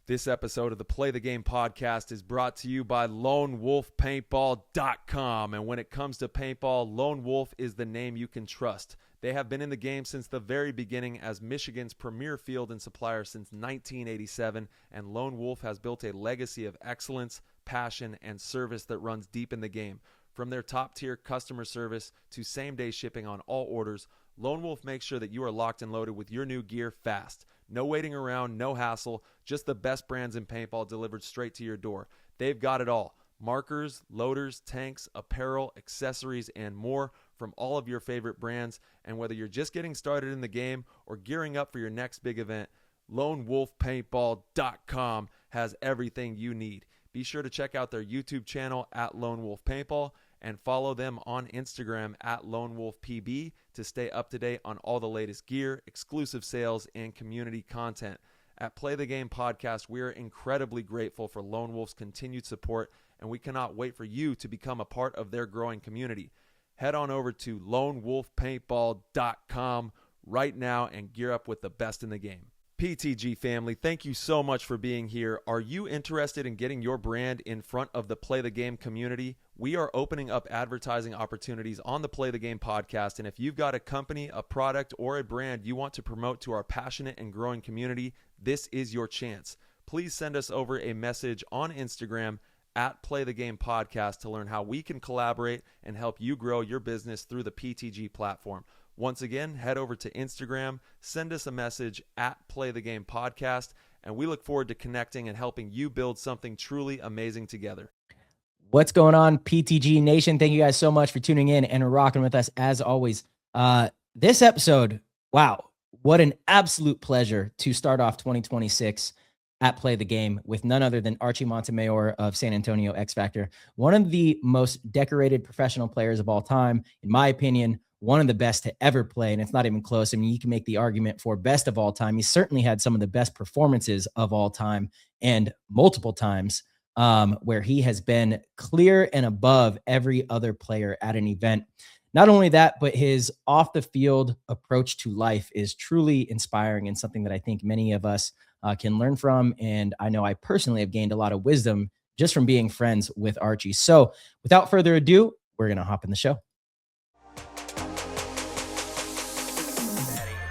This episode of the Play the Game podcast is brought to you by LoneWolfPaintball.com. And when it comes to paintball, Lone Wolf is the name you can trust. They have been in the game since the very beginning as Michigan's premier field and supplier since 1987, and Lone Wolf has built a legacy of excellence, passion, and service that runs deep in the game. From their top-tier customer service to same-day shipping on all orders, Lone Wolf makes sure that you are locked and loaded with your new gear fast. No waiting around, no hassle, just the best brands in paintball delivered straight to your door. They've got it all. Markers, loaders, tanks, apparel, accessories, and more from all of your favorite brands. And whether you're just getting started in the game or gearing up for your next big event, LoneWolfPaintball.com has everything you need. Be sure to check out their YouTube channel at Lone Wolf Paintball and follow them on Instagram at Lone Wolf PB to stay up to date on all the latest gear, exclusive sales, and community content. At Play the Game Podcast, we are incredibly grateful for Lone Wolf's continued support, and we cannot wait for you to become a part of their growing community. Head on over to LoneWolfPaintball.com right now and gear up with the best in the game. PTG family, thank you so much for being here. Are you interested in getting your brand in front of the Play the Game community? We are opening up advertising opportunities on the Play the Game podcast, and if you've got a company, a product, or a brand you want to promote to our passionate and growing community, this is your chance. Please send us over a message on Instagram at Play the Game Podcast to learn how we can collaborate and help you grow your business through the PTG platform. Once again, head over to Instagram, send us a message at Play the Game Podcast, and we look forward to connecting and helping you build something truly amazing together. What's going on, PTG Nation? Thank you guys so much for tuning in and rocking with us as always. This episode, wow, what an absolute pleasure to start off 2026 at Play the Game with none other than Archie Montemayor of San Antonio X Factor, one of the most decorated professional players of all time, in my opinion. One of the best to ever play, and it's not even close. I mean, you can make the argument for best of all time. He certainly had some of the best performances of all time and multiple times where he has been clear and above every other player at an event. Not only that, but his off-the-field approach to life is truly inspiring and something that I think many of us can learn from. And I know I personally have gained a lot of wisdom just from being friends with Archie. So without further ado, we're going to hop in the show.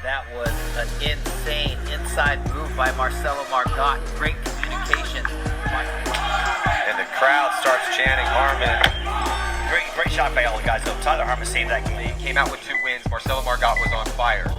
That was an insane inside move by Marcelo Margot. Great communication. And the crowd starts chanting Harmon. Great shot by all the guys. Though Tyler Harmon saved that game. He came out with 2 wins. Marcelo Margot was on fire.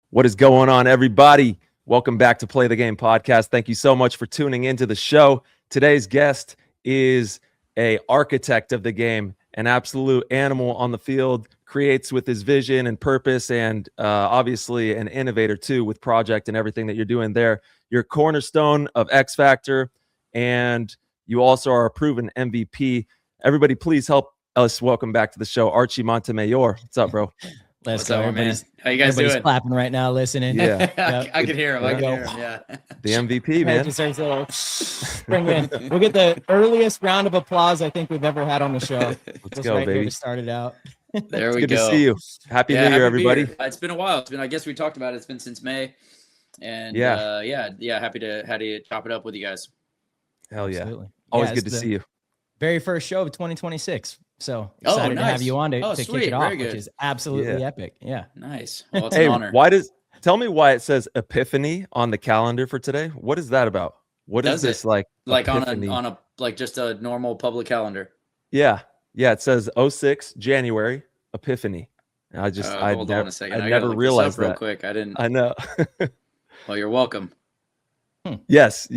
What is going on, everybody? Welcome back to Play the Game Podcast. Thank you so much for tuning into the show. Today's guest is an architect of the game, an absolute animal on the field, creates with his vision and purpose, and obviously an innovator too with project and everything that you're doing there. You're a cornerstone of X Factor, and you also are a proven MVP. Everybody, please help us welcome back to the show, Archie Montemayor. What's up, bro? Let's go, man. How you guys everybody's doing? Clapping right now, listening. Yeah. I can hear him. I can hear him. Yeah. The MVP, man. Just starts a little spring in. We'll get the earliest round of applause I think we've ever had on the show. Let's go, right baby. Here to start it out. There we Good go. to see you. Happy New Year, everybody. It's been a while. It's been, I guess we talked about it. It's been since May. And happy to chop it up with you guys. Hell yeah. Absolutely. Always Yeah, good to it's the see you. very first show of 2026. So excited to nice. have you on to Sweet. kick it off, Very which good. is absolutely epic. Yeah. Nice. Well, it's Hey, an honor. tell me why it says Epiphany on the calendar for today? What is that about? What is this like? Like Epiphany? on a like just a normal public calendar. Yeah. It says 06 January Epiphany. I Hold on a second. I I never gotta look this realized up real that. quick. I didn't. I know. Well, you're welcome. Yes.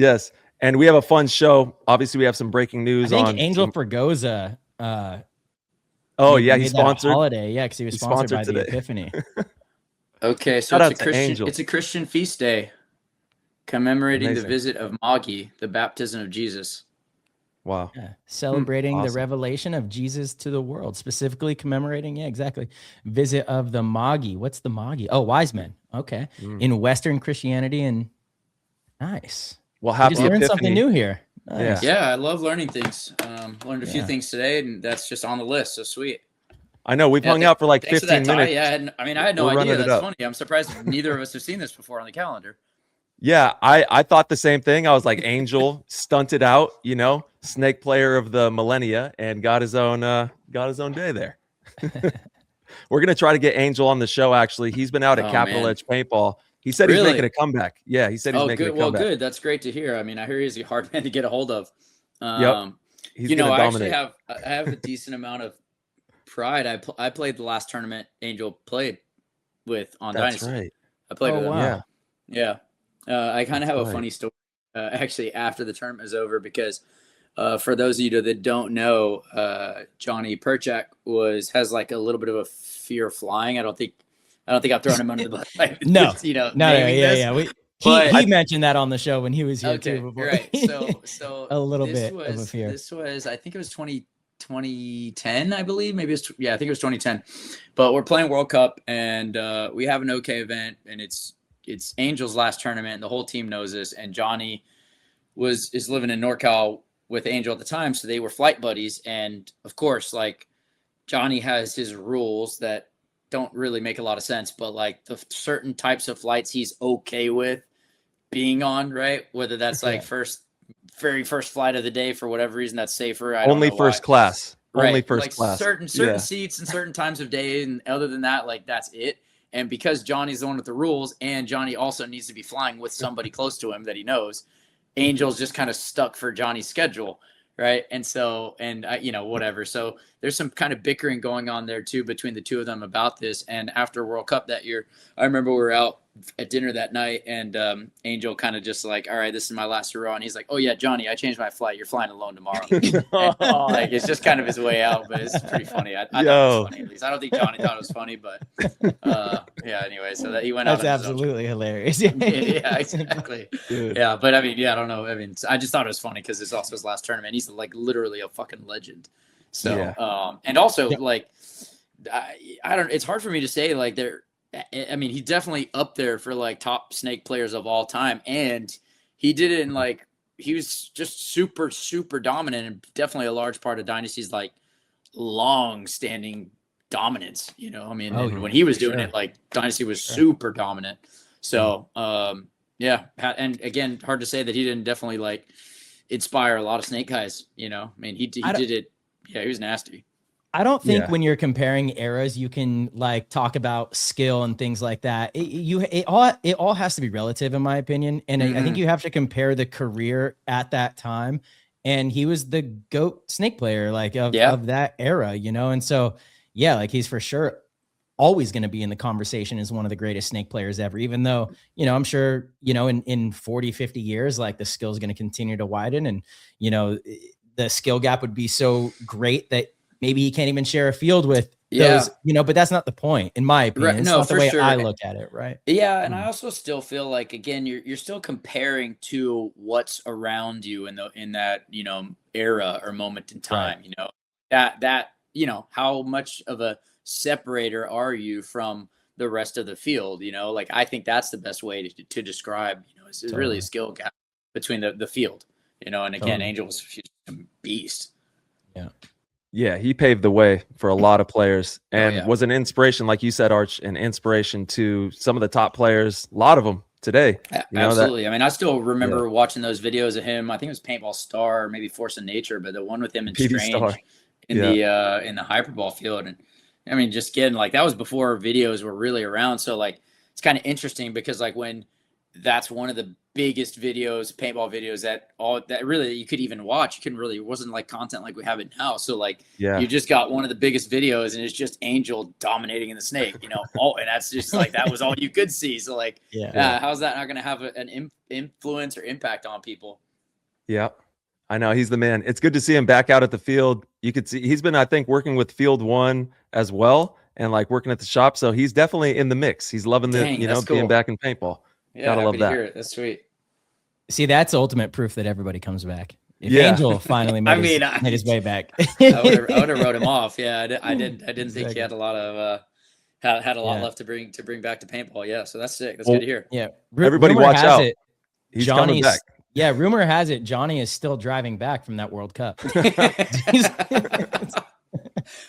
And we have a fun show. Obviously, we have some breaking I news think on Angel Fregosa he made that a sponsored. holiday. Yeah, because he was He's sponsored by sponsored the today. Epiphany. Okay, so Shout out it's a to Christian. Angel. It's a Christian feast day, commemorating Amazing. the visit of Magi, the baptism of Jesus. Wow. Yeah. Celebrating the Awesome. revelation of Jesus to the world, specifically commemorating, visit of the Magi. What's the Magi? Oh, wise men. Okay. In Western Christianity, and nice. Well, We happy just learned something Epiphany. new here. Nice. Yeah, I love learning things. Learned a few Yeah. things today, and that's just on the list. So sweet. I know we've hung out for like thanks 15 for that, minutes. Yeah, I had no We're idea. running it That's up. funny. I'm surprised neither of us have seen this before on the calendar. Yeah, I thought the same thing. I was like, Angel stunted out, snake player of the millennia, and got his own day there. We're gonna try to get Angel on the show. Actually, he's been out at Capital Edge Paintball. He said he's making a comeback. Yeah, he said he's making a comeback. Well, good. That's great to hear. I mean, I hear he's a hard man to get a hold of. Yep. He's gonna dominate. I have a decent amount of pride. I played the last tournament Angel played with on Dynasty. That's right. I played with him. Wow. Yeah. I kind of have a funny story actually after the tournament is over, because for those of you that don't know, Johnny Perchak has like a little bit of a fear of flying. I don't think I've thrown him under the bus. No. He mentioned that on the show when he was here too. Before. Right. So a little bit of a fear. This was, I think it was 2010, I believe. Maybe I think it was 2010. But we're playing World Cup, and we have an OK event, and it's Angel's last tournament. The whole team knows this, and Johnny is living in NorCal with Angel at the time, so they were flight buddies. And of course, like, Johnny has his rules that don't really make a lot of sense, but like the certain types of flights he's okay with being on, right? Whether that's like very first flight of the day for whatever reason that's safer. Only first class. Right. Only first class. Certain seats and certain times of day, and other than that, like, that's it. And because Johnny's the one with the rules, and Johnny also needs to be flying with somebody close to him that he knows, Angel's just kind of stuck for Johnny's schedule, right? And so, whatever. So there's some kind of bickering going on there too between the two of them about this. And after World Cup that year, I remember we were out at dinner that night, and Angel kind of just like, all right, this is my last hurrah. And he's like, oh yeah, Johnny, I changed my flight. You're flying alone tomorrow. And, like, it's just kind of his way out, but it's pretty funny. I thought it was funny, at least. I don't think Johnny thought it was funny, but anyway, so that he went out. That's absolutely hilarious. yeah, exactly. Dude. Yeah, but I mean, I don't know. I mean, I just thought it was funny because it's also his last tournament. He's like literally a fucking legend. So, and also like, I don't, it's hard for me to say, like, I mean, he's definitely up there for like top snake players of all time. And he did it in like, he was just super, super dominant, and definitely a large part of Dynasty's like long standing dominance, I mean, when he was doing it, like, Dynasty was super dominant. So, and again, hard to say that he didn't definitely like inspire a lot of snake guys, I mean, he did it. Yeah, he was nasty. I don't think when you're comparing eras, you can like talk about skill and things like that. It all has to be relative, in my opinion. And I think you have to compare the career at that time. And he was the GOAT snake player, like of that era, And so, like, he's for sure always going to be in the conversation as one of the greatest snake players ever, even though, I'm sure, in 40, 50 years, like, the skill is going to continue to widen, and, the skill gap would be so great that maybe he can't even share a field with those, but that's not the point, in my opinion. Right. It's not the way I look at it. Right. Yeah. And I also still feel like, again, you're still comparing to what's around you in that, era or moment in time, that, how much of a separator are you from the rest of the field? Like, I think that's the best way to describe, it's really a skill gap between the field, and again, Angel was a beast. Yeah. Yeah, he paved the way for a lot of players, and was an inspiration, like you said, Arch, an inspiration to some of the top players, a lot of them today. Absolutely. I mean, I still remember watching those videos of him. I think it was Paintball Star, or maybe Force of Nature, but the one with him and Strange in the hyperball field. And I mean, just getting, like, that was before videos were really around. So, like, it's kind of interesting because, like, when that's one of the biggest videos, paintball videos that really you could even watch. It wasn't like content like we have it now. So, like, you just got one of the biggest videos, and it's just Angel dominating in the snake, and that's just like, that was all you could see. So, like, how's that not going to have an influence or impact on people? Yeah, I know, he's the man. It's good to see him back out at the field. You could see he's been, I think, working with Field One as well, and like working at the shop. So he's definitely in the mix. He's loving being back in paintball. Yeah, gotta love that. Hear it. That's sweet. See, that's ultimate proof that everybody comes back. If Angel finally made his way back, I would have wrote him off. Yeah, I didn't think he had a lot of had a lot left to bring back to paintball. Yeah, so that's sick. That's good to hear. Yeah, everybody watch out. He's coming back. Yeah, rumor has it Johnny is still driving back from that World Cup.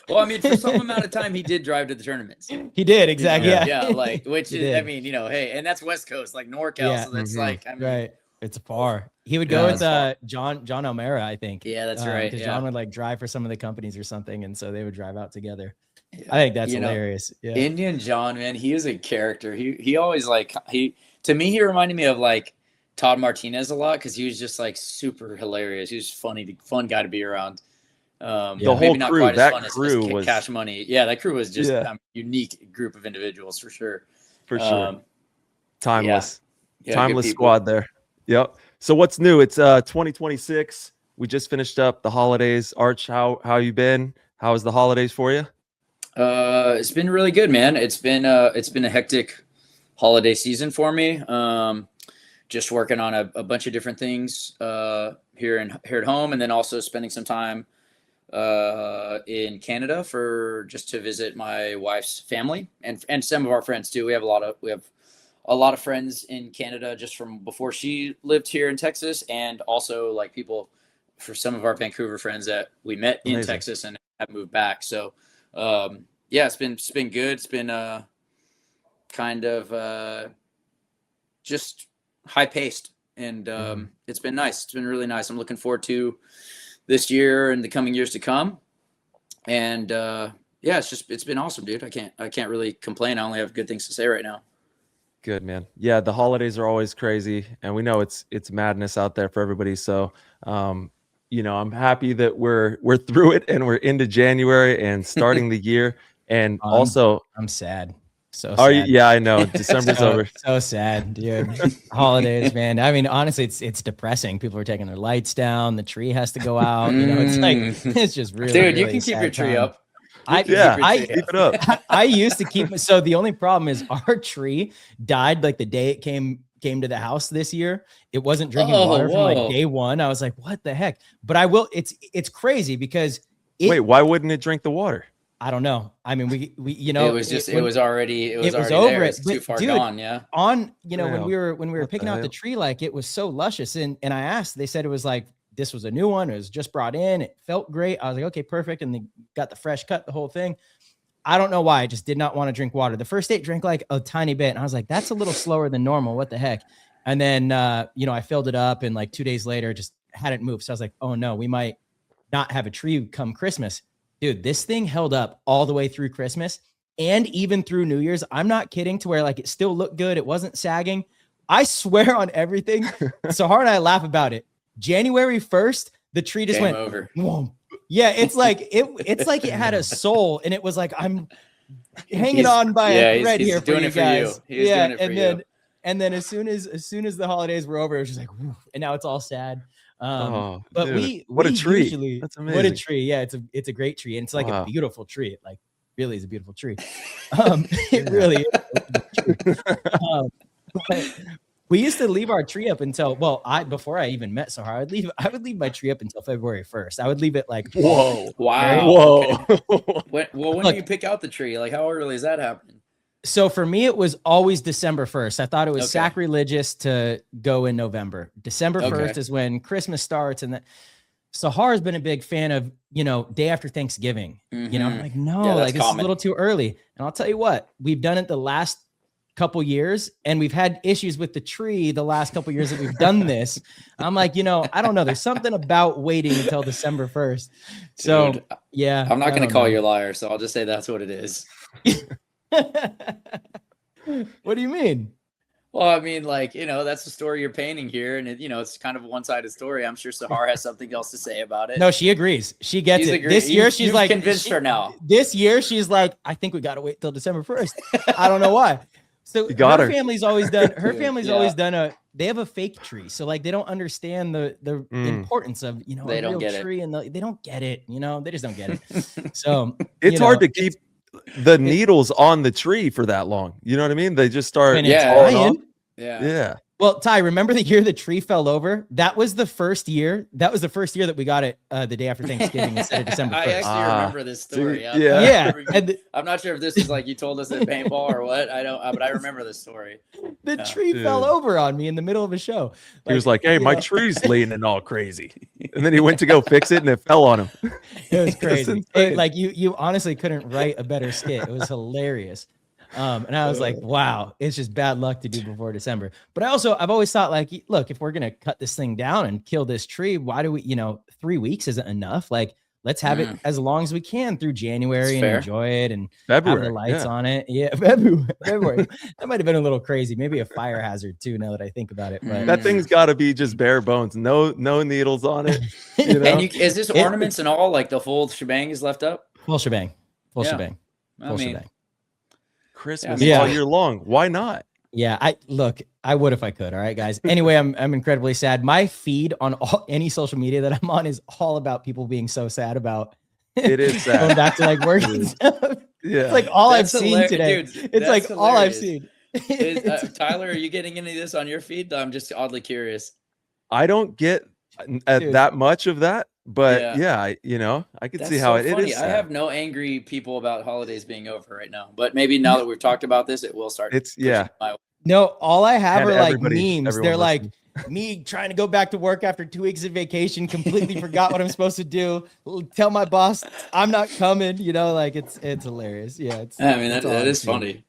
Well, I mean, for some amount of time, he did drive to the tournaments. He did, exactly. Yeah, Yeah. like, which is, I mean, hey, and that's West Coast, like NorCal. Yeah. So that's like, I mean, right. It's far. He would go with John O'Mara, I think. Yeah, that's right. Because John would like drive for some of the companies or something, and so they would drive out together. Yeah. I think that's hilarious. Yeah. Indian John, man, he is a character. He always to me, he reminded me of like Todd Martinez a lot because he was just like super hilarious. He was fun guy to be around. The whole crew, that crew was Cash Money. Yeah, that crew was just a unique group of individuals for sure. For sure. Timeless. Yeah, timeless squad there. Yep. So what's new? It's 2026. We just finished up the holidays. Arch, how you been? How was the holidays for you? It's been really good, man. It's been a hectic holiday season for me. Just working on a bunch of different things here at home, and then also spending some time in Canada just to visit my wife's family and some of our friends too. We have a lot of friends in Canada just from before she lived here in Texas, and also like people for some of our Vancouver friends that we met in Texas and have moved back. So it's been good. It's been kind of just high paced, and it's been nice. It's been really nice. I'm looking forward to this year and the coming years to come. And it's been awesome, dude. I can't really complain. I only have good things to say right now. Good, man. Yeah, the holidays are always crazy, and we know it's madness out there for everybody. So, I'm happy that we're through it and we're into January and starting the year. And also, I'm sad. So are you? sad. Yeah, I know. December's over. So sad, dude. Holidays, man. I mean, honestly, it's depressing. People are taking their lights down. The tree has to go out. It's like it's just really. Dude, really you can keep your tree up. Keep it up. I used to keep. So the only problem is our tree died like the day it came to the house this year. It wasn't drinking water from like day one. I was like, what the heck? But I will. It's crazy because. Wait, why wouldn't it drink the water? I don't know. I mean, we it was already over there. It's too far gone. Yeah. When we were picking out the tree, like it was so luscious. And I asked, they said it was like, this was a new one. It was just brought in. It felt great. I was like, okay, perfect. And they got the fresh cut, the whole thing. I don't know why. I just did not want to drink water. The first day drank like a tiny bit. And I was like, that's a little slower than normal. What the heck? And then, I filled it up and like 2 days later, just hadn't moved. So I was like, oh no, we might not have a tree come Christmas. Dude, this thing held up all the way through Christmas and even through New Year's. I'm not kidding, to where like it still looked good. It wasn't sagging. I swear on everything. Sahar and I laugh about it. January 1st, the tree just went over. Whoa. Yeah, it's like it had a soul, and it was like, I'm hanging on by a thread here for you guys. And then as soon as the holidays were over, it was just like, whew, and now it's all sad. But dude, what a tree! Usually, that's amazing. What a tree! Yeah, it's a great tree, and it's like a beautiful tree. It like really is a beautiful tree. It really is. But we used to leave our tree up until before I even met Sahar, I would leave my tree up until February 1st. I would leave it like wow. Okay. When do you pick out the tree? Like how early is that happening? So for me, it was always December 1st. I thought it was sacrilegious to go in November. December 1st is when Christmas starts. And Sahar has been a big fan of, day after Thanksgiving. I'm like, no, like this is a little too early. And I'll tell you what, we've done it the last couple years, and we've had issues with the tree the last couple years that we've done this. I'm like, I don't know. There's something about waiting until December 1st. So dude, yeah, I'm not going to call you a liar. So I'll just say that's what it is. What do you mean? Well, I mean, like, that's the story you're painting here. And, it's kind of a one-sided story. I'm sure Sahar has something else to say about it. No, she agrees. She gets it. This year, she's like, convinced her now. This year, she's like, I think we got to wait till December 1st. I don't know why. So her family's always done, they have a fake tree. So like, they don't understand the importance of, they a real tree, and they don't get it, they just don't get it. So it's hard to keep the needles on the tree for that long. You know what I mean? They just start. Yeah. Well, Ty, remember the year the tree fell over? That was the first year. That was the first year that we got it the day after Thanksgiving instead of December 1st. I actually remember this story. Yeah. I'm not sure if this is like you told us at paintball or what. I don't, but I remember this story. The tree fell over on me in the middle of a show. He was like, "Hey, my tree's leaning all crazy," and then he went to go fix it, and it fell on him. It was crazy. Like you honestly couldn't write a better skit. It was hilarious. And I was like, wow, it's just bad luck to do before December. But I've always thought, like, look, if we're going to cut this thing down and kill this tree, why do we, 3 weeks isn't enough. Like, let's have it as long as we can through January and enjoy it and February, have the lights on it. Yeah. February. That might've been a little crazy. Maybe a fire hazard too, now that I think about it. But that thing's gotta be just bare bones. No needles on it. And is this ornaments and all, like the full shebang is left up? Full shebang. Full shebang. Christmas all year long. Why not? Yeah, I would if I could. All right, guys. Anyway, I'm incredibly sad. My feed on any social media that I'm on is all about people being so sad about it. Is sad. Going back to like working stuff. Yeah, it's like all I've seen today. Dude, it's like hilarious. All I've seen. Tyler, are you getting any of this on your feed? I'm just oddly curious. I don't get that much of that. But I could see how it is. I have no angry people about holidays being over right now. But maybe now that we've talked about this, it will start. No, all I have are like memes. They're like me trying to go back to work after 2 weeks of vacation, completely forgot what I'm supposed to do. Tell my boss I'm not coming. Like it's hilarious. Yeah, that is funny.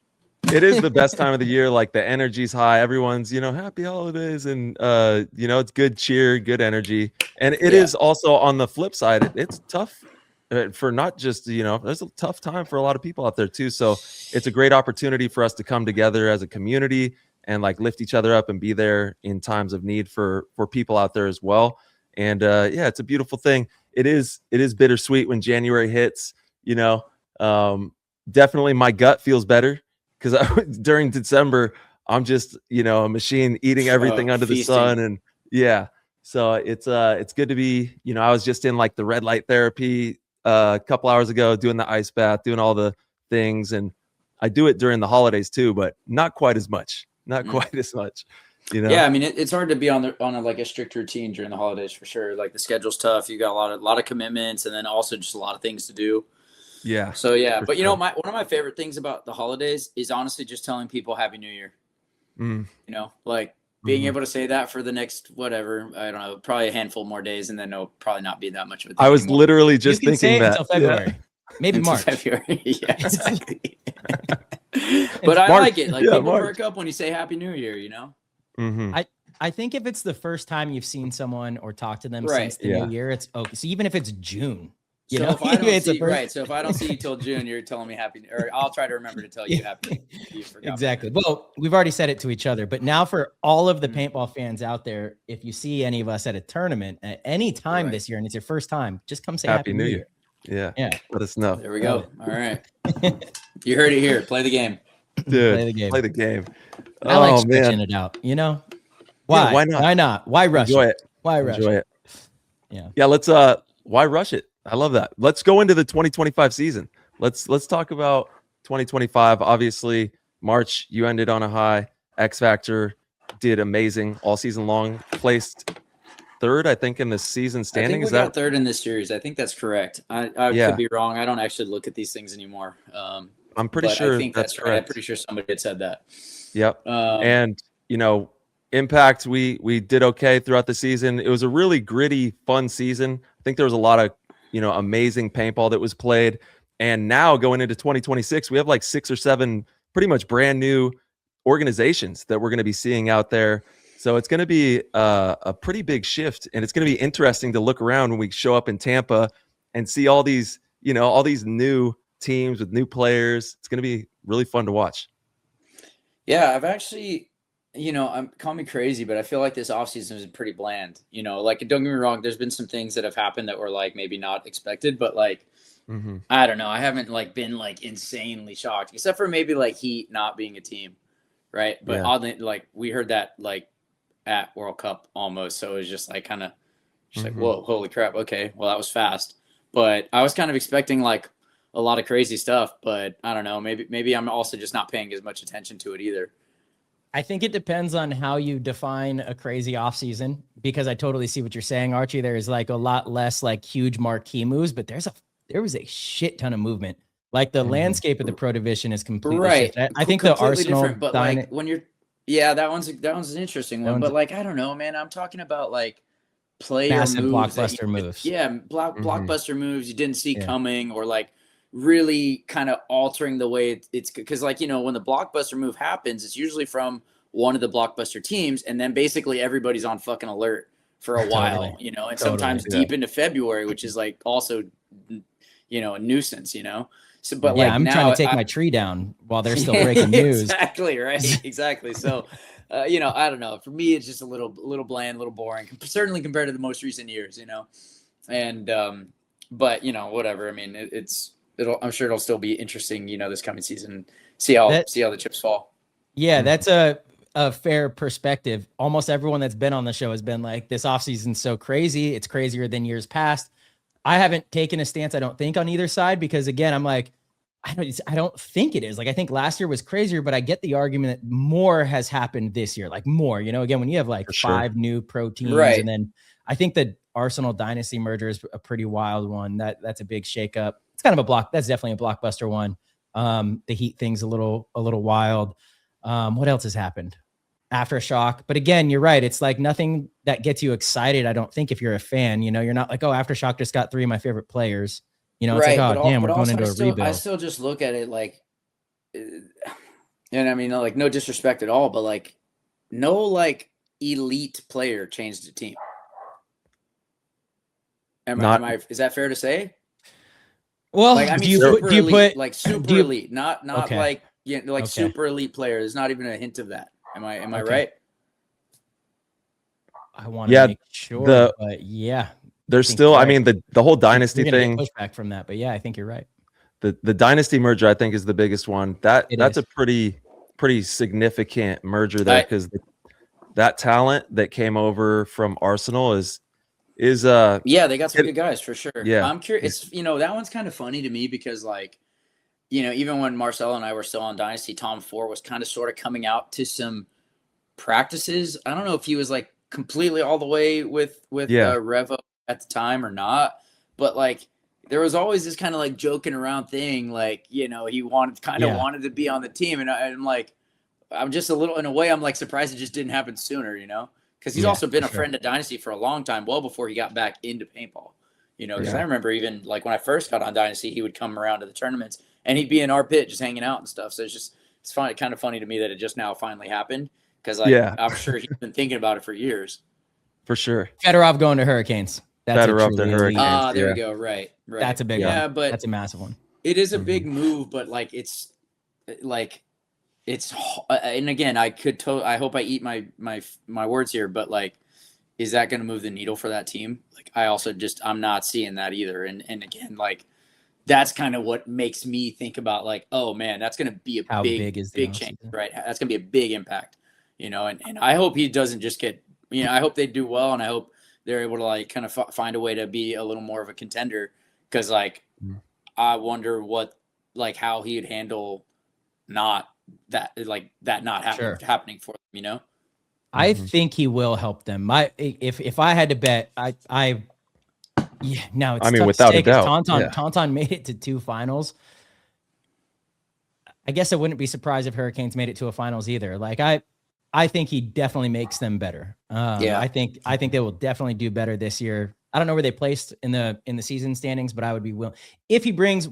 It is the best time of the year. Like the energy's high. Everyone's, happy holidays, and it's good cheer, good energy. And it is also on the flip side. It's tough for not just, there's a tough time for a lot of people out there too. So it's a great opportunity for us to come together as a community and like lift each other up and be there in times of need for people out there as well. And it's a beautiful thing. It is bittersweet when January hits, definitely my gut feels better. Because during December, I'm just, a machine eating everything under the sun. And so it's good to be, I was just in like the red light therapy a couple hours ago, doing the ice bath, doing all the things. And I do it during the holidays too, but not quite as much, quite as much, Yeah. I mean, it's hard to be on a strict routine during the holidays for sure. Like the schedule's tough. You got a lot of commitments and then also just a lot of things to do. Yeah. So but one of my favorite things about the holidays is honestly just telling people Happy New Year. Like being able to say that for the next whatever, I don't know, probably a handful more days, and then it'll probably not be that much of a thing I was anymore. literally just thinking that until February. Maybe March. February. Yeah, exactly. But I like it. Like people perk up when you say Happy New Year. I think if it's the first time you've seen someone or talked to them since the new year, it's okay. So even if it's June. If I don't see you till June, you're telling me Happy, or I'll try to remember to tell you Happy. You exactly. Well, we've already said it to each other, but now for all of the paintball fans out there, if you see any of us at a tournament at any time this year and it's your first time, just come say Happy New Year. Yeah. Let us know. There we go. All right. You heard it here. Play the game. Dude, play the game. I like stretching it out. Why? Why not? Why not? Why rush it? Why rush it? Yeah. Let's why rush it? I love that. Let's go into the 2025 season. Let's talk about 2025. Obviously, March, you ended on a high. X Factor did amazing all season long. Placed third, I think, in the season standing. Is that third in this series? I think that's correct. I could be wrong. I don't actually look at these things anymore. I'm pretty sure I think that's correct. Right. I'm pretty sure somebody had said that. Yep. And Impact, we did okay throughout the season. It was a really gritty, fun season. I think there was a lot of amazing paintball that was played. And now going into 2026, we have like 6 or 7 pretty much brand new organizations that we're going to be seeing out there. So it's going to be a pretty big shift, and it's going to be interesting to look around when we show up in Tampa and see all these new teams with new players. It's going to be really fun to watch. Yeah, I've actually, call me crazy, but I feel like this offseason has been pretty bland. Like, don't get me wrong, there's been some things that have happened that were like maybe not expected, but like, I don't know. I haven't like been like insanely shocked, except for maybe like Heat not being a team, right? But oddly, like we heard that like at World Cup almost, so it was just like kind of like, whoa, holy crap, okay, well that was fast. But I was kind of expecting like a lot of crazy stuff, but I don't know. Maybe I'm also just not paying as much attention to it either. I think it depends on how you define a crazy offseason, because I totally see what you're saying, Archie. There is like a lot less like huge marquee moves, but there was a shit ton of movement. Like the landscape of the pro division is completely shifted. I think the Arsenal different, but like when you're that one's an interesting one. But like I don't know, man. I'm talking about like player massive moves blockbuster moves. Yeah, blockbuster moves you didn't see coming, or like really kind of altering the way it's because like, you know, when the blockbuster move happens, it's usually from one of the blockbuster teams, and then basically everybody's on fucking alert for a while, you know, and sometimes deep into February, which is like also, you know, a nuisance, you know. So, but like I'm now, trying to take my tree down while they're still breaking news. Exactly right, exactly. So, you know, I don't know. For me, it's just a little bland, a little boring, certainly compared to the most recent years, you know. And but you know, whatever. I mean, I'm sure it'll still be interesting, you know, this coming season. See how the chips fall. Yeah, that's a fair perspective. Almost everyone that's been on the show has been like, this offseason's so crazy. It's crazier than years past. I haven't taken a stance, I don't think, on either side, because again, I'm like, I don't think it is. Like, I think last year was crazier, but I get the argument that more has happened this year, like more, you know, again, when you have like 5 new pro teams, and then I think the Arsenal dynasty merger is a pretty wild one. That's a big shakeup. It's kind of that's definitely a blockbuster one. The Heat thing's a little wild. What else has happened? Aftershock. But again, you're right. It's like nothing that gets you excited. I don't think if you're a fan, you know, you're not like, oh, Aftershock just got 3 of my favorite players. You know, it's like, oh, damn, we're going into a rebuild. I still just look at it like, and I mean, like, no disrespect at all, but like, no like elite player changed the team. Is that fair to say? Well, like, I mean, do you put like super elite, not like super elite player. There's not even a hint of that. Am I right? I want to make sure, but yeah, there's still. I mean, the whole dynasty thing. Pushback from that, but yeah, I think you're right. The dynasty merger, I think, is the biggest one. That's a pretty significant merger there, because that talent that came over from Arsenal is they got some good guys for sure. Yeah, I'm curious. You know, that one's kind of funny to me because like, you know, even when Marcelo and I were still on Dynasty, Tom Ford was kind of sort of coming out to some practices. I don't know if he was like completely all the way with Revo at the time or not, but like there was always this kind of like joking around thing, like, you know, he wanted to be on the team, and I'm like, I'm just a little, in a way, I'm like surprised it just didn't happen sooner, you know, because he's also been a friend of Dynasty for a long time, well before he got back into paintball, you know, because I remember even like when I first got on Dynasty, he would come around to the tournaments and he'd be in our pit just hanging out and stuff. So it's kind of funny to me that it just now finally happened, because like I'm sure he's been thinking about it for years. For sure. Fedorov going to Hurricanes. Fedorov to Hurricanes. There we go. Right. That's a big one. Yeah, but that's a massive one. It is a big move, but like it's and again, I hope I eat my words here, but like, is that going to move the needle for that team? Like, I'm not seeing that either. And again, like, that's kind of what makes me think about like, oh man, that's going to be a big change, right? That's going to be a big impact, you know, and I hope he doesn't just get, you know, I hope they do well, and I hope they're able to like kind of find a way to be a little more of a contender, because like, I wonder how he'd handle not happening for them, you know? I think he will help them. If I had to bet, it's without a doubt. Tauntaun made it to 2 finals. I guess I wouldn't be surprised if Hurricanes made it to a finals either. Like I think he definitely makes them better. I think they will definitely do better this year. I don't know where they placed in the season standings, but I would be willing if he brings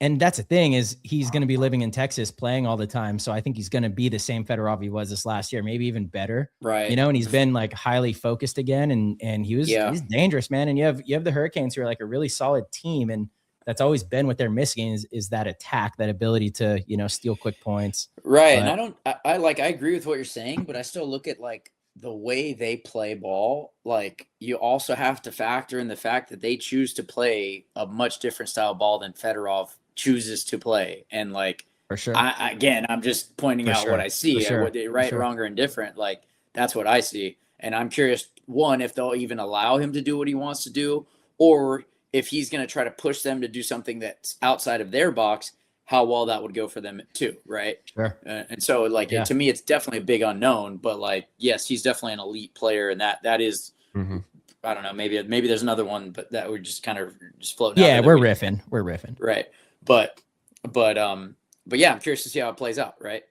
and that's the thing, is he's going to be living in Texas playing all the time. So I think he's going to be the same Fedorov he was this last year, maybe even better. Right. You know, and he's been like highly focused again, and he's dangerous, man. And you have the Hurricanes who are like a really solid team, and that's always been what they're missing is that attack, that ability to, you know, steal quick points. Right. And I agree with what you're saying, but I still look at like the way they play ball. Like, you also have to factor in the fact that they choose to play a much different style of ball than Fedorov chooses to play. And like, for sure, I'm just pointing out what I see. Wrong, or indifferent. Like, that's what I see. And I'm curious, one, if they'll even allow him to do what he wants to do, or if he's going to try to push them to do something that's outside of their box, how well that would go for them too, right? Sure. And so like to me, it's definitely a big unknown. But like, yes, he's definitely an elite player, and that is. Mm-hmm. I don't know. Maybe there's another one, but that we're just kind of just floating. Yeah, we're riffing. We're riffing. Right. But yeah, I'm curious to see how it plays out. Right.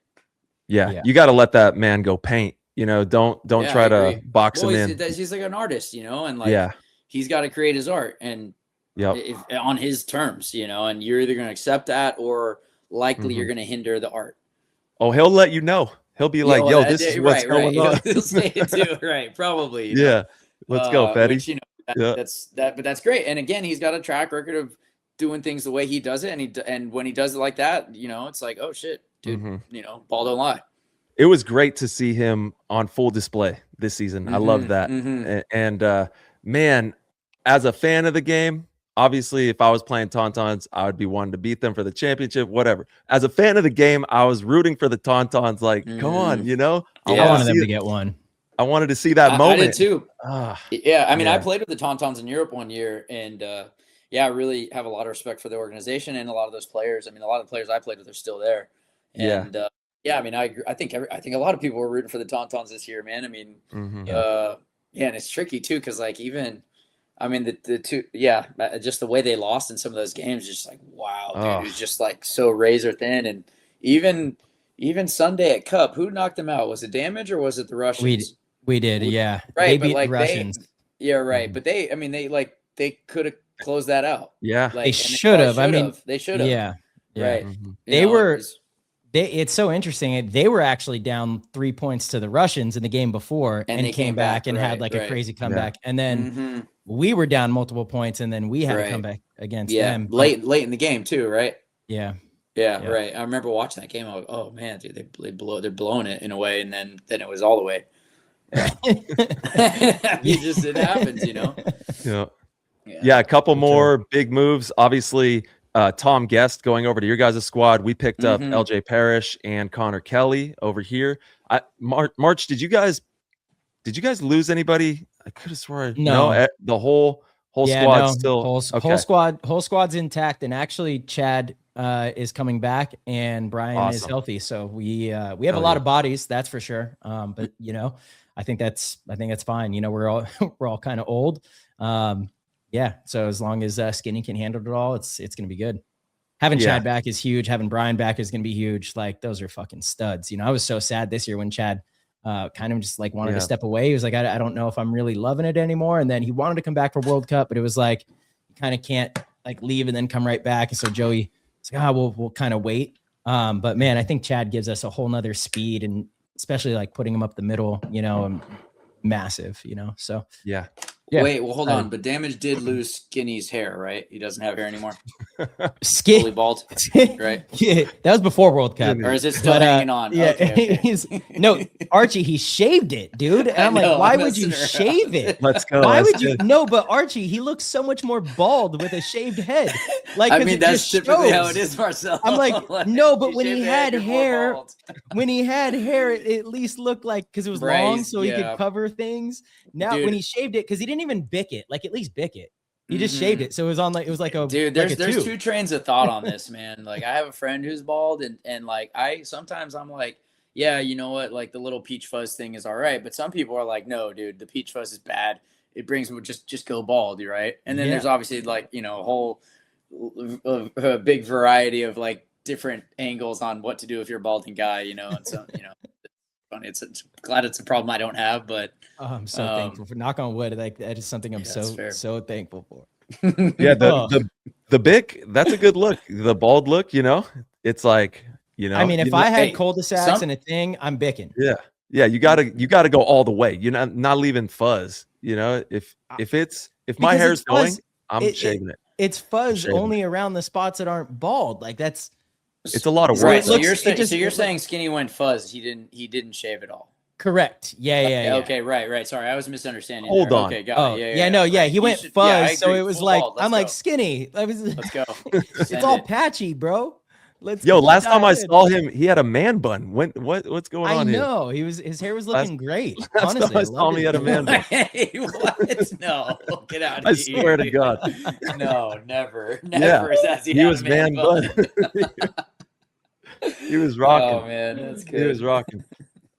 Yeah. You got to let that man go paint. You know, don't try to box him in. He's like an artist, you know, and like he's got to create his art and on his terms, you know, and you're either going to accept that or likely you're going to hinder the art. Oh, he'll let you know. He'll be like, "Yo, this is what's going on." He'll say it too, right? Probably. You know? Let's go, Fetty. Which, you know, but that's great. And again, he's got a track record of doing things the way he does it, and when he does it like that, you know, it's like, oh shit, dude, you know, ball don't lie. It was great to see him on full display this season. I love that. And man, as a fan of the game, obviously, if I was playing Tauntauns, I would be wanting to beat them for the championship, whatever. As a fan of the game, I was rooting for the Tauntauns. Like, come on, you know, I wanted them to get one. I wanted to see that moment. I did too. Yeah, I mean, I played with the Tauntauns in Europe one year, and I really have a lot of respect for the organization and a lot of those players. I mean, a lot of the players I played with are still there. And I mean, I think a lot of people were rooting for the Tauntauns this year, man. I mean, and it's tricky too, because like even, I mean, the two, just the way they lost in some of those games, just like wow, dude, it was just like so razor thin. And even Sunday at Cup, who knocked them out? Was it Damage or was it the Russians? We did, yeah. Right, they but beat like the Russians. But they could have closed that out. Yeah, like, they should have. I mean, they should have. Yeah, right. It's so interesting. They were actually down 3 points to the Russians in the game before, and they came back and had like a crazy comeback. And then we were down multiple points, and then we had a comeback against them late in the game too, right? Yeah. Yeah, right. I remember watching that game. I was, oh man, dude, they're blowing it in a way, and then it was all the way. Yeah. It happens, you know. Yeah, a couple more big moves. Obviously, Tom Guest going over to your guys' squad. We picked up LJ Parrish and Connor Kelly over here. March, did you guys lose anybody? I could have sworn no. The whole squad still whole squad's intact, and actually Chad is coming back and Brian is healthy, so we have a lot of bodies, that's for sure. But you know, I think that's fine. You know, we're all kind of old. So as long as Skinny can handle it all, it's gonna be good. Having Chad back is huge. Having Brian back is gonna be huge. Like, those are fucking studs. You know, I was so sad this year when Chad kind of just like wanted to step away. He was like, I don't know if I'm really loving it anymore. And then he wanted to come back for World Cup, but it was like, you kind of can't like leave and then come right back. And so Joey was like, we'll kind of wait. But man, I think Chad gives us a whole nother speed, and especially like putting him up the middle, you know, massive, you know. So yeah. Wait, well, hold on. But Damage did lose Skinny's hair, right? He doesn't have hair anymore. Fully bald, right? Yeah, that was before World Cup. Or is it still hanging on? Yeah. Okay. No, Archie, he shaved it, dude. And I'm like, why would you shave it? Let's go. Why would you? No, but Archie, he looks so much more bald with a shaved head. Like, I mean, that's typically how it is, Marcel. I'm like, no, but when he had hair, it at least looked like, because it was long, so he could cover things. Now, when he shaved it, because he didn't even bick it, like at least bick it. He just shaved it, so it was like a dude. There's two trains of thought on this, man. Like, I have a friend who's bald, and like sometimes I'm like, yeah, you know what, like the little peach fuzz thing is all right, but some people are like, no, dude, the peach fuzz is bad. It brings just go bald, right? And then there's obviously like, you know, a whole a big variety of like different angles on what to do if you're a balding guy, you know. And so, you know, funny. It's glad it's a problem I don't have, but I'm so thankful for, knock on wood, like that is something I'm so thankful for. Yeah, the Bic, that's a good look. The bald look, you know, it's like, you know, I mean, if I had cul-de-sacs and a thing, I'm bicking. Yeah, you gotta go all the way. You're not leaving fuzz, you know. If my hair's going, I'm shaving it. It's fuzz only around the spots that aren't bald. Like, it's a lot of work. Right. So you're saying Skinny went fuzz. He didn't shave it all. Correct. Yeah. Okay. Right. Sorry, I was misunderstanding. Hold on. Okay, got it. He went fuzz, so it was like, I'm like, Skinny. Let's go. It's all patchy, bro. Last time I saw him, he had a man bun. What's going on here? I know. His hair was looking great. Last time I saw him, he had a man bun. What? No, get out of here. I swear to God. No, never. He was man bun. He was rocking. Oh man, that's good. He was rocking.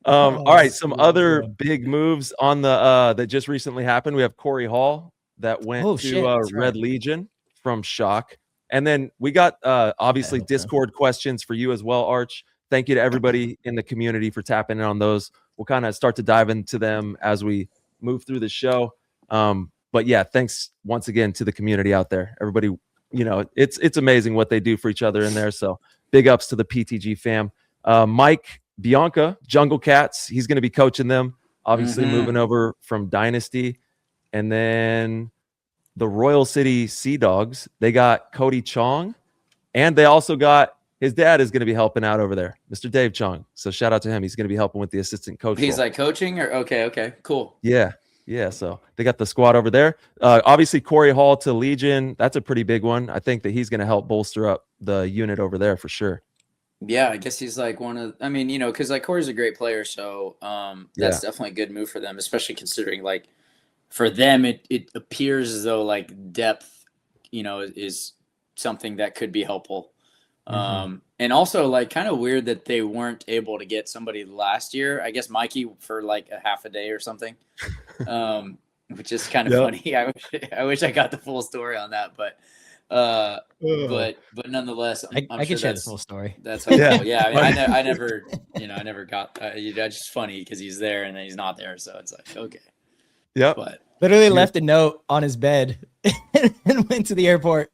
All right, some other big moves on the that just recently happened. We have Corey Hall that went to Red Legion from Shock. And then we got obviously Discord questions for you as well, Arch. Thank you to everybody in the community for tapping in on those. We'll kind of start to dive into them as we move through the show. But yeah, thanks once again to the community out there. Everybody, you know, it's amazing what they do for each other in there. So big ups to the PTG fam. Mike Bianca, Jungle Cats, he's going to be coaching them, obviously moving over from Dynasty. And then the Royal City Sea Dogs, they got Cody Chong, and they also got his dad is going to be helping out over there, Mr. Dave Chong. So shout out to him. He's going to be helping with the assistant coach. He's like coaching or okay, cool. Yeah. So they got the squad over there. Obviously, Corey Hall to Legion. That's a pretty big one. I think that he's going to help bolster up the unit over there for sure. Yeah, I guess he's like one of, I mean, you know, because like Corey's a great player. So that's definitely a good move for them, especially considering like for them, it appears as though like depth, you know, is something that could be helpful. And also like kind of weird that they weren't able to get somebody last year. I guess Mikey for like a half a day or something, which is kind of funny. I wish I got the full story on that, but nonetheless, I can share the full story. That's helpful. Yeah. I mean, I never, you know, I never got. That's just funny because he's there and then he's not there, so it's like okay. Yep. But literally left a note on his bed and went to the airport.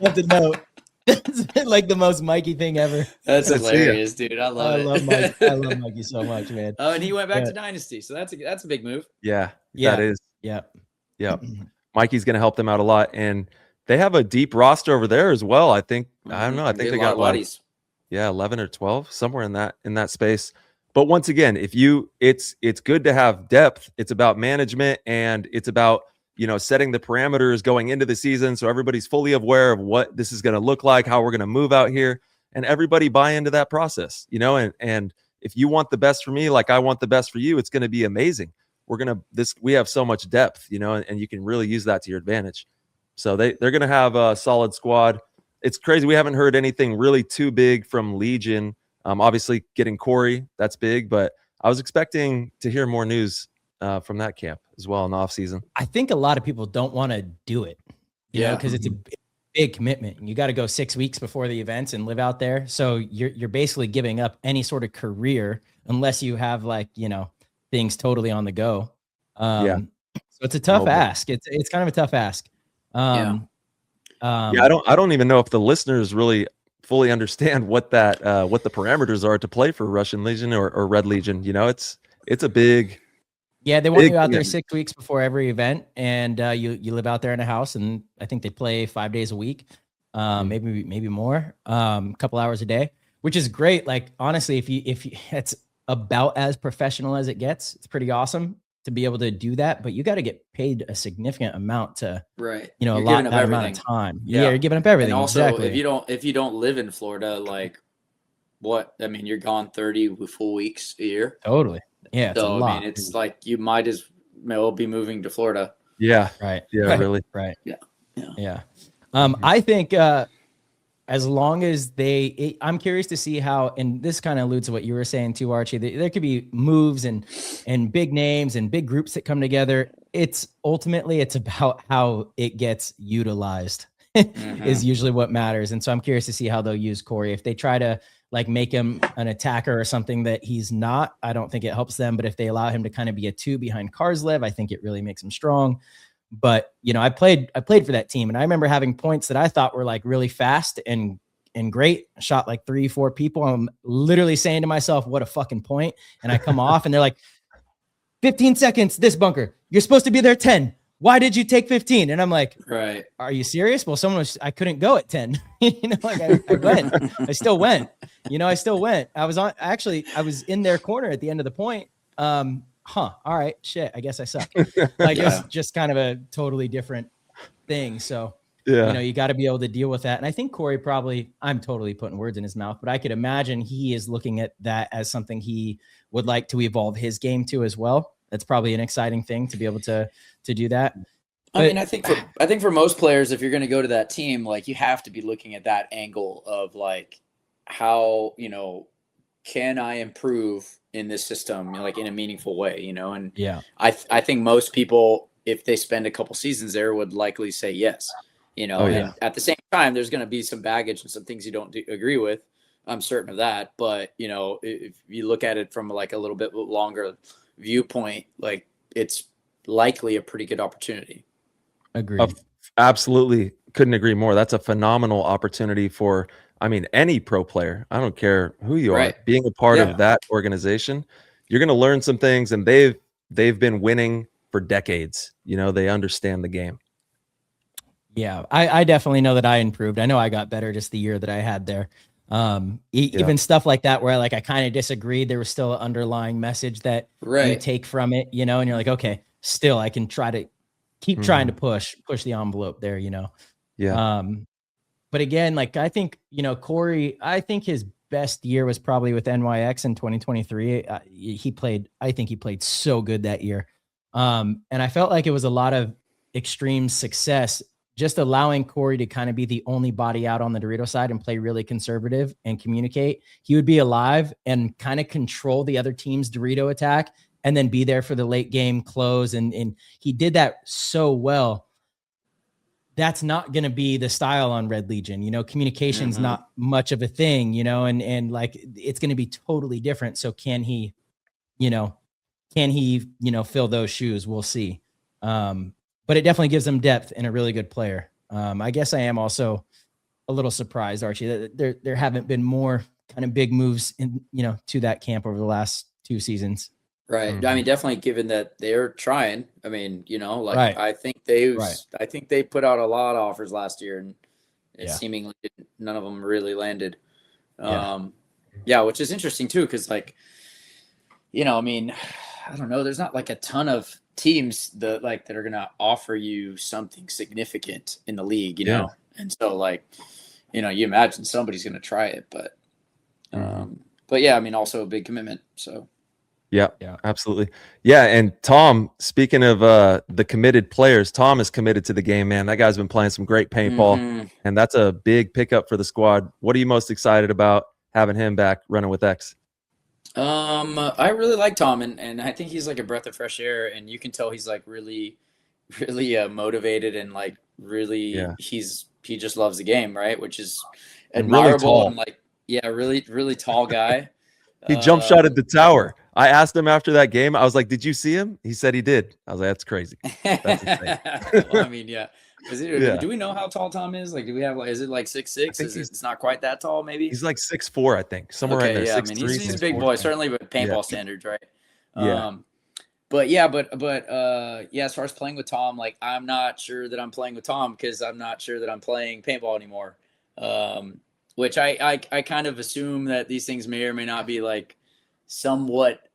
Left a note. That's like the most Mikey thing ever. That's hilarious, dude. I love it. I love Mikey so much, man. Oh, and he went back to Dynasty, so that's a big move. Yeah, that is. Yeah. Mikey's going to help them out a lot, and they have a deep roster over there as well. I think I don't know. I think they got like, 11 or 12 somewhere in that space. But once again, it's good to have depth. It's about management, and it's about, you know, setting the parameters going into the season so everybody's fully aware of what this is going to look like, how we're going to move out here, and everybody buy into that process, you know, and if you want the best for me, like I want the best for you, it's going to be amazing. We have so much depth, you know, and you can really use that to your advantage. So they're going to have a solid squad. It's crazy. We haven't heard anything really too big from Legion. Obviously getting Corey, that's big, but I was expecting to hear more news from that camp as well in the off season. I think a lot of people don't want to do it, you know, because it's a big commitment and you got to go 6 weeks before the events and live out there. So you're basically giving up any sort of career unless you have like, you know, things totally on the go. So it's a tough ask. It's kind of a tough ask. I don't even know if the listeners really fully understand what the parameters are to play for Russian Legion or Red Legion. You know, it's a big. Yeah, they want you out there 6 weeks before every event, and you live out there in a house, and I think they play 5 days a week, maybe more, a couple hours a day, which is great. Like honestly, if you it's about as professional as it gets. It's pretty awesome to be able to do that, but you got to get paid a significant amount to, you know, a lot of amount of time. Yeah, you're giving up everything. And also, exactly. if you don't live in Florida, like what? I mean, you're gone 30 full weeks a year. Totally. Yeah. It's so a lot. I mean, it's like you might as well be moving to Florida. Yeah. Right. Yeah. Right. Really. Right. Yeah. I think as long as I'm curious to see how, and this kind of alludes to what you were saying too, Archie, there could be moves and big names and big groups that come together. It's about how it gets utilized is usually what matters. And so I'm curious to see how they'll use Corey. If they try to like make him an attacker or something that he's not, I don't think it helps them. But if they allow him to kind of be a 2 behind Karslev, I think it really makes him strong. But, you know, I played for that team, and I remember having points that I thought were like really fast and great. I shot like 3-4 people. I'm literally saying to myself, what a fucking point. And I come off and they're like, 15 seconds, this bunker. You're supposed to be there 10. Why did you take 15? And I'm like, right. Are you serious? Well, I couldn't go at 10. You know, like I went. I still went. You know, I still went. I was in their corner at the end of the point. All right, shit, I guess I suck. Like it's just kind of a totally different thing. So, you know, you got to be able to deal with that. And I think Corey I'm totally putting words in his mouth, but I could imagine he is looking at that as something he would like to evolve his game to as well. That's probably an exciting thing to be able to do that. I mean, I think for most players, if you're going to go to that team, like you have to be looking at that angle of like how, can I improve in this system, like in a meaningful way, And Yeah, I think most people, if they spend a couple seasons there, would likely say yes, Oh, yeah. And at the same time, there's going to be some baggage and some things you don't agree with. I'm certain of that, but if you look at it from like a little bit longer viewpoint, like it's likely a pretty good opportunity. agreed. Absolutely couldn't agree more. That's a phenomenal opportunity for, I mean, any pro player. I don't care who you are. Being a part of that organization, you're going to learn some things, and they've been winning for decades. They understand the game. Yeah, I definitely know that I improved. I know I got better just the year that I had there. Even stuff like that where like I kind of disagreed, there was still an underlying message that you take from it, and you're like, okay, still I can try to keep trying to push the envelope there, Yeah. But again, like I think, Corey, I think his best year was probably with NYX in 2023. I think he played so good that year. And I felt like it was a lot of extreme success, just allowing Corey to kind of be the only body out on the Dorito side and play really conservative and communicate. He would be alive and kind of control the other team's Dorito attack and then be there for the late game close. And he did that so well. That's not going to be the style on Red Legion. Communication's not much of a thing, and like, it's going to be totally different. So can he fill those shoes? We'll see. But it definitely gives them depth and a really good player. I guess I am also a little surprised, Archie, that there haven't been more kind of big moves in, to that camp over the last 2 seasons. Right. I mean, definitely given that they're trying. I mean, I think they put out a lot of offers last year, and it seemingly none of them really landed. Which is interesting too, because I mean, I don't know. There's not like a ton of teams that are gonna offer you something significant in the league, you know. And so you imagine somebody's gonna try it, but yeah, I mean, also a big commitment. So. Yeah, absolutely. Yeah, and Tom, speaking of the committed players, Tom is committed to the game, man. That guy's been playing some great paintball, and that's a big pickup for the squad. What are you most excited about having him back running with X? I really like Tom, and I think he's like a breath of fresh air, and you can tell he's like really, really motivated and like really he just loves the game, right? Which is admirable. And really, really tall guy. He jump shot at the tower. I asked him after that game. I was like, "Did you see him?" He said he did. I was like, "That's crazy." That's insane. Well, I mean, do we know how tall Tom is? Like, do we have is it like 6'6"? It's not quite that tall, maybe. He's like 6'4", I think, somewhere right there. Yeah, 6'3", I mean, he's a big boy, certainly with paintball standards, right? Yeah. But as far as playing with Tom, like I'm not sure that I'm playing with Tom because I'm not sure that I'm playing paintball anymore. Which I kind of assume that these things may or may not be like somewhat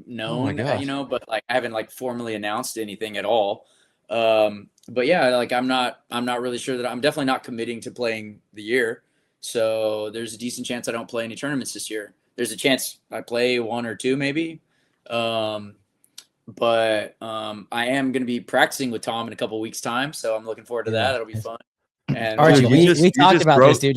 known, but like I haven't like formally announced anything at all. But yeah, like I'm not really sure that I'm definitely not committing to playing the year. So there's a decent chance I don't play any tournaments this year. There's a chance I play 1 or 2 maybe. But I am going to be practicing with Tom in a couple weeks time. So I'm looking forward to that. It'll be fun. And Archie, we talked about this, dude.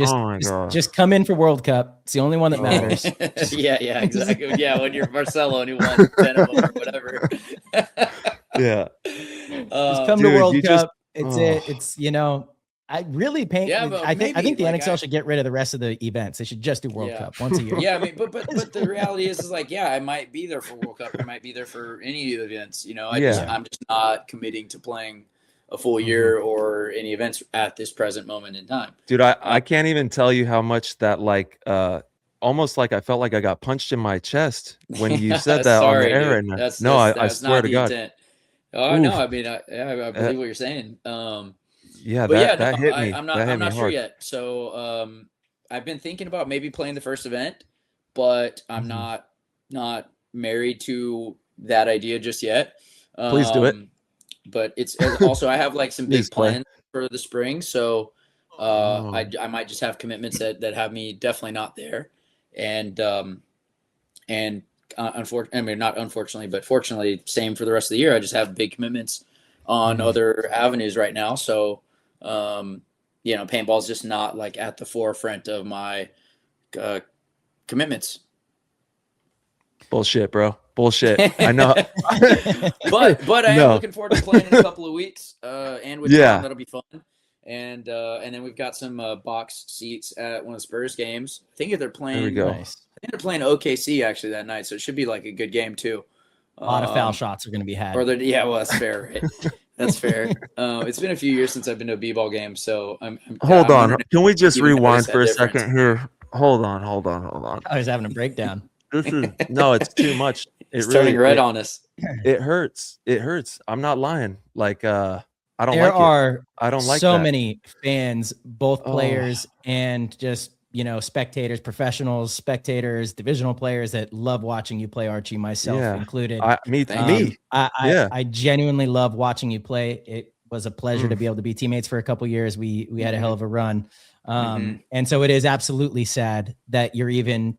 Just come in for World Cup. It's the only one that matters. yeah, exactly. Yeah, when you're Marcelo and you won 10 of them or whatever. Just come to World Cup. It's I really paint. Yeah, I think the NXL should get rid of the rest of the events. They should just do World Cup once a year. Yeah, I mean, but the reality is like, I might be there for World Cup. I might be there for any of the events. I'm just not committing to playing a full year or any events at this present moment in time. Dude, I can't even tell you how much that almost like I felt like I got punched in my chest when you said that on the air. And I swear to God. Intent. Oh no, I mean, I believe what you're saying. That hit me. I'm not sure yet. So I've been thinking about maybe playing the first event, but I'm not married to that idea just yet. Please do it. But it's also I have like some big plans for the spring, so I might just have commitments that have me definitely not there, and unfortunately, I mean not unfortunately, but fortunately, same for the rest of the year. I just have big commitments on other avenues right now. So, paintball is just not like at the forefront of my commitments. Bullshit, bro. Bullshit. I know. but I am looking forward to playing in a couple of weeks. And with Tom, that'll be fun. And then we've got some box seats at one of the Spurs games. I think they're playing. There we go. Nice. I think they're playing OKC actually that night, so it should be like a good game too. A lot of foul shots are going to be had. Well, that's fair. Right? That's fair. It's been a few years since I've been to a b-ball game, so Hold on. Can we just rewind for a second here? Hold on. I was having a breakdown. It's too much. It's turning red on us. It hurts. I'm not lying. Like I don't there like are it. I don't like so that. many fans, both players and just spectators, professionals, spectators, divisional players that love watching you play, Archie, myself included. Me. I genuinely love watching you play. It was a pleasure to be able to be teammates for a couple years. We had a hell of a run. And so it is absolutely sad that you're even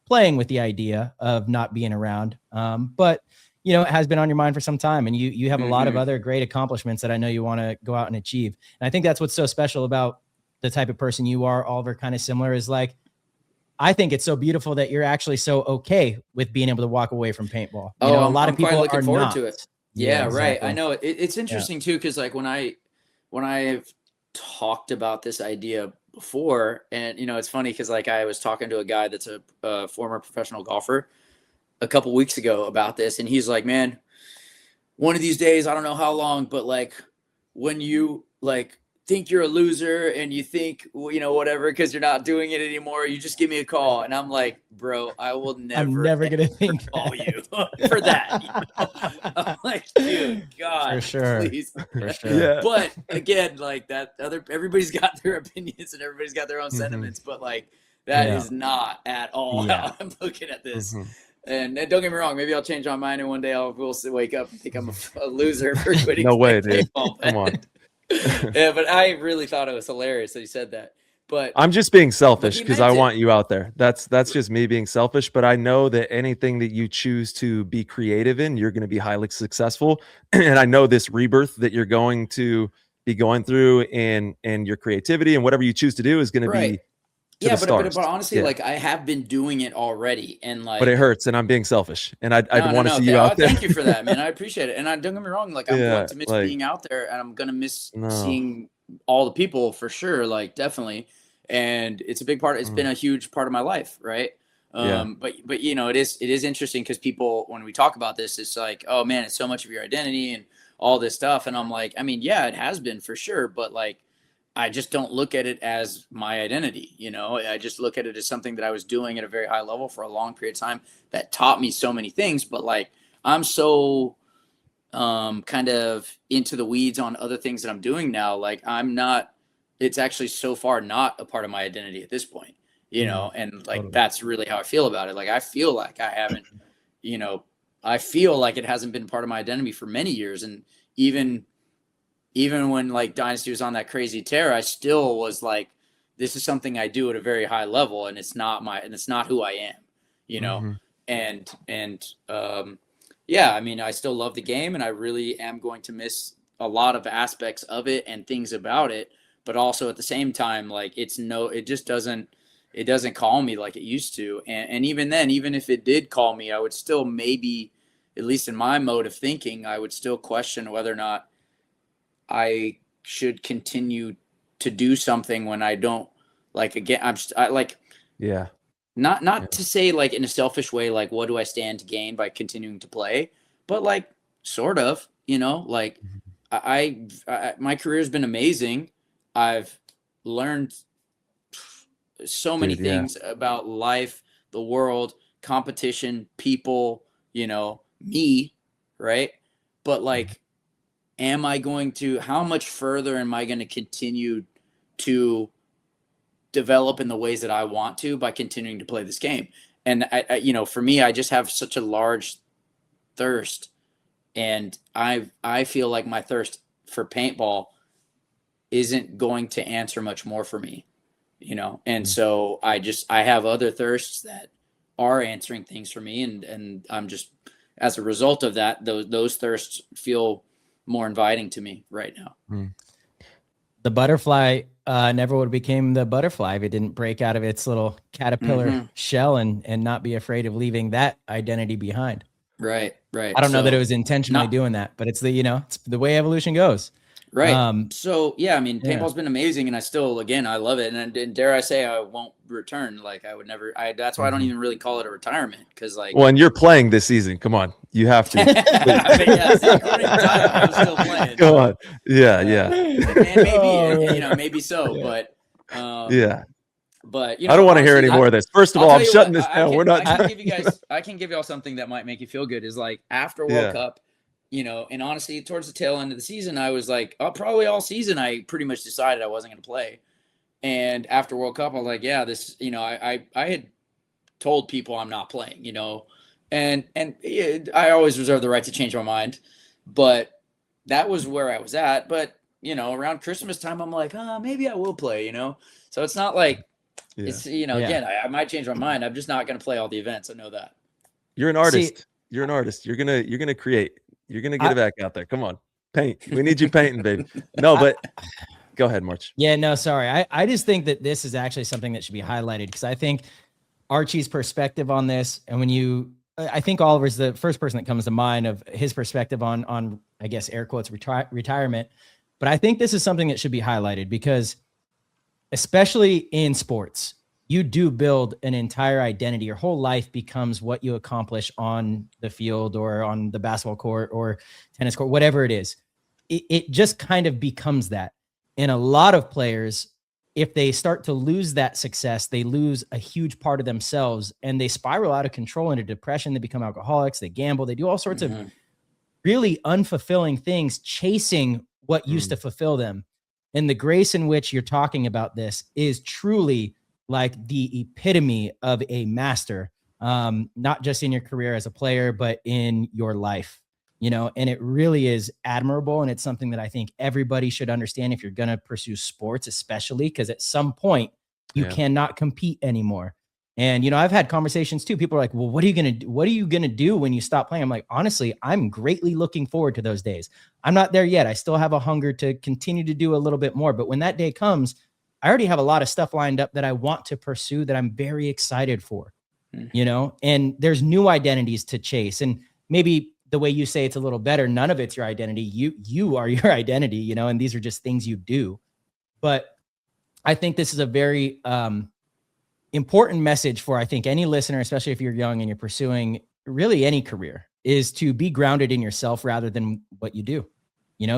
playing with the idea of not being around. But it has been on your mind for some time, and you have a lot of other great accomplishments that I know you want to go out and achieve. And I think that's what's so special about the type of person you are. Oliver, kind of similar, is like, I think it's so beautiful that you're actually so okay with being able to walk away from paintball. A lot of people looking are forward not. to it. Yeah, right. exactly. I know it's interesting too, because like when I've talked about this idea before, and it's funny because like I was talking to a guy that's a former professional golfer a couple weeks ago about this, and he's like, man, one of these days, I don't know how long, but like when you like think you're a loser and you think whatever because you're not doing it anymore, you just give me a call. And I'm like, bro, I will I'm never gonna think call you for that. I'm like, dude, God, for sure, please. For sure. Yeah. But again, like that everybody's got their opinions and everybody's got their own sentiments, but like that is not at all how I'm looking at this. And don't get me wrong, maybe I'll change my mind and one day we'll wake up and think I'm a loser for quitting. No way, dude. Come on. Yeah, but I really thought it was hilarious that he said that. But I'm just being selfish because I want you out there. That's just me being selfish. But I know that anything that you choose to be creative in, you're going to be highly successful. And I know this rebirth that you're going to be going through in your creativity and whatever you choose to do is going to be. But honestly, like I have been doing it already, and like, but it hurts, and I'm being selfish, and I'd want to see you out there. Thank you for that, man. I appreciate it, and don't get me wrong, like I'm going to miss being out there, and I'm gonna miss seeing all the people for sure, like definitely. And it's a big part. It's been a huge part of my life, right? But it is interesting because people, when we talk about this, it's like, oh man, it's so much of your identity and all this stuff, and I'm like, I mean, yeah, it has been for sure, but like, I just don't look at it as my identity. I just look at it as something that I was doing at a very high level for a long period of time that taught me so many things. But like, I'm so kind of into the weeds on other things that I'm doing now. Like it's actually so far not a part of my identity at this point, and like, that's really how I feel about it. Like, I feel like I haven't, I feel like it hasn't been part of my identity for many years. And even when like Dynasty was on that crazy tear, I still was like, this is something I do at a very high level, and it's not who I am, I mean, I still love the game, and I really am going to miss a lot of aspects of it and things about it, but also at the same time, like it doesn't call me like it used to. And even then, even if it did call me, I would still maybe, at least in my mode of thinking, I would still question whether or not I should continue to do something when I don't, like, again, not to say like in a selfish way, like what do I stand to gain by continuing to play, but like sort of, like my career has been amazing. I've learned so many things about life, the world, competition, people, me, right? But like, how much further am I going to continue to develop in the ways that I want to by continuing to play this game? And I for me, I just have such a large thirst, and I feel like my thirst for paintball isn't going to answer much more for me, and so I have other thirsts that are answering things for me, and I'm just, as a result of that, those thirsts feel more inviting to me right now. The butterfly never would have became the butterfly if it didn't break out of its little caterpillar shell and not be afraid of leaving that identity behind. Right. I don't know that it was intentionally doing that, but it's it's the way evolution goes. Right. So yeah, I mean, paintball's been amazing, and I still, again, I love it, and dare I say, I won't return. Like, I would never. That's why I don't even really call it a retirement, because like. Well, and you're playing this season. Come on, you have to. I'm still playing. Come on. Yeah. And maybe, maybe so, but. Yeah. But I don't want to hear any more of this. First of all, I'm shutting this down. We're not. I can give y'all something that might make you feel good. Is like after World Cup. And honestly, towards the tail end of the season, I was like, probably all season, I pretty much decided I wasn't going to play. And after World Cup, I was like, yeah, this, I had told people I'm not playing, and I always reserve the right to change my mind, but that was where I was at. But, around Christmas time, I'm like, maybe I will play, so it's not like it's, again, I might change my mind. I'm just not going to play all the events. I know that. You're an artist. You're an artist. You're going to create. You're going to get it back out there. Come on. Paint. We need you painting, baby. No, but go ahead, March. Yeah, no, sorry. I just think that this is actually something that should be highlighted, because I think Archie's perspective on this, and I think Oliver's the first person that comes to mind of his perspective on I guess, air quotes, retirement. But I think this is something that should be highlighted, because especially in sports, you do build an entire identity. Your whole life becomes what you accomplish on the field or on the basketball court or tennis court, whatever it is. It just kind of becomes that. And a lot of players, if they start to lose that success, they lose a huge part of themselves, and they spiral out of control into depression. They become alcoholics. They gamble. They do all sorts of really unfulfilling things, chasing what used to fulfill them. And the grace in which you're talking about this is truly like the epitome of a master, not just in your career as a player, but in your life, and it really is admirable. And it's something that I think everybody should understand if you're going to pursue sports, especially because at some point you cannot compete anymore. And, I've had conversations too. People are like, well, what are you going to do when you stop playing? I'm like, honestly, I'm greatly looking forward to those days. I'm not there yet. I still have a hunger to continue to do a little bit more, but when that day comes, I already have a lot of stuff lined up that I want to pursue that I'm very excited for, and there's new identities to chase. And maybe the way you say it's a little better, none of it's your identity. You are your identity, and these are just things you do. But I think this is a very important message for, I think, any listener, especially if you're young and you're pursuing really any career, is to be grounded in yourself rather than what you do.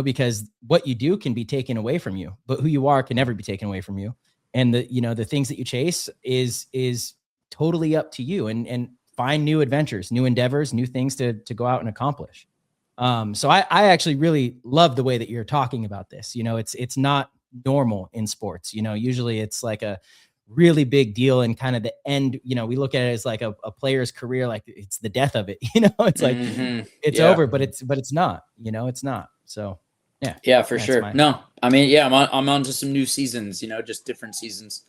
Because what you do can be taken away from you, but who you are can never be taken away from you. And the things that you chase is totally up to you, and find new adventures, new endeavors, new things to go out and accomplish. So I actually really love the way that you're talking about this. It's not normal in sports. Usually it's like a really big deal, and kind of the end, we look at it as like a player's career, like it's the death of it, it's like it's over, but it's not, it's not. So yeah, for sure. No, I mean, I'm on to some new seasons, just different seasons.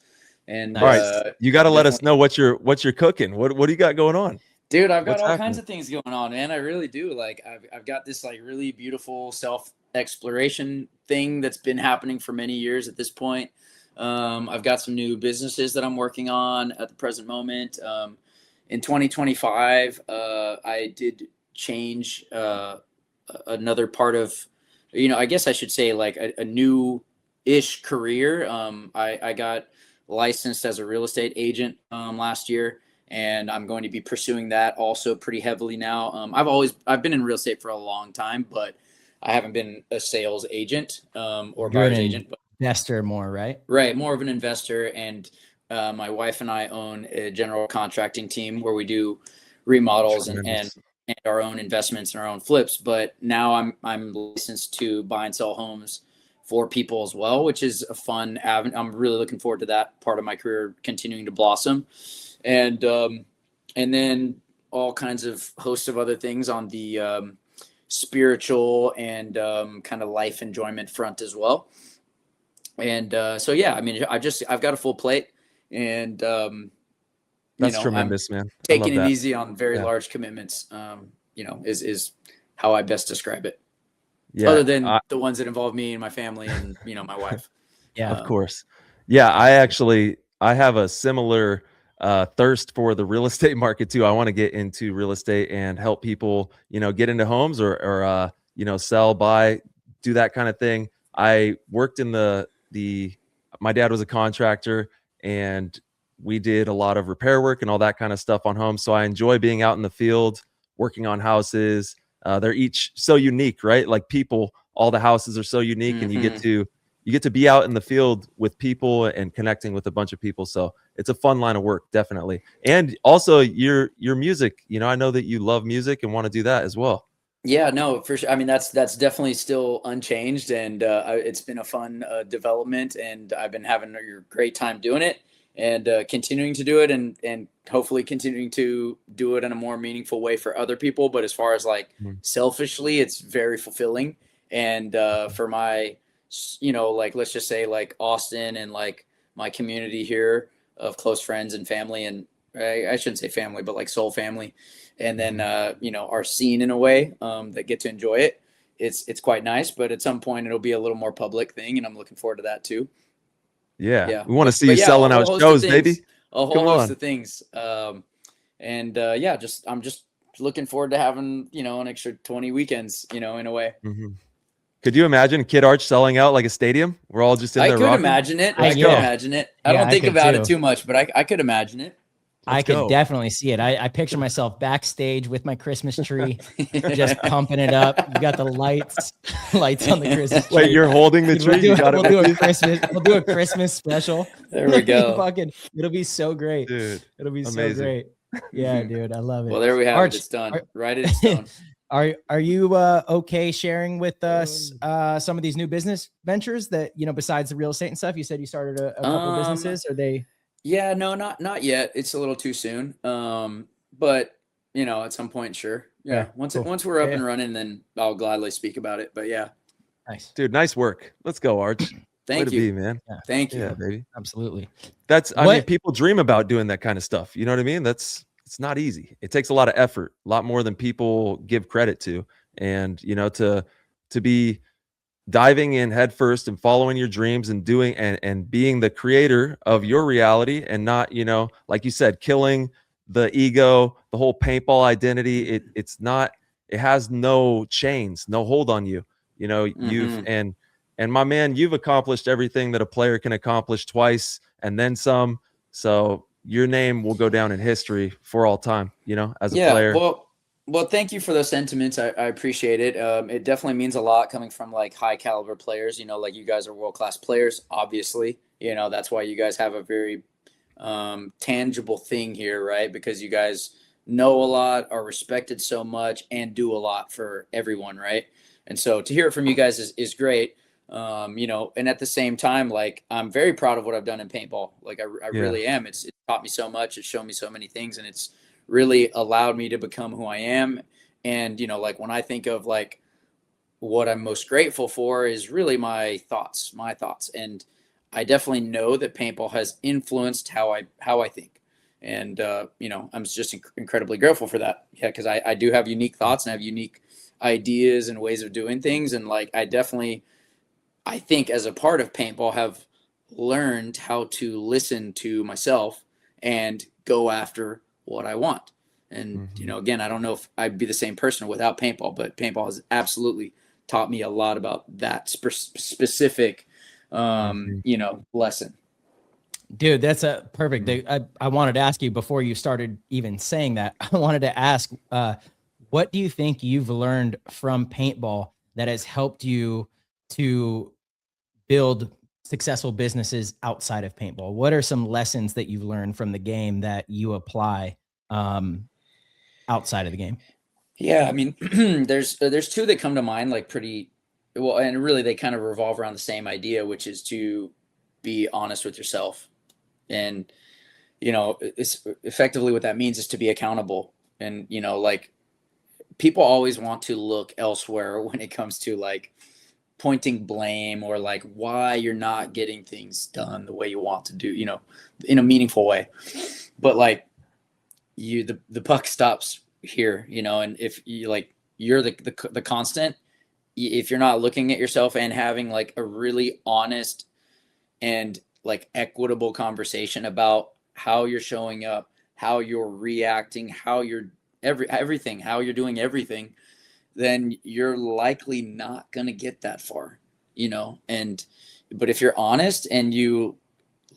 And all right, you got to let us know what you're cooking. What do you got going on, dude? I've got all kinds of things going on, man. I really do. Like I've got this like really beautiful self exploration thing that's been happening for many years at this point. I've got some new businesses that I'm working on at the present moment. In 2025, I did change another part of, I guess I should say like a new-ish career. I got licensed as a real estate agent last year, and I'm going to be pursuing that also pretty heavily now. I've been in real estate for a long time, but I haven't been a sales agent or buyer's agent. Investor more, right? Right, more of an investor. And my wife and I own a general contracting team where we do remodels and our own investments and our own flips. But now I'm licensed to buy and sell homes for people as well, which is a fun avenue. I'm really looking forward to that part of my career continuing to blossom. And then all kinds of hosts of other things on the spiritual and kind of life enjoyment front as well. And so yeah, I mean, I've got a full plate, and that's tremendous, man. Taking it easy on very large commitments, is how I best describe it. Yeah. Other than the ones that involve me and my family and, my wife. Yeah. Of course. Yeah. I have a similar thirst for the real estate market too. I want to get into real estate and help people, get into homes or sell, buy, do that kind of thing. I worked in my dad was a contractor, and we did a lot of repair work and all that kind of stuff on homes. So I enjoy being out in the field, working on houses. They're each so unique, right? Like all the houses are so unique, and you get to be out in the field with people and connecting with a bunch of people. So it's a fun line of work, definitely. And also your music, I know that you love music and want to do that as well. Yeah, no, for sure. I mean, that's definitely still unchanged, and it's been a fun development, and I've been having a great time doing it, and continuing to do it, and hopefully continuing to do it in a more meaningful way for other people. But as far as like selfishly, it's very fulfilling, and for my, like let's just say like Austin and like my community here of close friends and family, and I shouldn't say family, but like soul family. And then, our scene in a way that get to enjoy it. It's quite nice, but at some point it'll be a little more public thing, and I'm looking forward to that too. Yeah. We want to see you selling out shows, baby. A whole host of things. I'm just looking forward to having, an extra 20 weekends, in a way. Mm-hmm. Could you imagine Kid Arch selling out like a stadium? We're all just in there. I could imagine it. I don't think about it too much, but I could imagine it. I could definitely see it. I picture myself backstage with my Christmas tree, just pumping it up. You got the lights on the Christmas tree. Wait, you're holding the tree? We'll do a Christmas special. There we go. It'll be so great. Dude, it'll be so great. Yeah, dude. I love it. Well, there we have it. It's done. Right in stone. Are you okay sharing with us some of these new business ventures that, besides the real estate and stuff? You said you started a couple businesses. Are they... Yeah, no, not yet. It's a little too soon. But at some point, sure. Yeah. Once we're up and running, then I'll gladly speak about it. But yeah. Nice. Dude, nice work. Let's go, Arch. Thank you, man. Yeah. Thank you. Yeah, baby. Absolutely. I mean, people dream about doing that kind of stuff. You know what I mean? It's not easy. It takes a lot of effort, a lot more than people give credit to. And, to be diving in headfirst and following your dreams and doing and being the creator of your reality, and not, like you said, killing the ego, the whole paintball identity. It has no chains, no hold on you. You've and my man, you've accomplished everything that a player can accomplish twice and then some. So your name will go down in history for all time, as a player. Well, thank you for those sentiments. I appreciate it. It definitely means a lot coming from like high caliber players, like you guys are world-class players, obviously, that's why you guys have a very tangible thing here, right? Because you guys know a lot, are respected so much, and do a lot for everyone, right? And so to hear it from you guys is great. And at the same time, like, I'm very proud of what I've done in paintball. Like I really am. It's taught me so much. It's shown me so many things, and it's really allowed me to become who I am. And, like when I think of like what I'm most grateful for is really my thoughts. And I definitely know that paintball has influenced how I think. And, I'm just incredibly grateful for that. Yeah. Cause I do have unique thoughts and I have unique ideas and ways of doing things. And like, I think as a part of paintball have learned how to listen to myself and go after what I want. And, again, I don't know if I'd be the same person without paintball, but paintball has absolutely taught me a lot about that specific, lesson. Dude, that's a perfect. I wanted to ask you before you started even saying that. I wanted to ask, what do you think you've learned from paintball that has helped you to build successful businesses outside of paintball? What are some lessons that you've learned from the game that you apply outside of the game? Yeah, I mean, there's two that come to mind, like pretty well, and really they kind of revolve around the same idea, which is to be honest with yourself. And, it's effectively what that means is to be accountable. And, like people always want to look elsewhere when it comes to like pointing blame or like why you're not getting things done the way you want to do, in a meaningful way. But like the puck stops here, and if you like, you're the constant, if you're not looking at yourself and having like a really honest and like equitable conversation about how you're showing up, how you're reacting, how you're everything, how you're doing everything, then you're likely not going to get that far, but if you're honest and you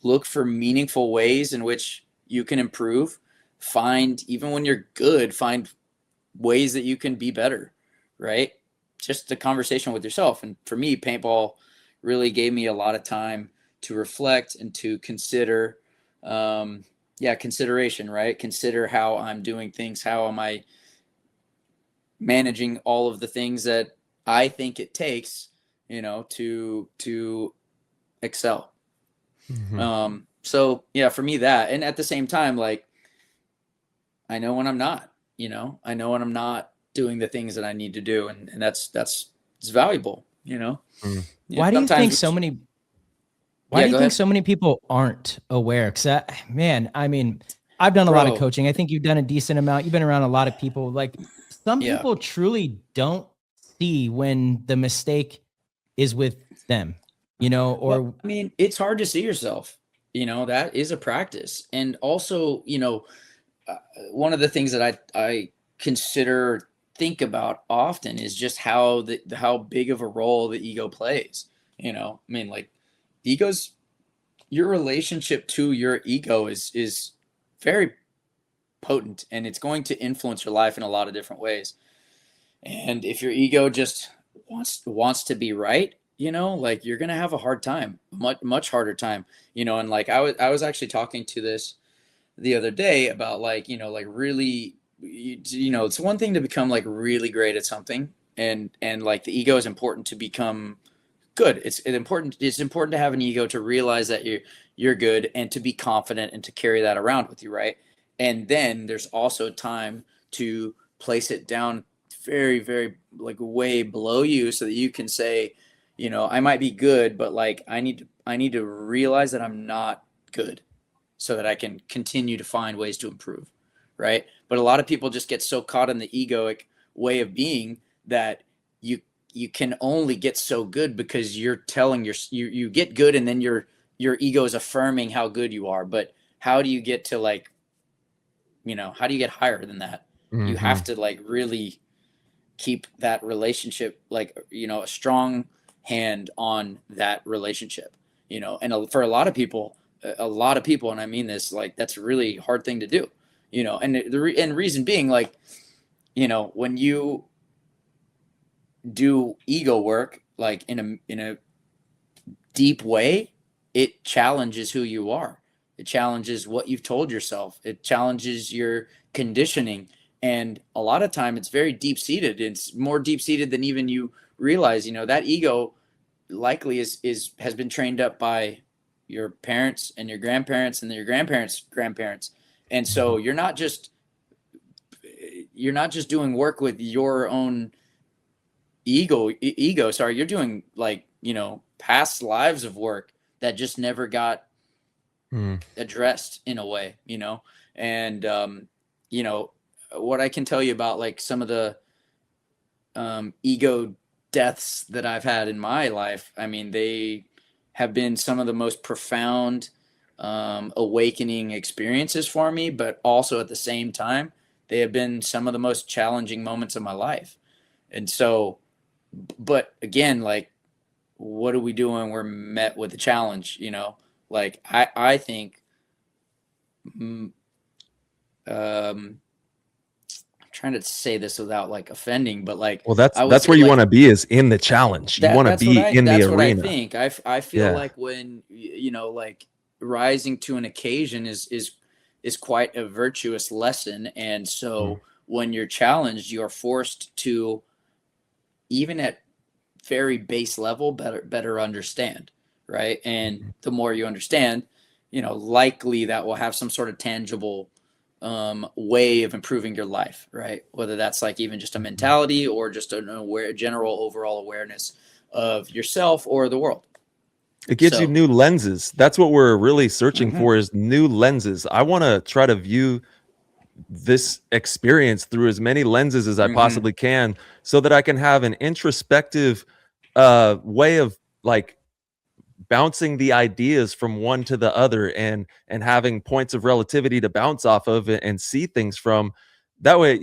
look for meaningful ways in which you can improve, even when you're good, find ways that you can be better, right? Just the conversation with yourself. And for me, paintball really gave me a lot of time to reflect and to consider, consideration, right? Consider how I'm doing things. How am I managing all of the things that I think it takes, to excel. So yeah, for me that, and at the same time, like, I know when I'm not, I know when I'm not doing the things that I need to do. And it's valuable, Why do you think so many people aren't aware? Cause I mean, I've done a lot of coaching. I think you've done a decent amount. You've been around a lot of people. Like, some people truly don't see when the mistake is with them, I mean, it's hard to see yourself, that is a practice. And also, one of the things that I think about often is just how big of a role the ego plays. I mean, like, your relationship to your ego is very potent, and it's going to influence your life in a lot of different ways. And if your ego just wants to be right, like, you're gonna have a hard time, much harder time, and like I was actually talking to this the other day about, like, like, really, it's one thing to become like really great at something, and like, the ego is important to become good. It's important to have an ego, to realize that you're good, and to be confident, and to carry that around with you, right? And then there's also time to place it down very, very, like, way below you, so that you can say, I might be good, but like, I need to realize that I'm not good, so that I can continue to find ways to improve, right? But a lot of people just get so caught in the egoic way of being that you can only get so good because you're telling you get good, and then your ego is affirming how good you are. But how do you get to, like, how do you get higher than that? You have to, like, really keep that relationship, like, a strong hand on that relationship, and for a lot of people, and I mean this, like, that's a really hard thing to do, and the reason being, like, when you do ego work, like, in a deep way, it challenges who you are. It challenges what you've told yourself. It challenges your conditioning. And a lot of time, it's very deep-seated. It's more deep-seated than even you realize. That ego likely has been trained up by your parents and your grandparents and your grandparents' grandparents. And so you're not just doing work with your own ego. Sorry, you're doing, like, past lives of work that just never got addressed in a way, and what I can tell you about, like, some of the ego deaths that I've had in my life, I mean, they have been some of the most profound awakening experiences for me, but also at the same time, they have been some of the most challenging moments of my life. And so, but again, like, what do we do when we're met with a challenge? Like, I think, trying to say this without, like, offending, but, like, well, that's where you want to be, is in the challenge. You want to be in the arena. I think I feel like when, like, rising to an occasion is quite a virtuous lesson. And so when you're challenged, you're forced to, even at very base level, better understand, right? And the more you understand, likely that will have some sort of tangible way of improving your life, right? Whether that's, like, even just a mentality, or just a general overall awareness of yourself or the world. It gives you new lenses. That's what we're really searching for, is new lenses. I want to try to view this experience through as many lenses as I possibly can, so that I can have an introspective way of like bouncing the ideas from one to the other, and having points of relativity to bounce off of and see things from. That way,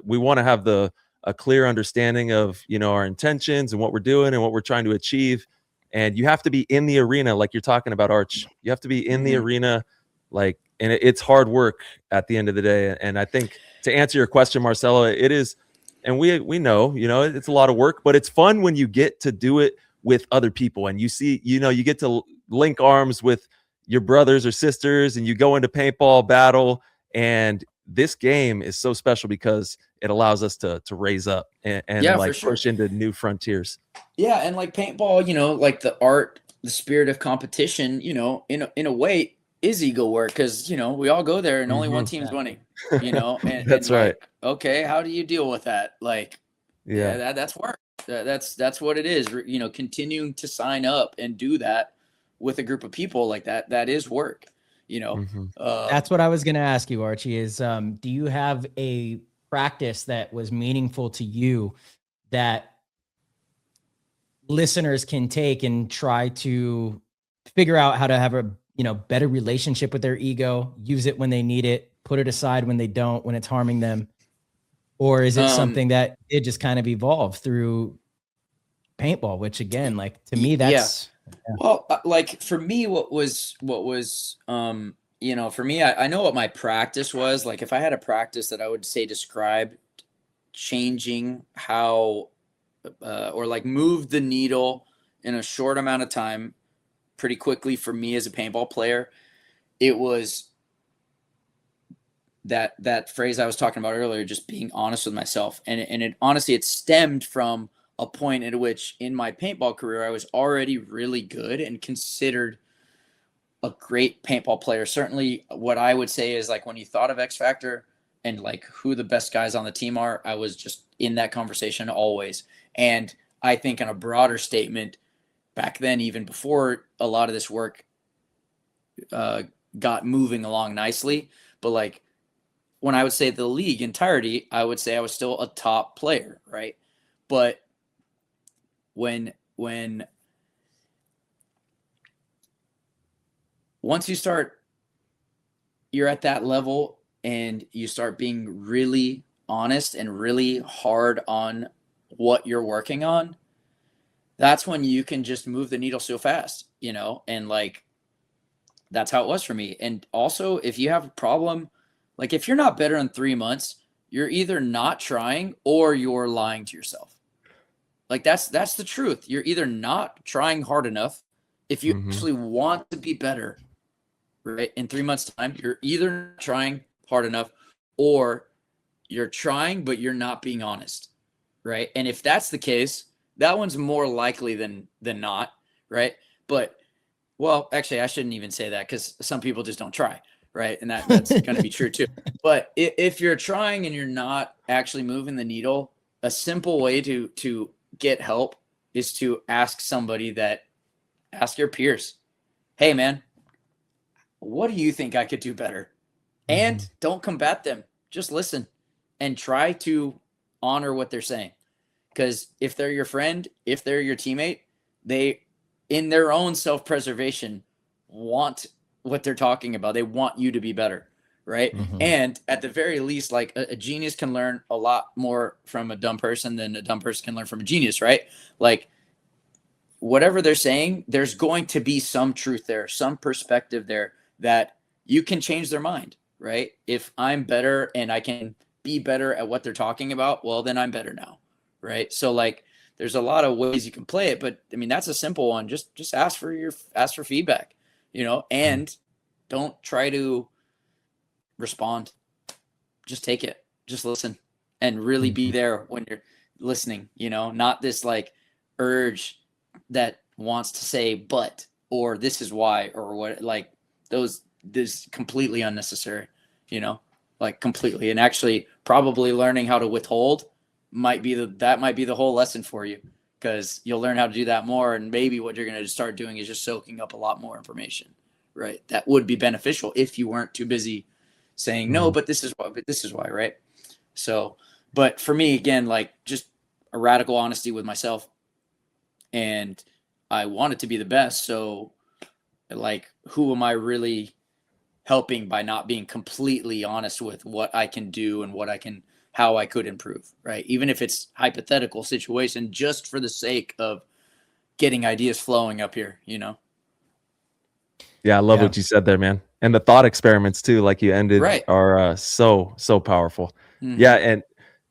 we want to have a clear understanding of, our intentions and what we're doing and what we're trying to achieve. And you have to be in the arena, like you're talking about, Arch. You have to be in the arena, like, and it's hard work at the end of the day. And I think, to answer your question, Marcelo, it is, and we know, it's a lot of work, but it's fun when you get to do it with other people, and you see, you get to link arms with your brothers or sisters, and you go into paintball battle. And this game is so special because it allows us to raise up and like push into new frontiers. Yeah, and like paintball, like the art, the spirit of competition, in a way is ego work, because we all go there and only one team's winning. And that's right. Like, okay, how do you deal with that? Like, that's work. That's what it is. Continuing to sign up and do that with a group of people like that, that is work. That's what I was going to ask you, Archie, is do you have a practice that was meaningful to you that listeners can take and try to figure out how to have a better relationship with their ego, use it when they need it, put it aside when they don't, when it's harming them? Or is it something that it just kind of evolved through paintball, which again, like, to me, that's well, like for me, what was for me, I know what my practice was. Like, if I had a practice that I would say describe changing how or like move the needle in a short amount of time pretty quickly for me as a paintball player, it was that phrase I was talking about earlier, just being honest with myself. And it honestly, it stemmed from a point at which in my paintball career, I was already really good and considered a great paintball player. Certainly what I would say is, like, when you thought of X Factor and like who the best guys on the team are, I was just in that conversation always. And I think in a broader statement back then, even before a lot of this work got moving along nicely, but like when I would say the league entirety, I would say I was still a top player, right? But when once you're at that level and you start being really honest and really hard on what you're working on, that's when you can just move the needle so fast, and like, that's how it was for me. And also, if you have a problem, like if you're not better in 3 months, you're either not trying or you're lying to yourself. Like that's the truth. You're either not trying hard enough. If you actually want to be better, right, in 3 months' time, you're either trying hard enough or you're trying, but you're not being honest, right? And if that's the case, that one's more likely than not, right? But, well, actually, I shouldn't even say that, because some people just don't try, right? And that's going to be true too. But if you're trying and you're not actually moving the needle, a simple way to get help is to ask your peers, hey man, what do you think I could do better? And don't combat them. Just listen and try to honor what they're saying. Because if they're your friend, if they're your teammate, they, in their own self-preservation, want what they're talking about. They want you to be better, right? And at the very least, like a genius can learn a lot more from a dumb person than a dumb person can learn from a genius, right? Like, whatever they're saying, there's going to be some truth there, some perspective there that you can change their mind, right? If I'm better and I can be better at what they're talking about, well, then I'm better now, right? So like, there's a lot of ways you can play it, but I mean, that's a simple one. Just ask for feedback, and don't try to respond. Just take it, just listen, and really be there when you're listening, not this like urge that wants to say, but, or this is why, or what, like this completely unnecessary, like completely. And actually probably learning how to withhold might be the whole lesson for you, because you'll learn how to do that more. And maybe what you're going to start doing is just soaking up a lot more information, right? That would be beneficial if you weren't too busy saying, no, but this is why, right? So, but for me, again, like just a radical honesty with myself, and I want it to be the best. So like, who am I really helping by not being completely honest with what I can do and how I could improve, right? Even if it's hypothetical situation, just for the sake of getting ideas flowing up here, Yeah, I love what you said there, man. And the thought experiments too, like you ended, are so powerful. Yeah, and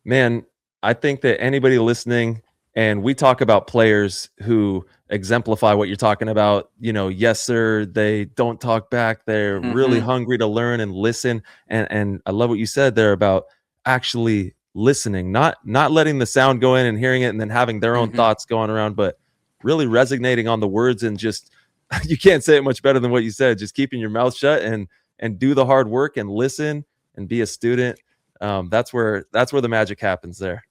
man, I think that anybody listening, and we talk about players who exemplify what you're talking about, yes, sir, they don't talk back. They're really hungry to learn and listen. And I love what you said there about actually listening, not letting the sound go in and hearing it and then having their own thoughts going around, but really resonating on the words and just you can't say it much better than what you said. Just keeping your mouth shut and do the hard work and listen and be a student. That's where the magic happens there.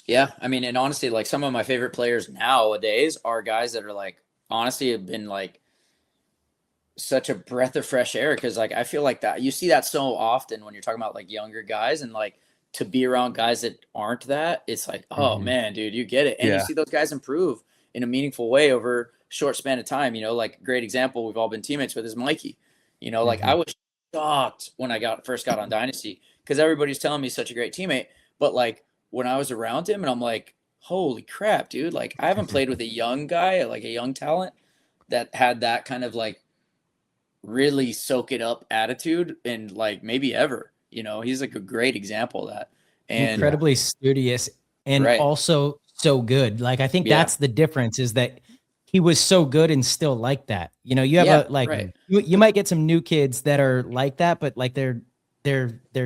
Yeah. I mean, and honestly, like some of my favorite players nowadays are guys that are like, honestly, have been like such a breath of fresh air. Cause like, I feel like that you see that so often when you're talking about like younger guys, and like to be around guys that aren't that, it's like, oh man, dude, you get it. And you see those guys improve in a meaningful way over short span of time. Like a great example we've all been teammates with is Mikey. Like I was shocked when I first got on Dynasty because everybody's telling me he's such a great teammate, but like when I was around him and I'm like, holy crap, dude, like I haven't played with a young guy, like a young talent that had that kind of like really soak it up attitude and like maybe ever. He's like a great example of that. And incredibly studious and also so good. Like I think that's the difference, is that he was so good and still like that. You have you might get some new kids that are like that, but like their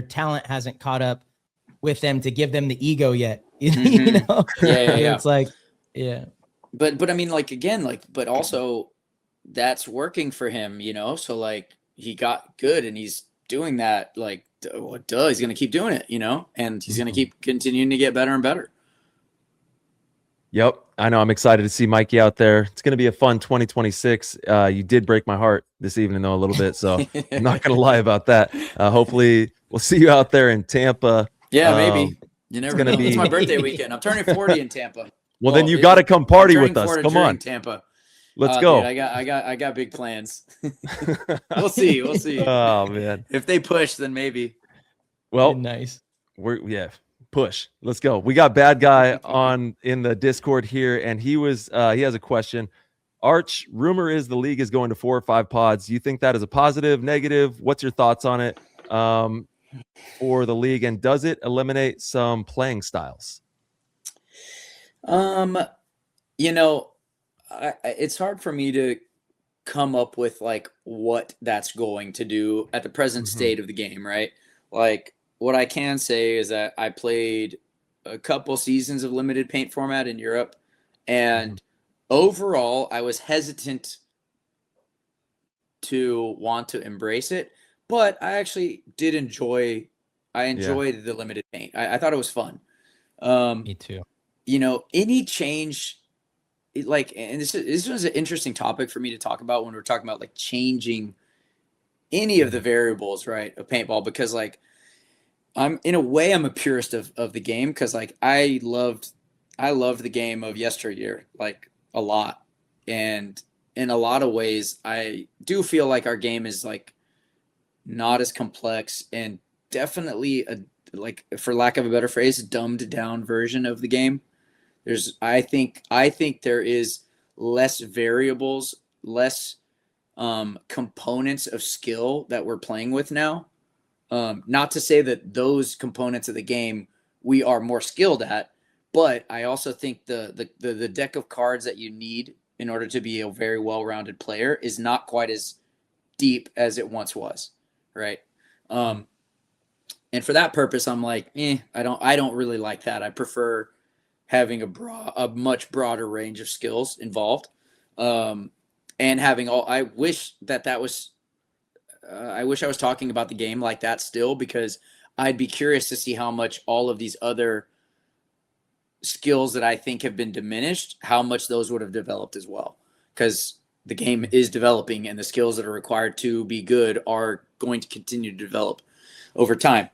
talent hasn't caught up with them to give them the ego yet. It's like, but I mean, like, again, like, but also that's working for him, so like he got good and he's doing that, like, he's going to keep doing it, and he's going to keep continuing to get better and better. Yep. I know. I'm excited to see Mikey out there. It's going to be a fun 2026. You did break my heart this evening, though, a little bit. So I'm not going to lie about that. Hopefully we'll see you out there in Tampa. Yeah, maybe. You never know. It's my birthday weekend. I'm turning 40 in Tampa. Well, then you got to come party with us. Come on. Tampa. Let's go. Dude, I got big plans. We'll see. Oh, man. If they push, then maybe. Well, nice. Push. Let's go. We got Bad Guy in the Discord here, and he has a question. Arch, rumor is the league is going to 4 or 5 pods. Do you think that is a positive, negative? What's your thoughts on it for the league, and does it eliminate some playing styles? It's hard for me to come up with like what that's going to do at the present state of the game, right? Like, what I can say is that I played a couple seasons of limited paint format in Europe, and overall, I was hesitant to want to embrace it, but I actually did enjoy. I enjoyed the limited paint. I thought it was fun. Me too. Any change, and this was an interesting topic for me to talk about when we're talking about like changing any of the variables, right, of paintball, because like, I'm a purist of the game, because like I loved the game of yesteryear like a lot, and in a lot of ways I do feel like our game is like not as complex and definitely like, for lack of a better phrase, dumbed down version of the game. I think there is less variables, less components of skill that we're playing with now. Not to say that those components of the game we are more skilled at, but I also think the deck of cards that you need in order to be a very well-rounded player is not quite as deep as it once was, right? And for that purpose, I'm like, I don't really like that. I prefer having a much broader range of skills involved, and having all. I wish I was talking about the game like that still, because I'd be curious to see how much all of these other skills that I think have been diminished, how much those would have developed as well. Because the game is developing and the skills that are required to be good are going to continue to develop over time.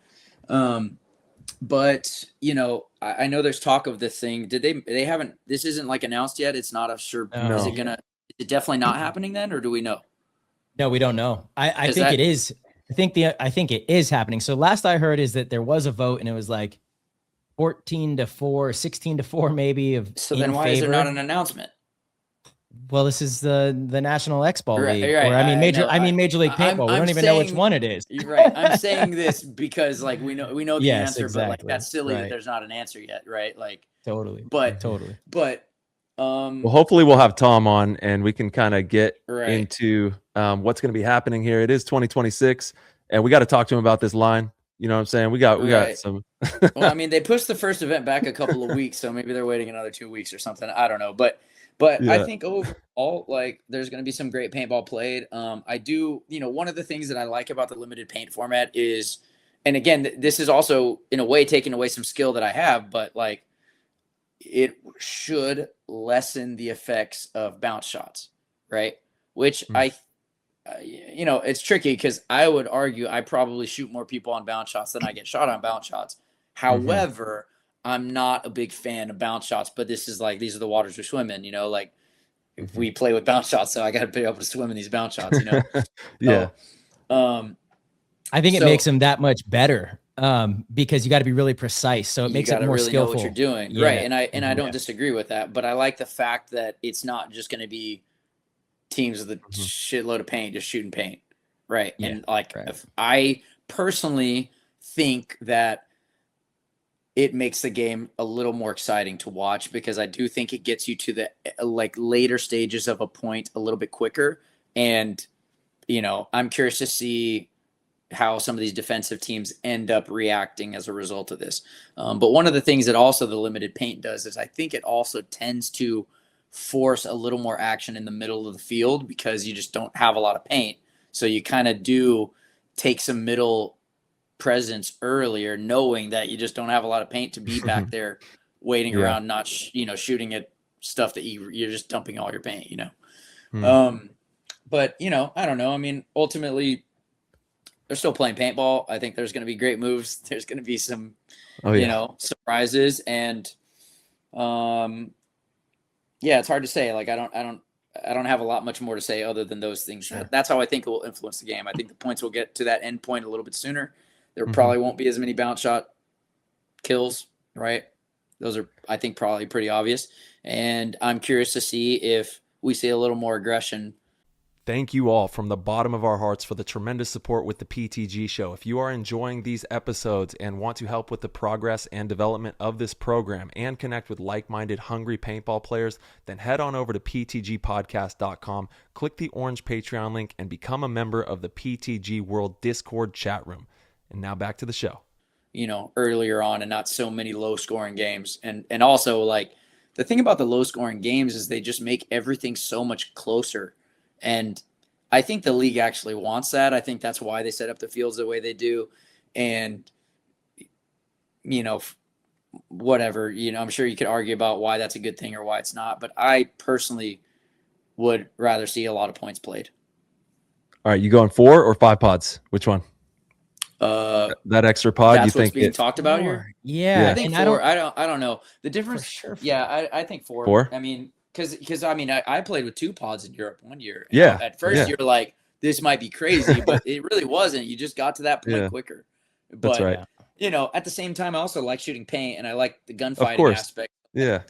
But I know there's talk of this thing. They haven't, this isn't like announced yet. It's not a sure. No. Is it definitely not happening then, or do we know? No, we don't know. I think it is. I think it is happening. So last I heard is that there was a vote and it was like 14-4, 16-4 maybe so then why is there not an announcement? Well, this is the National X-Ball League. Right. Or, Major League Paintball. We don't even know which one it is. You're right. I'm saying this because like we know the answer, but like that's silly that there's not an answer yet, right? Like totally. But well, hopefully we'll have Tom on and we can kind of get into what's going to be happening here. It is 2026 and we got to talk to him about this line. You know what I'm saying? We got some. Well, I mean, they pushed the first event back a couple of weeks, so maybe they're waiting another 2 weeks or something. I don't know, but I think overall, like, there's going to be some great paintball played. I do, one of the things that I like about the limited paint format is, and again, this is also in a way taking away some skill that I have, but like, it should lessen the effects of bounce shots, right? Which it's tricky because I would argue I probably shoot more people on bounce shots than I get shot on bounce shots. However, I'm not a big fan of bounce shots, but this is like, these are the waters we swim in, like we play with bounce shots. So I got to be able to swim in these bounce shots, Yeah. So, I think it makes them that much better because you got to be really precise. So it makes it more really skillful. Know what you're doing. Yeah. Right. And I don't disagree with that, but I like the fact that it's not just going to be teams with a shitload of paint, just shooting paint. Right. Yeah. And if I personally think that it makes the game a little more exciting to watch because I do think it gets you to the later stages of a point a little bit quicker. And, I'm curious to see how some of these defensive teams end up reacting as a result of this. But one of the things that also the limited paint does is I think it also tends to force a little more action in the middle of the field because you just don't have a lot of paint. So you kind of do take some middle presence earlier, knowing that you just don't have a lot of paint to be back there waiting around, not shooting at stuff that you're just dumping all your paint, but I don't know. I mean, ultimately they're still playing paintball. I think there's going to be great moves. There's going to be some surprises, and it's hard to say. Like I don't have a lot much more to say other than those things. That's how I think it will influence the game. I think the points will get to that end point a little bit sooner. There probably won't be as many bounce shot kills, right? Those are, I think, probably pretty obvious. And I'm curious to see if we see a little more aggression. Thank you all from the bottom of our hearts for the tremendous support with the PTG show. If you are enjoying these episodes and want to help with the progress and development of this program and connect with like-minded, hungry paintball players, then head on over to ptgpodcast.com, click the orange Patreon link, and become a member of the PTG World Discord chat room. And now back to the show. Earlier on and not so many low scoring games. And also like the thing about the low scoring games is they just make everything so much closer. And I think the league actually wants that. I think that's why they set up the fields the way they do. And, whatever, I'm sure you could argue about why that's a good thing or why it's not. But I personally would rather see a lot of points played. All right. You going 4 or 5 pods? Which one? That extra pod, that's you think what's being talked about here? Yeah, I think 4. I don't know the difference. Sure. Yeah, I think 4. 4. I mean, because I played with 2 pods in Europe one year. Yeah. At first, you're like, this might be crazy, but it really wasn't. You just got to that point quicker. But, that's right. At the same time, I also like shooting paint and I like the gunfighting aspect. Yeah.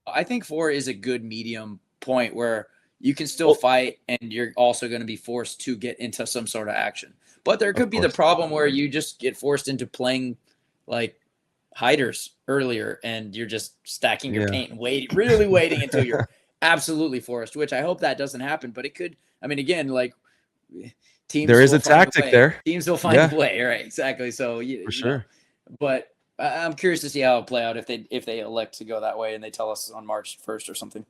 I think 4 is a good medium point where you can still fight and you're also going to be forced to get into some sort of action. But there could be the problem where you just get forced into playing like hiders earlier and you're just stacking your paint and really waiting until you're absolutely forced, which I hope that doesn't happen. But it could. I mean, again, like teams. There is a tactic there. Teams will find a way, right? Exactly. So for sure. But I'm curious to see how it'll play out if they elect to go that way and they tell us on March 1st or something.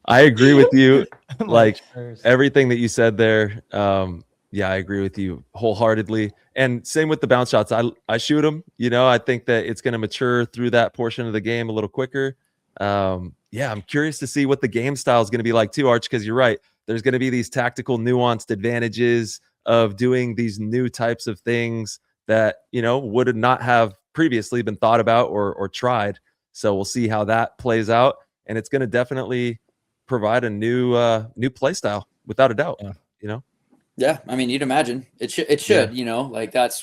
I agree with you. Like everything that you said there. I agree with you wholeheartedly. And same with the bounce shots. I shoot them. I think that it's going to mature through that portion of the game a little quicker. I'm curious to see what the game style is going to be like too, Arch, because you're right. there's going to be these tactical nuanced advantages of doing these new types of things that, would not have previously been thought about or tried. So we'll see how that plays out. And it's going to definitely provide a new play style without a doubt, Yeah. I mean, you'd imagine it should, like that's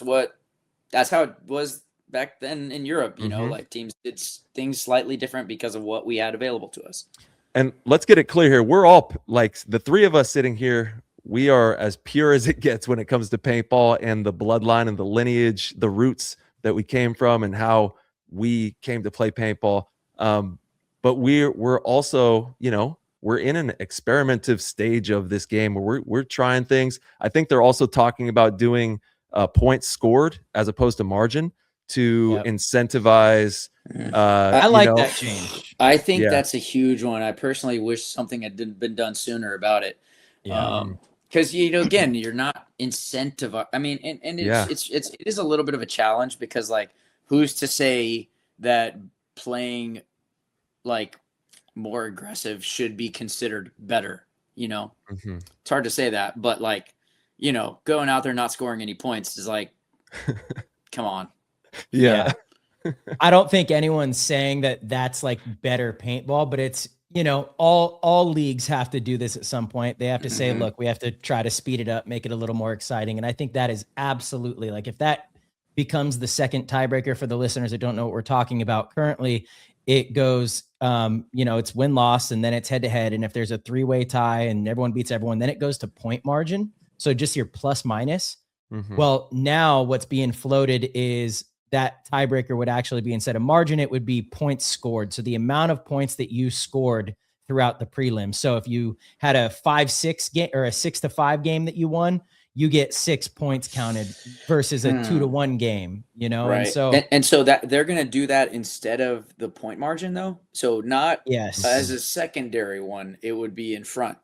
how it was back then in Europe, like teams did things slightly different because of what we had available to us. And let's get it clear here. We're all like the three of us sitting here. We are as pure as it gets when it comes to paintball and the bloodline and the lineage, the roots that we came from and how we came to play paintball. But we're also, we're in an experimentative stage of this game where we're trying things. I think they're also talking about doing points scored as opposed to margin to incentivize. I like that change. I think that's a huge one. I personally wish something had been done sooner about it. Because again, you're not incentivized. I mean, and it is a little bit of a challenge because like, who's to say that playing like more aggressive should be considered better? It's hard to say that, but like, going out there not scoring any points is like, come on. Yeah. I don't think anyone's saying that that's like better paintball, but it's, all leagues have to do this at some point. They have to say, look, we have to try to speed it up, make it a little more exciting. And I think that is absolutely like, if that becomes the second tiebreaker for the listeners that don't know what we're talking about currently, it goes, it's win-loss and then it's head-to-head. And if there's a 3-way tie and everyone beats everyone, then it goes to point margin. So just your plus minus. Well, now what's being floated is that tiebreaker would actually be, instead of margin, it would be points scored. So the amount of points that you scored throughout the prelim. So if you had a 5-6 game or a 6-5 game that you won, you get 6 points counted versus a 2-1 game, Right. And so that they're going to do that instead of the point margin though. So not as a secondary one, it would be in front.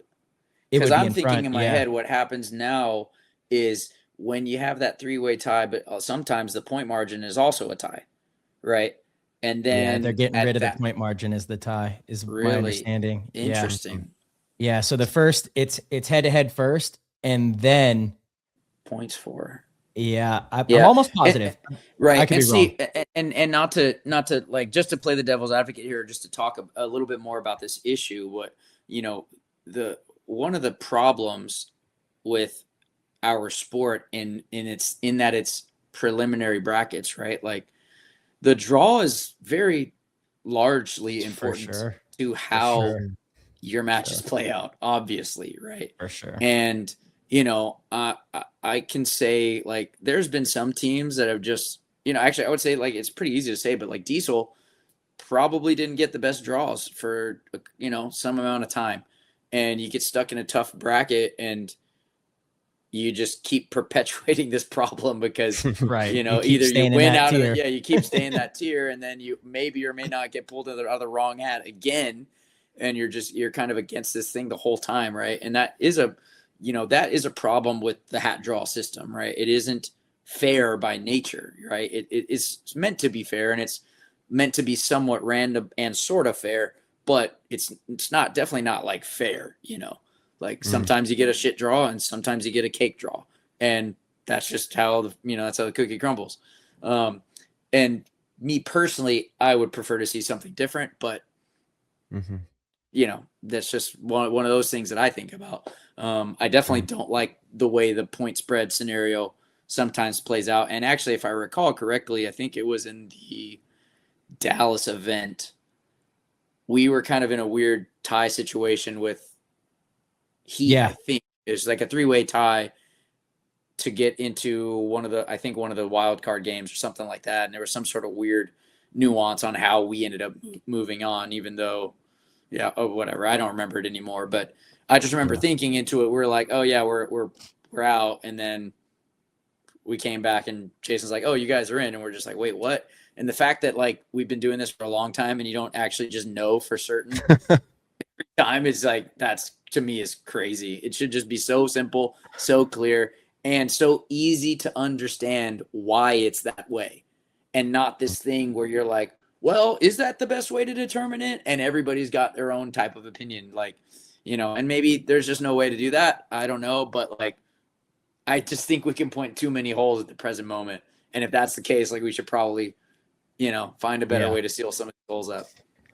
Because I'm thinking in my head, what happens now is when you have that 3-way tie, but sometimes the point margin is also a tie, right? And then they're getting rid of the point margin as the tie, is really my understanding. Interesting. Yeah. So the first, it's head-to-head first, and then points for. Yeah, I'm almost positive. Right. I could be wrong. And not to like, just to play the devil's advocate here, just to talk a little bit more about this issue. What one of the problems with our sport in that it's preliminary brackets, right? Like the draw is very largely important to how your matches play out, obviously, right? For sure. And I can say like there's been some teams that have just, actually I would say like it's pretty easy to say, but like Diesel probably didn't get the best draws for some amount of time, and you get stuck in a tough bracket and you just keep perpetuating this problem because either you win out of you keep staying that tier, and then you maybe or may not get pulled into the other wrong hat again, and you're kind of against this thing the whole time, right? And that is a problem with the hat draw system, right? It isn't fair by nature, right? It's meant to be fair, and it's meant to be somewhat random and sort of fair, but it's definitely not like fair, Like sometimes you get a shit draw and sometimes you get a cake draw, and that's just how that's how the cookie crumbles. And me personally, I would prefer to see something different, but that's just one of those things that I think about. I definitely don't like the way the point spread scenario sometimes plays out. And actually, if I recall correctly, I think it was in the Dallas event, we were kind of in a weird tie situation with I think it's like a 3-way tie to get into one of the wild card games or something like that. And there was some sort of weird nuance on how we ended up moving on, even though, whatever. I don't remember it anymore, but I just remember thinking into it. We're like, oh yeah, we're out. And then we came back and Jason's like, oh, you guys are in. And we're just like, wait, what? And the fact that like we've been doing this for a long time and you don't actually just know for certain every time is like, that's, to me, is crazy. It should just be so simple, so clear, and so easy to understand why it's that way, and not this thing where you're like, well, is that the best way to determine it? And everybody's got their own type of opinion. Like, and maybe there's just no way to do that. I don't know, but like, I just think we can point too many holes at the present moment. And if that's the case, like we should probably, find a better way to seal some of the holes up.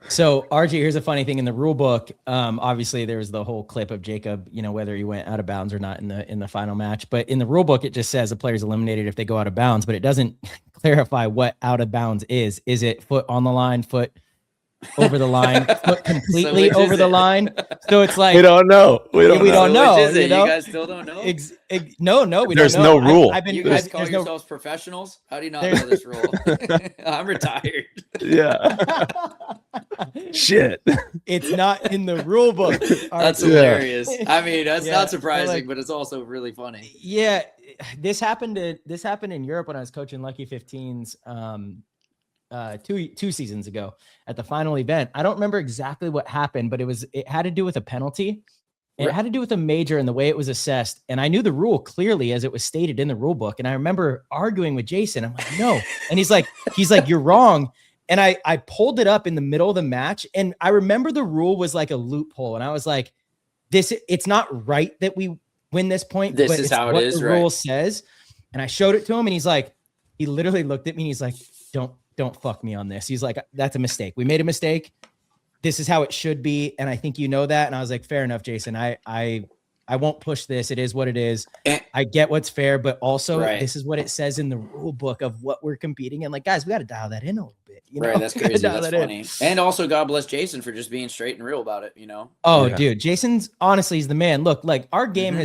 So Archie, here's a funny thing in the rule book. Obviously there was the whole clip of Jacob, whether he went out of bounds or not in the final match, but in the rule book, it just says a player's eliminated if they go out of bounds, but it doesn't clarify what out of bounds is. Is it foot on the line, foot over the line, foot completely over the line? So it's like, we don't know. We don't know. Which is it? You guys still don't know? No, there's no rule. You guys call yourselves professionals? How do you not know this rule? I'm retired. Yeah. Shit. It's not in the rule book. That's hilarious. I mean, that's not surprising, but it's also really funny. Yeah. This happened in Europe when I was coaching Lucky 15s two seasons ago at the final event. I don't remember exactly what happened, but it had to do with a penalty. It had to do with a major and the way it was assessed. And I knew the rule clearly as it was stated in the rule book. And I remember arguing with Jason. I'm like, no. And he's like, you're wrong. And I pulled it up in the middle of the match. And I remember the rule was like a loophole. And I was like, it's not right that we win this point. This is how it is. The rule says. And I showed it to him and he literally looked at me and he's like, don't fuck me on this. He's like, that's a mistake. We made a mistake. This is how it should be. And I think you know that. And I was like, fair enough, Jason. I won't push this. It is what it is. I get what's fair, but also this is what it says in the rule book of what we're competing in. Like, guys, we got to dial that in a little bit. Right. That's crazy. That's funny. And also God bless Jason for just being straight and real about it, Oh, dude, Jason's honestly is the man. Look, like our game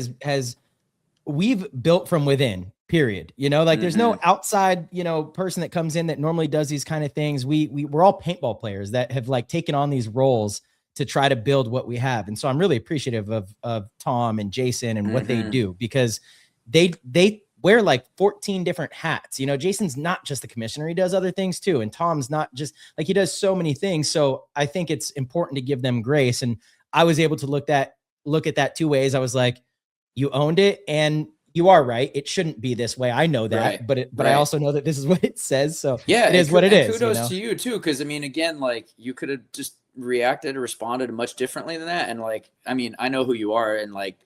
we've built from within. Period. There's no outside, person that comes in that normally does these kind of things. We're all paintball players that have like taken on these roles to try to build what we have. And so I'm really appreciative of Tom and Jason and what they do, because they wear like 14 different hats. Jason's not just the commissioner. He does other things too. And Tom's not just like, he does so many things. So I think it's important to give them grace. And I was able to look at that two ways. I was like, you owned it, and you are right. It shouldn't be this way. I know that, but I also know that this is what it says. So it is what it is. Kudos to you too. Cause I mean, again, like you could have just reacted or responded much differently than that. And like, I mean, I know who you are. And like,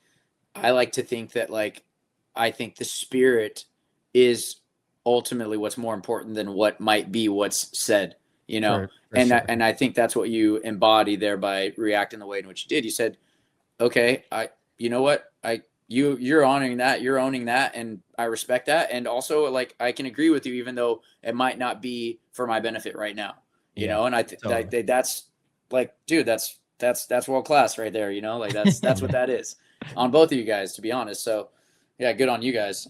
I like to think that like, I think the spirit is ultimately what's more important than what might be what's said, and I think that's what you embody there by reacting the way in which you did. You said, okay, you know what? You're honoring that, you're owning that, and I respect that. And also, like, I can agree with you, even though it might not be for my benefit right now, you know. And I think that's like, dude, that's world class right there, like that's what that is on both of you guys, to be honest. So yeah, good on you guys.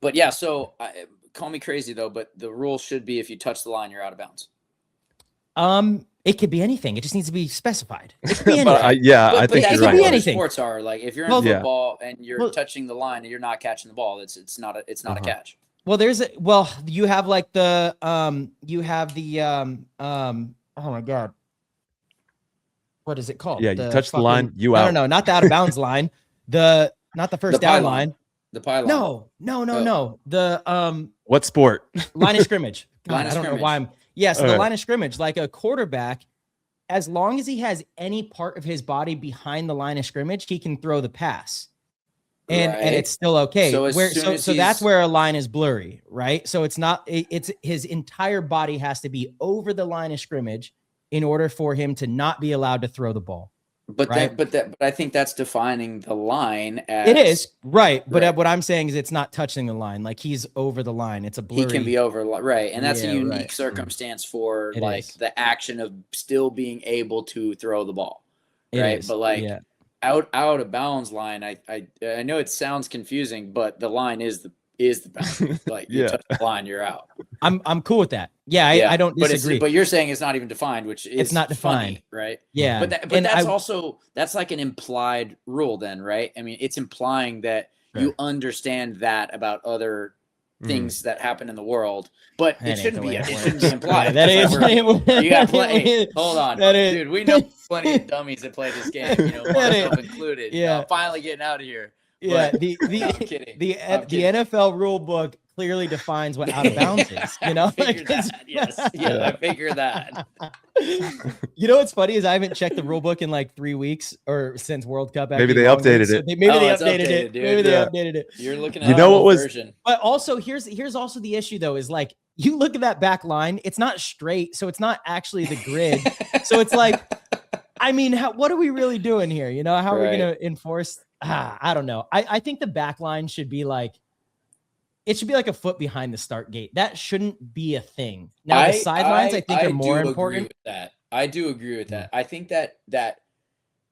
But yeah, so call me crazy though, but the rule should be if you touch the line, you're out of bounds. It could be anything. It just needs to be specified. It could be anything. I think it you're could right. be anything. Sports are like, if you're in football and you're touching the line and you're not catching the ball, it's not a catch. Well, you have like the oh my God, what is it called? Yeah, you touch the line, you out. No, not the out of bounds line. Not the first down line. The pylon. No. The what sport? Line of scrimmage. God, I don't know why I'm. Yeah, so the line of scrimmage, like a quarterback, as long as he has any part of his body behind the line of scrimmage, he can throw the pass. And it's still okay. So that's where a line is blurry, right? So it's his entire body has to be over the line of scrimmage in order for him to not be allowed to throw the ball. But I think that's defining the line as it is right. But what I'm saying is it's not touching the line. Like he's over the line. It's a blurry. He can be over, right? And that's a unique circumstance for the action of still being able to throw the ball, right? But like out of bounds line, I know it sounds confusing, but the line is the boundary. Like you touch the line, you're out. I'm cool with that. Yeah, I don't disagree. But you're saying it's not even defined, which is it's not defined, funny, right? Yeah, but that's like an implied rule, then, right? I mean, it's implying that you understand that about other things that happen in the world, but it shouldn't be implied. That is. You got plenty. Hold on, dude. We know plenty of dummies that play this game. Myself included. Yeah, finally getting out of here. Yeah, but, the NFL rule book clearly defines what out of bounds is. You know, I figured that. You know what's funny is I haven't checked the rule book in like 3 weeks or since World Cup. Maybe they updated it. Maybe they updated it. Dude. Maybe they updated it. You're looking at what was version. But also here's also the issue though, is like you look at that back line, it's not straight, so it's not actually the grid. So it's like, I mean, what are we really doing here? You know, how are we going to enforce? I don't know. I think the back line should be like, it should be like a foot behind the start gate. That shouldn't be a thing. Now the sidelines, I think, are more important. I do agree with that. I think that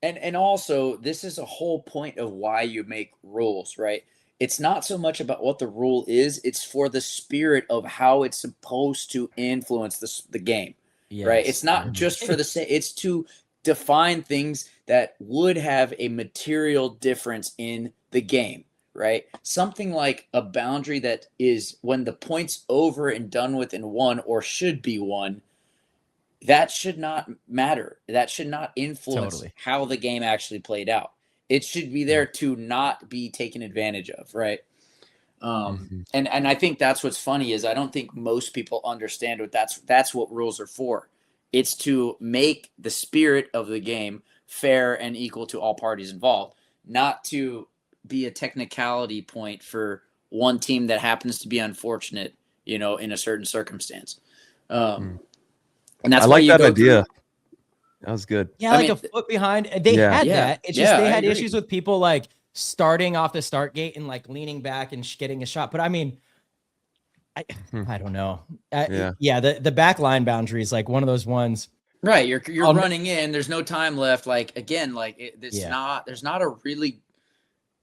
and also this is a whole point of why you make rules, right? It's not so much about what the rule is, it's for the spirit of how it's supposed to influence the game. Yes. Right? It's not just for the sake, it's to define things that would have a material difference in the game, right? Something like a boundary that is when the point's over and done with and won, or should be won, that should not matter. That should not influence how the game actually played out. It should be there to not be taken advantage of, right? And I think that's what's funny is I don't think most people understand what that's what rules are for. It's to make the spirit of the game fair and equal to all parties involved, not to be a technicality point for one team that happens to be unfortunate, you know, in a certain circumstance. And that's I like that idea. That was good. Yeah, like a foot behind. They had that. It's just they had issues with people like starting off the start gate and like leaning back and getting a shot. But I mean, I don't know. The back line boundary is like one of those ones. Right, you're running in. There's no time left. Like again, like there's not a really.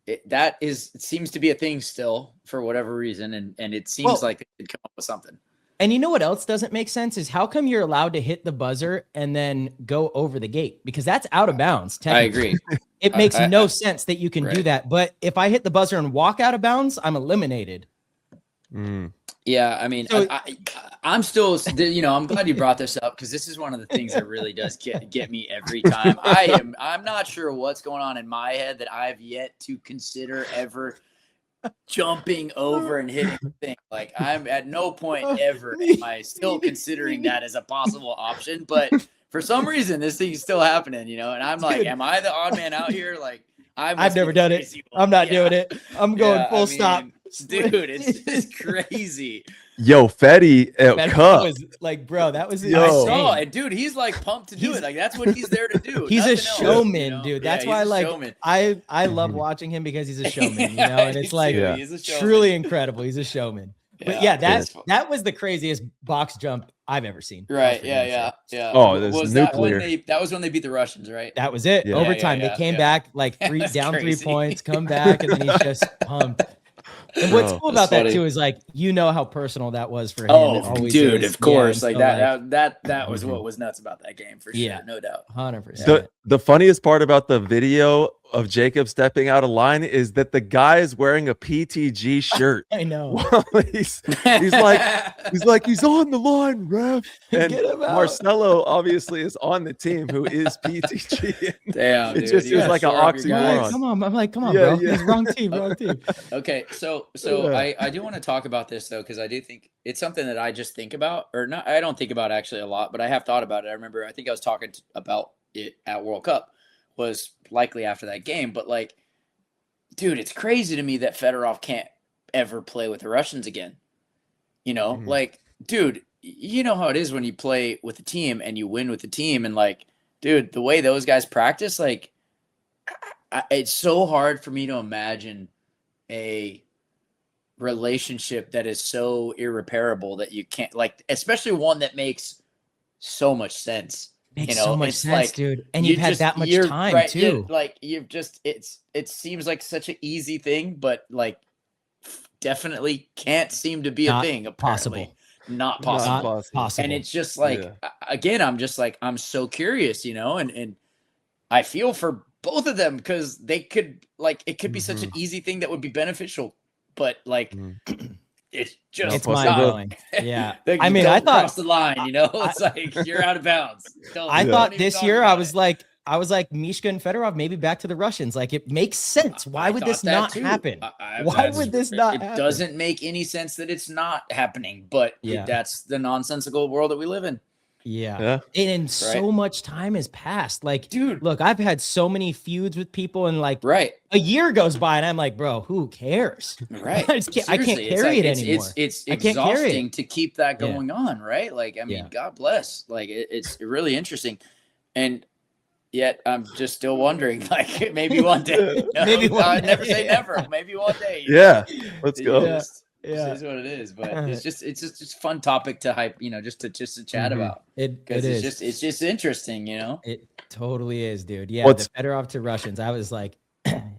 It seems to be a thing still for whatever reason, and it seems like they could come up with something. And you know what else doesn't make sense is how come you're allowed to hit the buzzer and then go over the gate? Because that's out of bounds. I agree. It makes no sense that you can do that. But if I hit the buzzer and walk out of bounds, I'm eliminated. Yeah, I mean, so, I'm still, you know, I'm glad you brought this up because this is one of the things that really does get me every time. I'm not sure what's going on in my head that I've yet to consider ever jumping over and hitting the thing. Like I'm at no point ever am I still considering that as a possible option, but for some reason this thing's still happening, you know, and I'm like, am I the odd man out here? Like I've never done it. I'm not doing it. I'm going full stop. Dude, it's just crazy. Yo, Fetty Cup. Was like, bro, that was I saw it, dude. He's like pumped to do it. Like that's what he's there to do. He's a showman, you know? Dude. That's why I love watching him because he's a showman, you know, and it's like truly incredible. He's a showman. But that was the craziest box jump I've ever seen. Right. Yeah. Oh, was nuclear. That was when they beat the Russians, right? That was it. Overtime. They came back like down 3 points, come back, and then he's just pumped. And what's cool about that too is like, you know how personal that was for him. Oh, dude, of course. Like that was what was nuts about that game for sure. Yeah, no doubt. 100%. The funniest part about the video of Jacob stepping out of line is that the guy is wearing a PTG shirt. I know. Well, he's like he's on the line, ref. And Marcelo obviously is on the team, who is PTG. Damn, it just feels like an oxymoron. Come on, I'm like, come on, bro. It's wrong team. Okay, so I do want to talk about this though, because I do think it's something that I just think about, or not. I don't think about actually a lot, but I have thought about it. I remember, I think I was talking about it at World Cup. Was likely after that game, but like, dude, it's crazy to me that Fedorov can't ever play with the Russians again. You know, like, dude, you know how it is when you play with a team and you win with the team, and like, dude, the way those guys practice, like, it's so hard for me to imagine a relationship that is so irreparable that you can't, like, especially one that makes so much sense. Makes so much sense, like, dude. And you've had that much time too. Like you've just, it seems like such an easy thing, but like definitely can't seem to be a thing. Apparently, not possible. And it's just like, again, I'm just like, I'm so curious, you know, and I feel for both of them because they could, like, it could be such an easy thing that would be beneficial, but like. It's mind-blowing. Yeah. I mean, I thought cross the line, you know, it's like you're out of bounds. I thought this year I was like, I was like, Mishka and Fedorov, maybe back to the Russians. Like, it makes sense. Why would this not happen? Why would this not happen? It doesn't make any sense that it's not happening, but that's the nonsensical world that we live in. Yeah. And so much time has passed. Like, dude, look, I've had so many feuds with people, and like a year goes by and I'm like, bro, who cares? Right. I can't carry it anymore. It's exhausting to keep that going on, right? Like, I mean, God bless. Like, it's really interesting. And yet I'm just still wondering, like, maybe one day. Maybe never say never. Maybe one day. Let's go. It is what it is, but it's just fun topic to hype, just to chat about. It's just interesting, It totally is, dude. Yeah, the Fedorov to Russians. I was like,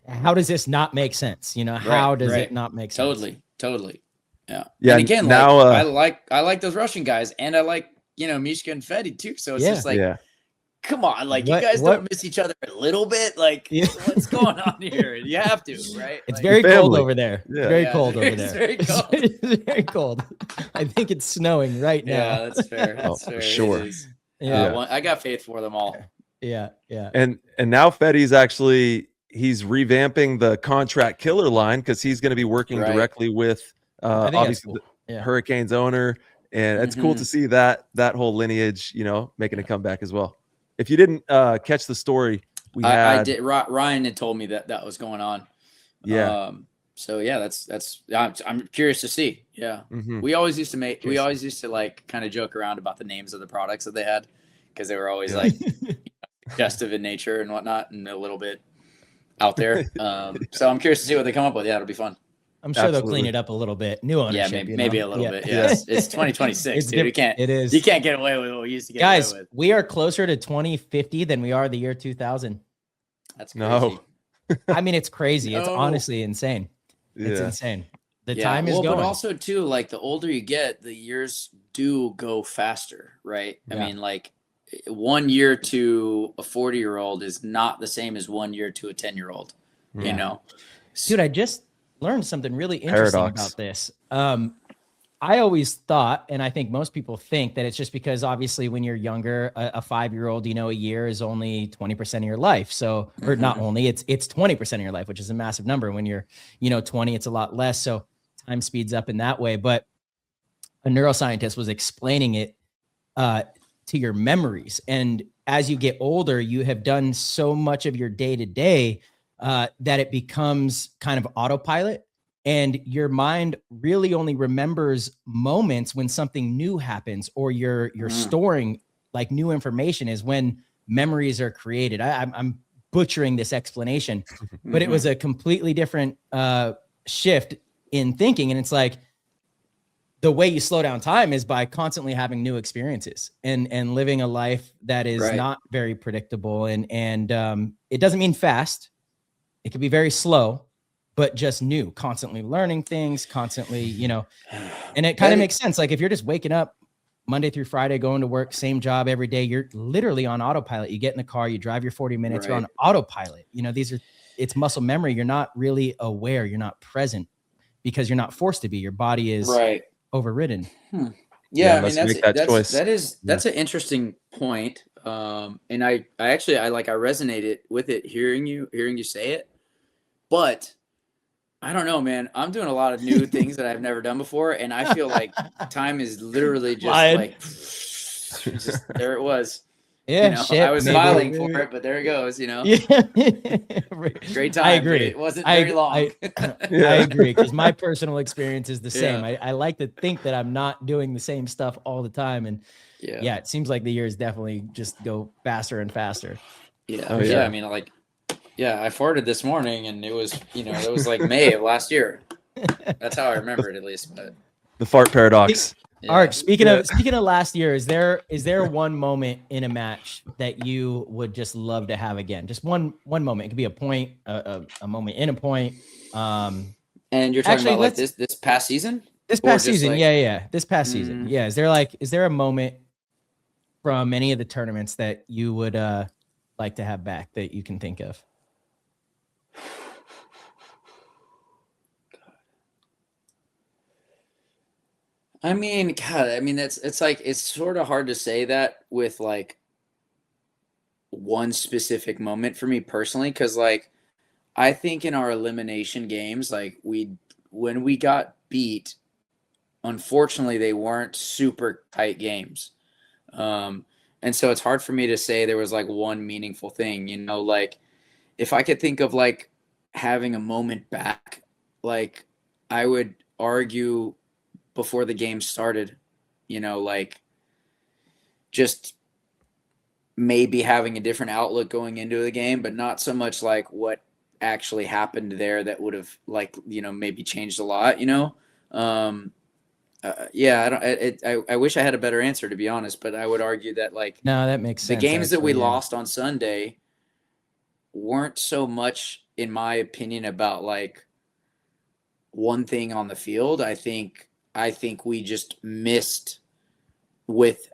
how does this not make sense? How does it not make sense? Totally. Yeah. And again, now I like those Russian guys, and I like Mishka and Fedi too. So it's just like, come on, like, you guys don't miss each other a little bit. Like, what's going on here? You have to, right? It's very cold over there. Yeah. Very cold over there. It's very cold. It's very cold. I think it's snowing right now. Yeah, that's fair. That's fair. For sure. I got faith for them all. Yeah. And now Fedi's actually, he's revamping the contract killer line because he's going to be working directly with obviously the Hurricanes owner. And it's cool to see that whole lineage, making a comeback as well. If you didn't catch the story, I did. Ryan had told me that was going on. Yeah. So that's I'm curious to see. Yeah. We always used to like kind of joke around about the names of the products that they had, because they were always like suggestive in nature and whatnot, and a little bit out there. So I'm curious to see what they come up with. Yeah, it'll be fun. I'm sure they'll clean it up a little bit. New ownership. Yeah, maybe a little bit. Yeah, it's 2026, dude. You can't get away with what we used to get away with. Guys, we are closer to 2050 than we are the year 2000. That's crazy. I mean, it's crazy. It's honestly insane. It's insane. The time is going. But also too, like, the older you get, the years do go faster, right? I mean, like, 1 year to a 40-year-old is not the same as 1 year to a 10-year-old. Dude, I just learned something really interesting about this. I always thought, and I think most people think, that it's just because obviously when you're younger, a 5-year-old, a year is only 20% of your life. So, or not only, it's 20% of your life, which is a massive number. When you're, 20, it's a lot less. So time speeds up in that way. But a neuroscientist was explaining it to your memories. And as you get older, you have done so much of your day to day that it becomes kind of autopilot, and your mind really only remembers moments when something new happens, or you're storing like new information is when memories are created. I'm butchering this explanation, but it was a completely different shift in thinking. And it's like, the way you slow down time is by constantly having new experiences and living a life that is not very predictable. And it doesn't mean fast. It could be very slow, but just new, constantly learning things, constantly, and it kind of makes sense. Like, if you're just waking up Monday through Friday, going to work, same job every day, you're literally on autopilot. You get in the car, you drive your 40 minutes, you're on autopilot. It's muscle memory. You're not really aware. You're not present because you're not forced to be. Your body is overridden. Yeah, I mean, that's an interesting point. And I resonated with it, hearing you say it. But I don't know, man. I'm doing a lot of new things that I've never done before, and I feel like time is literally just there it was. Yeah, I was smiling for it, but there it goes. Great time. I agree. It wasn't very long. I agree, because my personal experience is the same. I like to think that I'm not doing the same stuff all the time, and it seems like the years definitely just go faster and faster. I mean, like. Yeah, I farted this morning, and it was, it was like May of last year. That's how I remember it, at least. But the fart paradox. Arch, speaking of last year, is there one moment in a match that you would just love to have again? Just one moment. It could be a point, a moment in a point. And you're talking about this past season? This past season, this past season, yeah. Is there a moment from any of the tournaments that you would like to have back that you can think of? I mean, God, it's sort of hard to say that with one specific moment for me personally, because like I think in our elimination games, like when we got beat, unfortunately they weren't super tight games. And so it's hard for me to say there was like one meaningful thing, you know, like if I could think of like having a moment back, like I would argue before the game started, you know, like just maybe having a different outlook going into the game, but not so much like what actually happened there that would have like, you know, maybe changed a lot, you know? Yeah, I wish I had a better answer, to be honest, but I would argue that like No, that makes sense. the games that we actually, yeah. lost on Sunday weren't so much, in my opinion, about like one thing on the field. I think we just missed with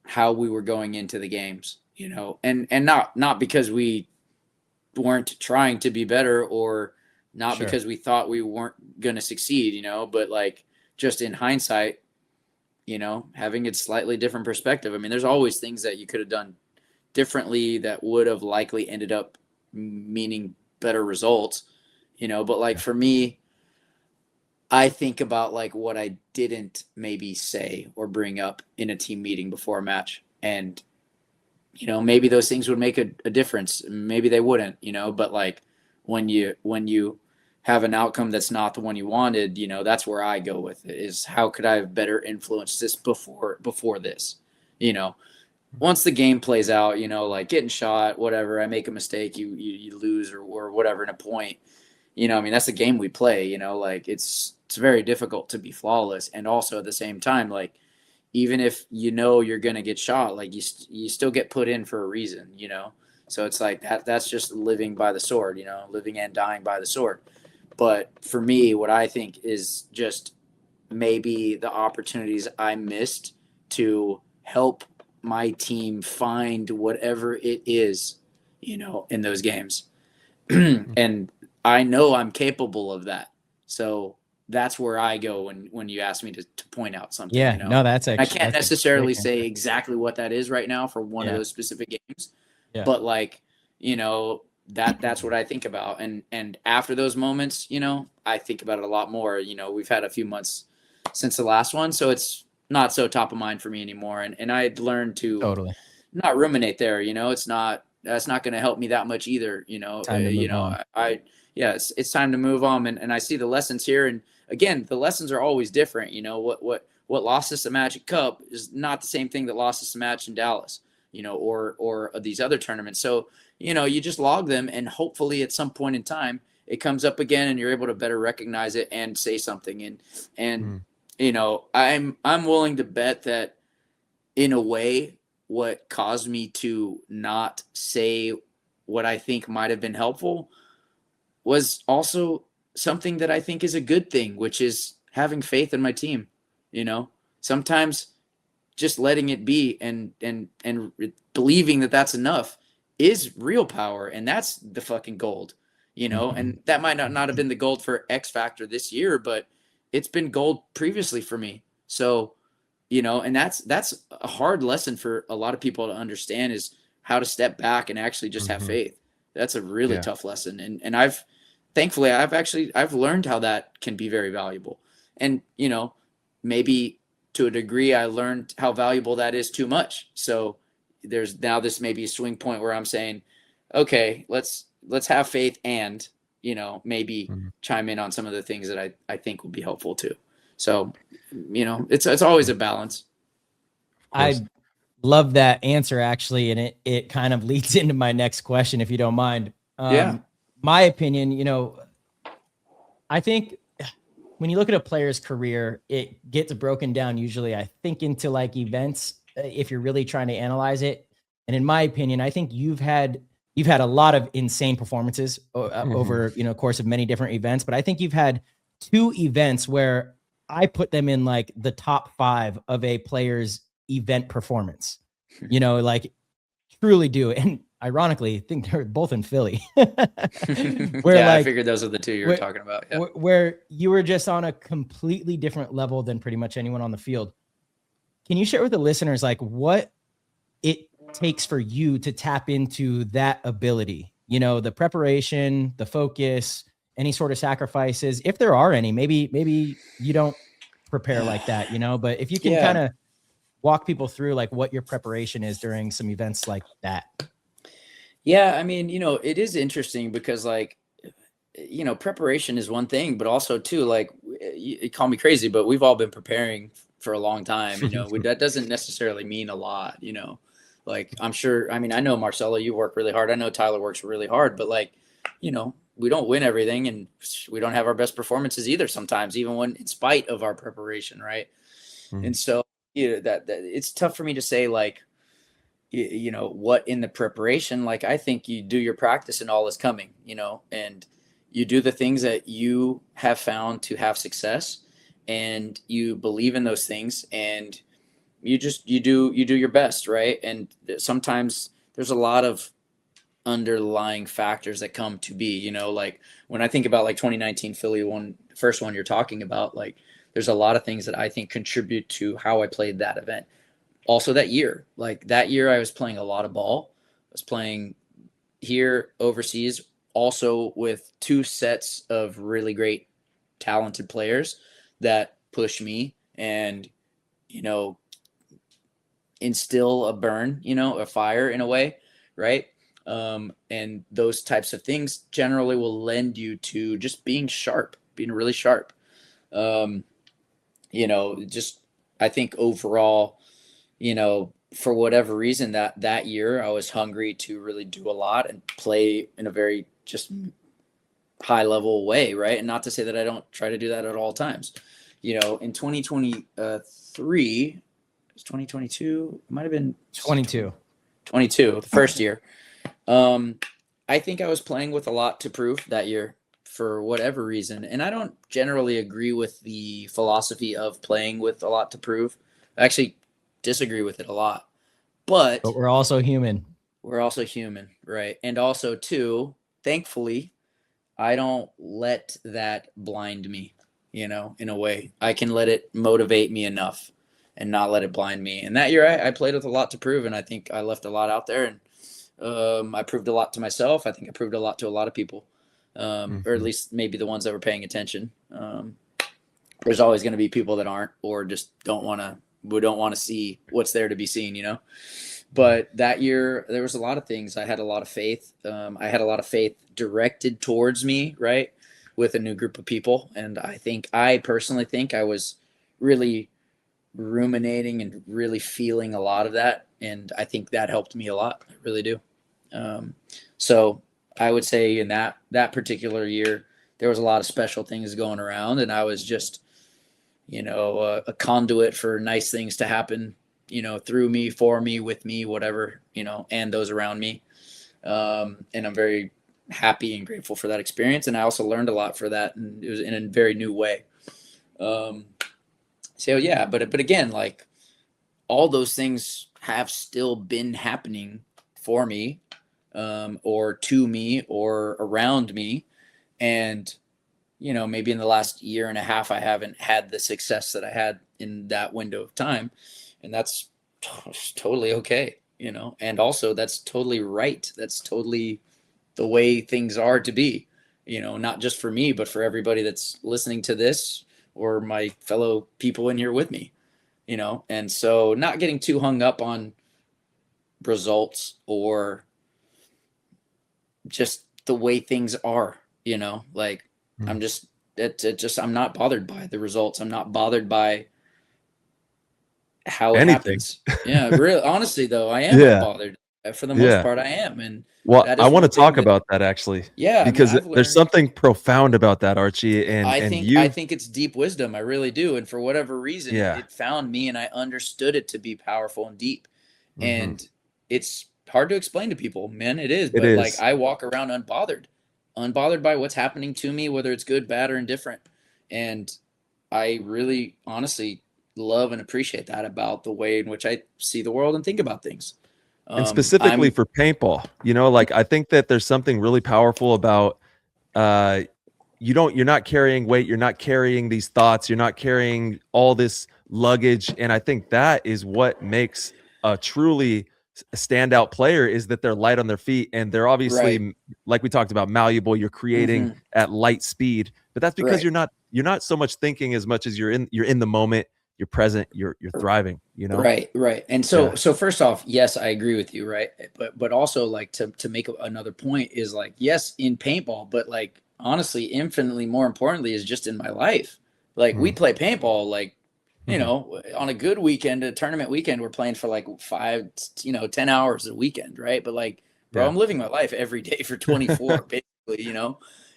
how we were going into the games, you know, and not because we weren't trying to be better or not Sure. because we thought we weren't going to succeed, you know, but like just in hindsight, you know, having a slightly different perspective. I mean, there's always things that you could have done differently that would have likely ended up meaning better results, you know, but like for me, I think about like what I didn't maybe say or bring up in a team meeting before a match. And, you know, maybe those things would make a difference. Maybe they wouldn't, you know, but like when you have an outcome that's not the one you wanted, you know, that's where I go with it, is how could I have better influenced this before this, you know. Once the game plays out, you know, like getting shot, whatever, I make a mistake, you lose or whatever in a point, you know, I mean, that's the game we play, you know, like it's very difficult to be flawless. And also at the same time, like, even if you know you're going to get shot, like you still get put in for a reason, you know? So it's like that's just living by the sword, you know, living and dying by the sword. But for me, what I think is just maybe the opportunities I missed to help my team find whatever it is, you know, in those games. And I know I'm capable of that. So that's where I go when you ask me to point out something. Yeah, you know? no, that's actually, I can't necessarily say exactly what that is right now for one of those specific games, but like, you know, that's what I think about. And after those moments, you know, I think about it a lot more. You know, we've had a few months since the last one, so it's not so top of mind for me anymore. And I'd learned to not ruminate there, you know, that's not going to help me that much either. You know, it's time to move on. And I see the lessons here. And again, the lessons are always different. You know, what lost us the Magic Cup is not the same thing that lost us the match in Dallas, you know, or these other tournaments. So, you know, you just log them and hopefully at some point in time it comes up again and you're able to better recognize it and say something. And you know, I'm willing to bet that in a way, what caused me to not say what I think might have been helpful was also something that I think is a good thing, which is having faith in my team. You know, sometimes just letting it be and believing that that's enough is real power. And that's the fucking gold, you know, and that might not have been the gold for X Factor this year, but it's been gold previously for me. So, you know, and that's a hard lesson for a lot of people to understand, is how to step back and actually just have faith. That's a really tough lesson. And I've learned how that can be very valuable. And, you know, maybe to a degree I learned how valuable that is too much. So there's now this maybe a swing point where I'm saying, okay, let's have faith and, you know, maybe chime in on some of the things that I think would be helpful too. So, you know, it's always a balance. I love that answer actually. And it kind of leads into my next question, if you don't mind. My opinion, you know, I think when you look at a player's career, it gets broken down usually, I think, into like events, if you're really trying to analyze it. And in my opinion, I think you've had a lot of insane performances over, you know, course of many different events, but I think you've had 2 events where I put them in like the top 5 of a player's event performance, you know, like truly do. And ironically, I think they're both in Philly. I figured those are the 2 you were talking about. Yeah. Where you were just on a completely different level than pretty much anyone on the field. Can you share with the listeners, like, what it takes for you to tap into that ability? You know, the preparation, the focus, any sort of sacrifices, if there are any. Maybe you don't prepare like that, you know, but if you can kind of walk people through like what your preparation is during some events like that. Yeah, I mean, you know, it is interesting because like, you know, preparation is one thing, but also too, like, you call me crazy, but we've all been preparing for a long time. You know, that doesn't necessarily mean a lot, you know, like I'm sure, I mean, I know Marcelo, you work really hard. I know Tyler works really hard, but like, you know, we don't win everything and we don't have our best performances either sometimes, even when in spite of our preparation. Right. And so, you know, that it's tough for me to say like, you know, what in the preparation, like, I think you do your practice and all is coming, you know, and you do the things that you have found to have success and you believe in those things and you do your best. Right. And sometimes there's a lot of underlying factors that come to be, you know, like when I think about like 2019 Philly first one you're talking about, like there's a lot of things that I think contribute to how I played that event. Also that year I was playing a lot of ball. I was playing here overseas, also with 2 sets of really great talented players that push me and, you know, instill a fire in a way. Right. And those types of things generally will lend you to just being really sharp. You know, just, I think overall, you know, for whatever reason that year I was hungry to really do a lot and play in a very just high level way. Right. And not to say that I don't try to do that at all times, you know, in 2023, it was 2022. It might've been 22, the first year. I think I was playing with a lot to prove that year for whatever reason. And I don't generally agree with the philosophy of playing with a lot to prove. I actually disagree with it a lot, but we're also human. Right. And also too, thankfully, I don't let that blind me, you know, in a way. I can let it motivate me enough and not let it blind me. And that year I played with a lot to prove. And I think I left a lot out there and I proved a lot to myself. I think I proved a lot to a lot of people, or at least maybe the ones that were paying attention. There's always going to be people that aren't, or just don't want to see what's there to be seen, you know? But that year there was a lot of things. I had a lot of faith. I had a lot of faith directed towards me, right, with a new group of people. And I personally think I was really ruminating and really feeling a lot of that. And I think that helped me a lot. I really do. So I would say in that particular year, there was a lot of special things going around, and I was just, you know, a conduit for nice things to happen, you know, through me, for me, with me, whatever, you know, and those around me. And I'm very happy and grateful for that experience. And I also learned a lot for that, and it was in a very new way. So yeah, but again, like all those things have still been happening for me, or to me or around me. And, you know, maybe in the last year and a half, I haven't had the success that I had in that window of time. And that's totally okay, you know, and also that's totally right. That's totally the way things are to be, you know, not just for me, but for everybody that's listening to this or my fellow people in here with me, you know. And so not getting too hung up on results or just the way things are, you know, like I'm just, I'm not bothered by the results. I'm not bothered by how it happens. Yeah, really, honestly though, I am bothered for the most part. I am. And well, I want to talk about that actually. Yeah, because there's something profound about that, Archie. And I think it's deep wisdom. I really do. And for whatever reason, it found me, and I understood it to be powerful and deep. And it's hard to explain to people, man. It is. But like I walk around unbothered by what's happening to me, whether it's good, bad, or indifferent. And I really honestly love and appreciate that about the way in which I see the world and think about things. And specifically for paintball, you know, like I think that there's something really powerful about you're not carrying weight, you're not carrying these thoughts, you're not carrying all this luggage. And I think that is what makes a truly a standout player is that they're light on their feet, and they're obviously, like we talked about, malleable. You're creating at light speed, but that's because you're not so much thinking as much as you're in the moment. You're present. You're thriving. Right. And so first off, yes, I agree with you, right? But also, like, to make another point is, like, yes, in paintball, but, like, honestly, infinitely more importantly is just in my life. Like, we play paintball, like, on a good weekend, a tournament weekend, we're playing for like 10 hours a weekend, right? But, like, bro, I'm living my life every day for 24, basically,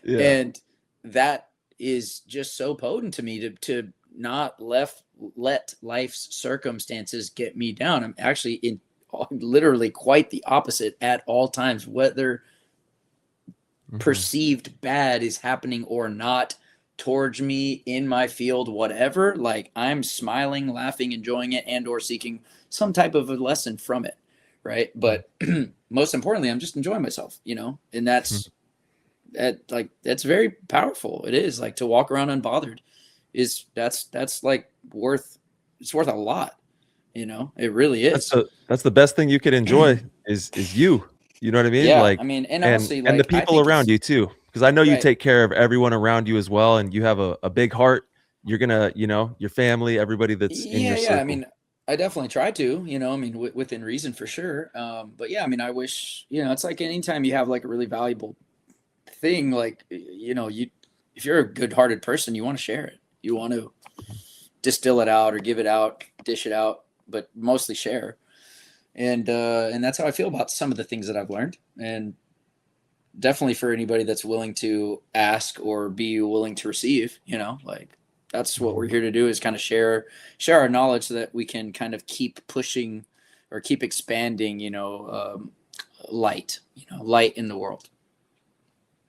and that is just so potent to me to not let life's circumstances get me down. I'm actually in literally quite the opposite at all times, whether perceived bad is happening or not towards me in my field, whatever. Like, I'm smiling, laughing, enjoying it, and or seeking some type of a lesson from it, right? But most importantly, I'm just enjoying myself, and that's very powerful. It is, like, to walk around unbothered that's like worth a lot. It really is. That's the best thing you could enjoy is you. You know what I mean? Yeah, like, I mean, and honestly, and the people around you too, because I know you Right. take care of everyone around you as well, and you have a big heart. You're gonna, your family, everybody that's in your circle. I mean, I definitely try to, within reason, for sure. But yeah, I mean, I wish, it's like anytime you have, like, a really valuable thing, like, if you're a good-hearted person, you want to share it. You want to distill it out or give it out, dish it out, but mostly share. And that's how I feel about some of the things that I've learned. And definitely for anybody that's willing to ask or be willing to receive, like, that's what we're here to do, is kind of share our knowledge so that we can kind of keep pushing or keep expanding, light in the world.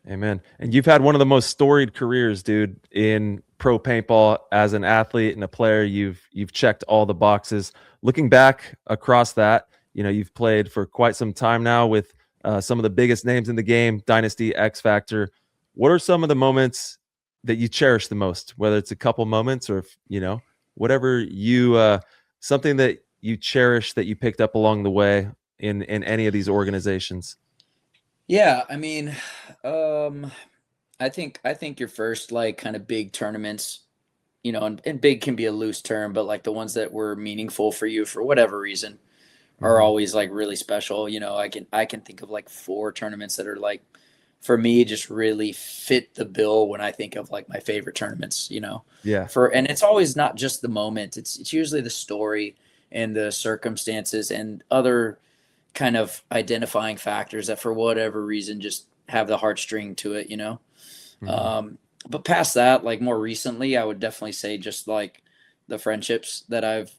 Amen. And you've had one of the most storied careers, dude, in pro paintball. As an athlete and a player, you've checked all the boxes. Looking back across that, you've played for quite some time now with some of the biggest names in the game, Dynasty, X Factor. What are some of the moments that you cherish the most? Whether it's a couple moments or, whatever something that you cherish that you picked up along the way in any of these organizations. Yeah, I mean, I think your first, like, kind of big tournaments, and big can be a loose term, but, like, the ones that were meaningful for you for whatever reason are always, like, really special. I can think of, like, 4 tournaments that are, like, for me, just really fit the bill when I think of, like, my favorite tournaments. Yeah. And it's always not just the moment; it's usually the story and the circumstances and other kind of identifying factors that for whatever reason just have the heartstring to it, but past that, like, more recently, I would definitely say just, like, the friendships that I've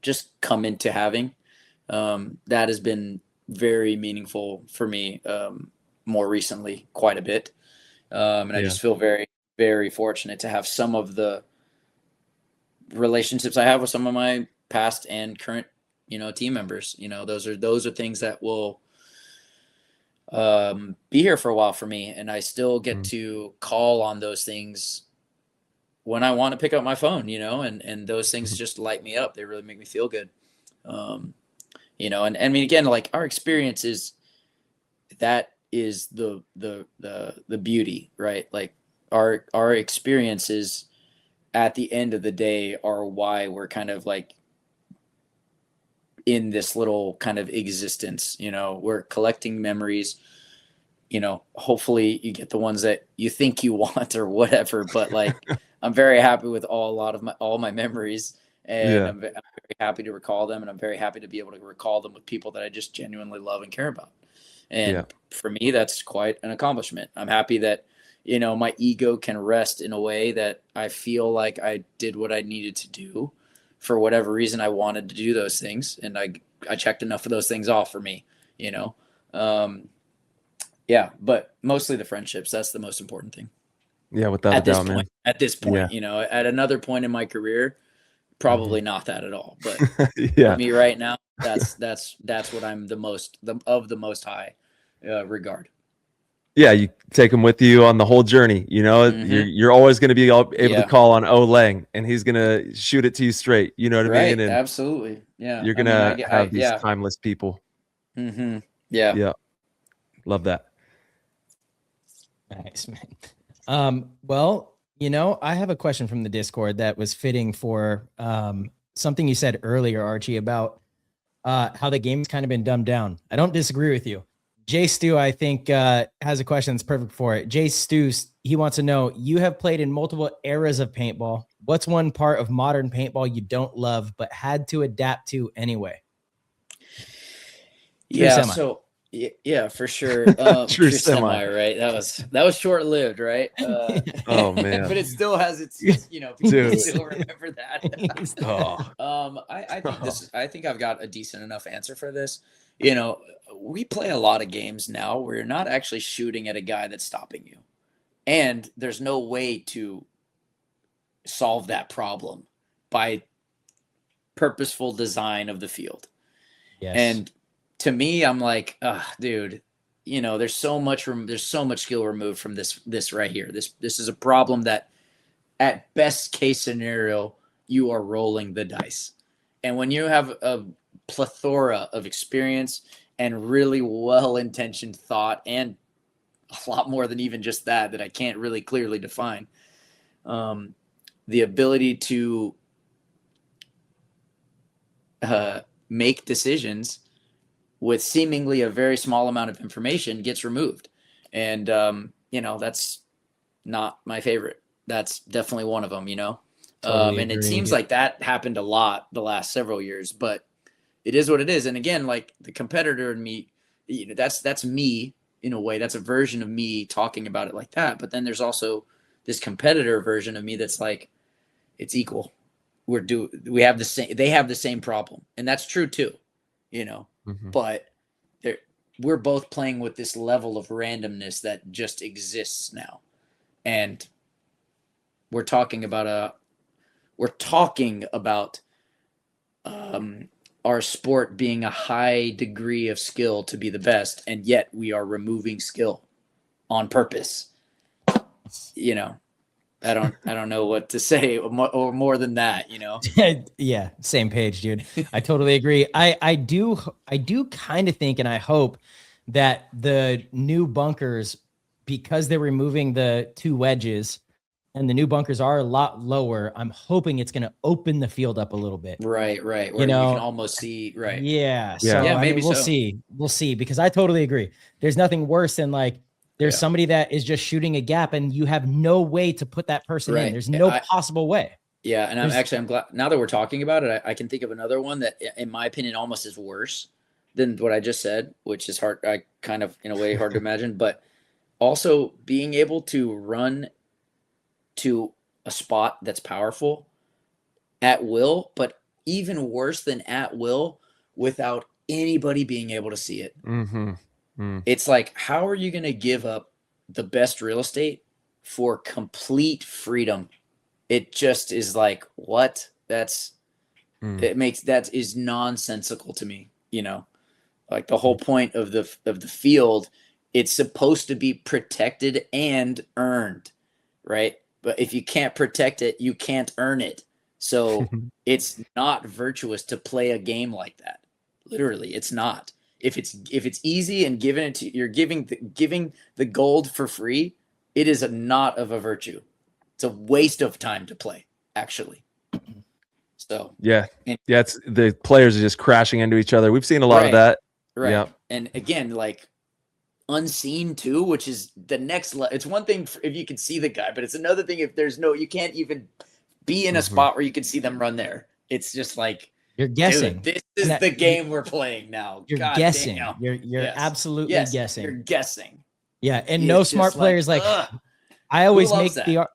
just come into having, that has been very meaningful for me more recently, quite a bit. And I just feel very, very fortunate to have some of the relationships I have with some of my past and current team members. Those are things that will be here for a while for me, and I still get to call on those things when I want to pick up my phone, and those things just light me up. They really make me feel good. And I mean, again, like, our experience is the beauty, right? Like, our experiences at the end of the day are why we're kind of, like, in this little kind of existence. We're collecting memories. Hopefully you get the ones that you think you want or whatever, but, like, I'm very happy with all my memories, and I'm very happy to recall them, and I'm very happy to be able to recall them with people that I just genuinely love and care about. And for me, that's quite an accomplishment. I'm happy that, my ego can rest in a way that I feel like I did what I needed to do. For whatever reason, I wanted to do those things, and I checked enough of those things off for me, but mostly the friendships. That's the most important thing. Yeah, without a doubt, man. At this point, at another point in my career, probably not that at all. But for me right now, that's what I'm the most high regard. Yeah, you take him with you on the whole journey. You know, you're always going to be able to call on Lang, and he's going to shoot it to you straight. You know what I mean? And absolutely. Yeah, you're going to have these timeless people. Yeah, yeah, love that. Nice, man. Well, I have a question from the Discord that was fitting for something you said earlier, Archie, about how the game's kind of been dumbed down. I don't disagree with you. Jay Stu, I think, has a question that's perfect for it. Jay Stu, he wants to know, you have played in multiple eras of paintball. What's one part of modern paintball you don't love but had to adapt to anyway? So yeah, for sure. True semi, right? That was short lived, right? Oh man, but it still has its, people still remember that. I think I've got a decent enough answer for this. We play a lot of games now where you're not actually shooting at a guy that's stopping you, and there's no way to solve that problem by purposeful design of the field. Yes. And to me, I'm like, dude, there's so much skill removed from this right here. This is a problem that at best case scenario, you are rolling the dice. And when you have a plethora of experience and really well-intentioned thought, and a lot more than even just that I can't really clearly define, the ability to make decisions with seemingly a very small amount of information gets removed. And, that's not my favorite. That's definitely one of them, Totally and it seems like that happened a lot the last several years, but it is what it is. And again, like the competitor in me, that's me in a way. That's a version of me talking about it like that. But then there's also this competitor version of me that's like, it's equal. We have the same, they have the same problem. And that's true too, but we're both playing with this level of randomness that just exists now. And we're talking about our sport being a high degree of skill to be the best, and yet we are removing skill on purpose. I don't know what to say or more than that, Yeah, same page, dude. I totally agree. I do kind of think, and I hope that the new bunkers, because they're removing the 2 wedges and the new bunkers are a lot lower, I'm hoping it's going to open the field up a little bit. Right. Where you can almost see, right. Yeah. So maybe we'll see. We'll see, because I totally agree. There's nothing worse than there's somebody that is just shooting a gap and you have no way to put that person in. There's no possible way. Yeah. And I'm glad now that we're talking about it, I can think of another one that in my opinion almost is worse than what I just said, which is hard. I kind of in a way hard to imagine, but also being able to run to a spot that's powerful at will, but even worse than at will without anybody being able to see it. It's like, how are you going to give up the best real estate for complete freedom? It just is like, what? That is nonsensical to me, like the whole point of the field, it's supposed to be protected and earned, right? But if you can't protect it, you can't earn it. So it's not virtuous to play a game like that. Literally, it's not. If it's easy and you're giving the gold for free, it is not of a virtue. It's a waste of time to play, actually. So it's the players are just crashing into each other. We've seen a lot of that. Right. Yeah. And again, like unseen too, which is the next level. It's one thing if you can see the guy, but it's another thing if you can't even be in a spot where you can see them run there. It's just like, you're guessing. Dude, this is the game we're playing now. You're guessing. Damn. You're absolutely guessing. You're guessing. Yeah, and no smart players I always make that?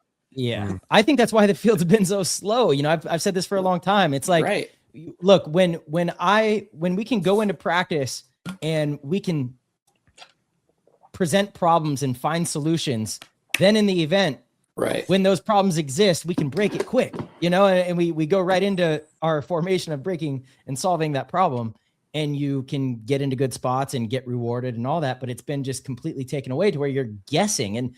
I think that's why the field's been so slow. I've said this for a long time. It's like, look, when we can go into practice and we can present problems and find solutions, then in the event, when those problems exist, we can break it quick, and we go right into our formation of breaking and solving that problem. and you can get into good spots and get rewarded and all that, but it's been just completely taken away to where you're guessing. And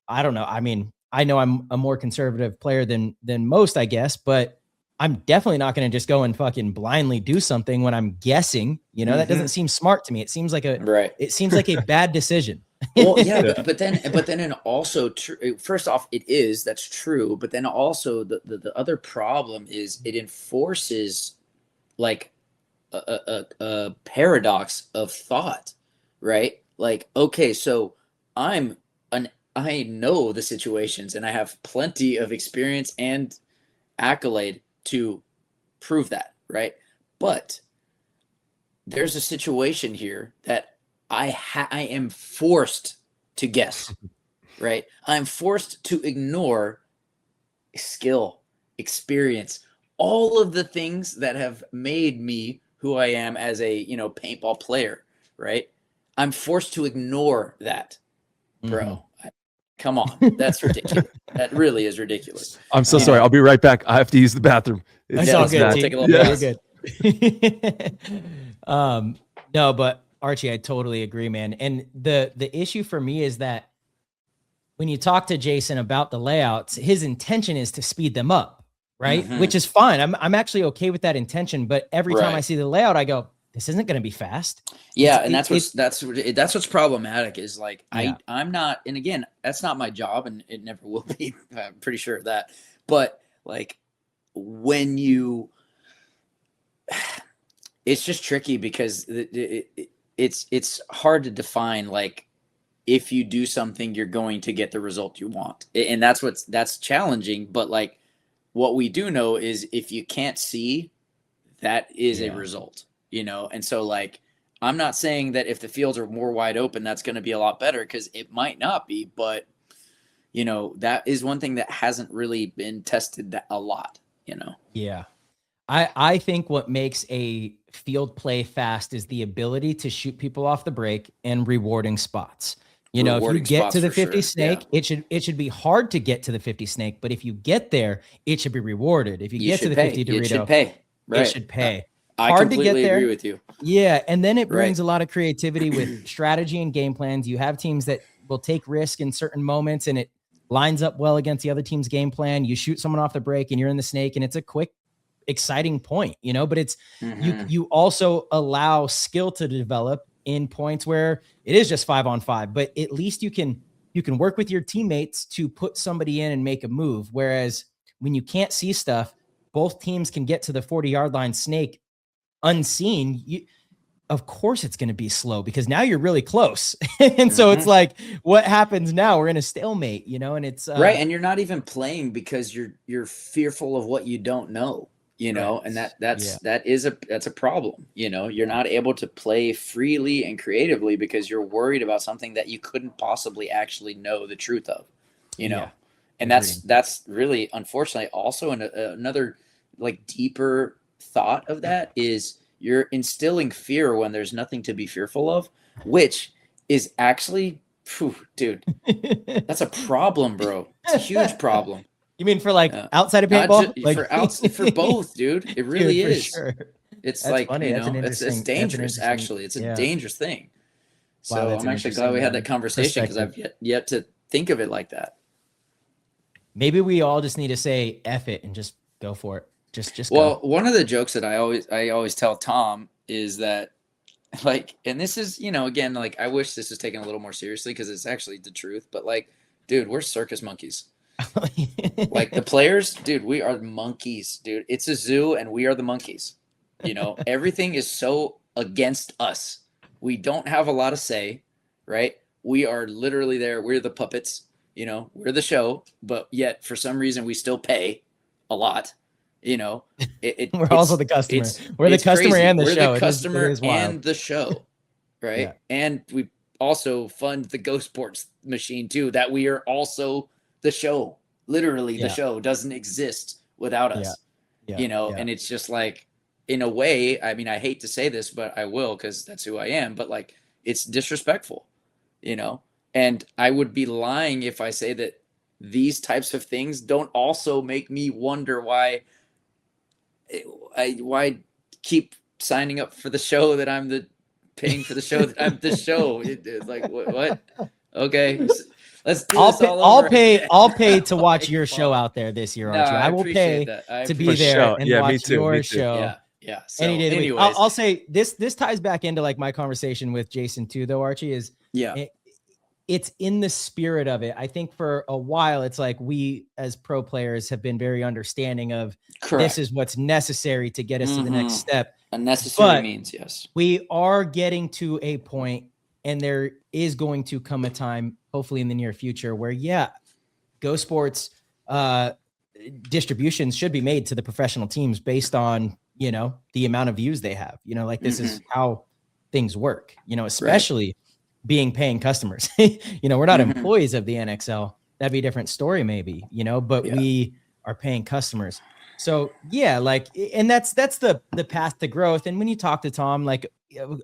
I don't know. I mean, I know I'm a more conservative player than most, I guess, but I'm definitely not going to just go and fucking blindly do something when I'm guessing. You know, that doesn't seem smart to me. It seems like it seems like a bad decision. Well, yeah, but then and also first off, that's true. But then also the other problem is it enforces like a paradox of thought, right? Like, okay, so I know the situations and I have plenty of experience and accolade to prove that, right? But there's a situation here that I am forced to guess, right? I'm forced to ignore skill, experience, all of the things that have made me who I am as a, paintball player, right? I'm forced to ignore that, bro. Come on. That's ridiculous. That really is ridiculous. I'm so sorry. I'll be right back. I have to use the bathroom. It's all good. Take a little bit. You're good. No, but Archie, I totally agree, man. And the issue for me is that when you talk to Jason about the layouts, his intention is to speed them up, right? Which is fine. I'm actually okay with that intention, but every time I see the layout, I go, this isn't going to be fast. Yeah, and that's what's problematic is like I'm not, and again, that's not my job, and it never will be. I'm pretty sure of that. But like when you, it's just tricky because it's hard to define. Like if you do something, you're going to get the result you want, and that's challenging. But like what we do know is if you can't see, that is a result. And so like, I'm not saying that if the fields are more wide open, that's going to be a lot better, because it might not be, but that is one thing that hasn't really been tested a lot, Yeah. I think what makes a field play fast is the ability to shoot people off the break and rewarding spots. If you get to the 50 snake, it should be hard to get to the 50 snake, but if you get there, it should be rewarded. If you get to the 50 Dorito, it should pay. Right. It should pay. I hard to get completely there. agree with you. Yeah, and then it brings a lot of creativity with strategy and game plans. You have teams that will take risk in certain moments, and it lines up well against the other team's game plan. You shoot someone off the break, and you're in the snake, and it's a quick, exciting point, But it's you also allow skill to develop in points where it is just 5-on-5, but at least you can work with your teammates to put somebody in and make a move. Whereas when you can't see stuff, both teams can get to the 40-yard line snake unseen. Of course it's going to be slow because now you're really close. And so it's like, what happens now? We're in a stalemate, and it's right. And you're not even playing because you're fearful of what you don't know, and that's a problem. You're not able to play freely and creatively because you're worried about something that you couldn't possibly actually know the truth of, and that's really, unfortunately, also another like deeper thought of that is you're instilling fear when there's nothing to be fearful of, which is actually, dude, that's a problem, bro. It's a huge problem. You mean for like outside of paintball? For both, dude. It really is. Sure. It's that's like, funny. It's dangerous, actually. It's a dangerous thing. So I'm actually glad we had that conversation because I've yet to think of it like that. Maybe we all just need to say F it and just go for it. Just well, one of the jokes that I always tell Tom is that, like, and this is, again, like, I wish this was taken a little more seriously because it's actually the truth, but like, dude, we're circus monkeys. Like the players, dude, we are monkeys, dude. It's a zoo and we are the monkeys. Everything is so against us. We don't have a lot of say, right? We are literally there. We're the puppets, we're the show, but yet for some reason we still pay a lot. We're also the customer. We're the customer crazy. And the we're show. The customer it is and the show, right? Yeah. And we also fund the Ghost Sports machine too. That we are also the show. Literally, the show doesn't exist without us. And it's just like, in a way, I mean, I hate to say this, but I will because that's who I am. But like, it's disrespectful, And I would be lying if I say that these types of things don't also make me wonder why keep signing up for the show that I'm paying for the show that I'm the show. It's like what? Okay, let's do this all over again. I'll pay to watch your show out there this year, Archie. I will pay to be there and watch your show. Yeah. So, any day of the week. anyways, I'll say this ties back into like my conversation with Jason too, though, Archie, is it's in the spirit of it. I think for a while, it's like we as pro players have been very understanding of this is what's necessary to get us to the next step. Unnecessary means yes. We are getting to a point, and there is going to come a time, hopefully in the near future, where Go Sports distributions should be made to the professional teams based on, the amount of views they have. Like this is how things work, especially being paying customers. We're not employees of the NXL. That'd be a different story maybe, but we are paying customers. So and that's the path to growth. And when you talk to Tom, like,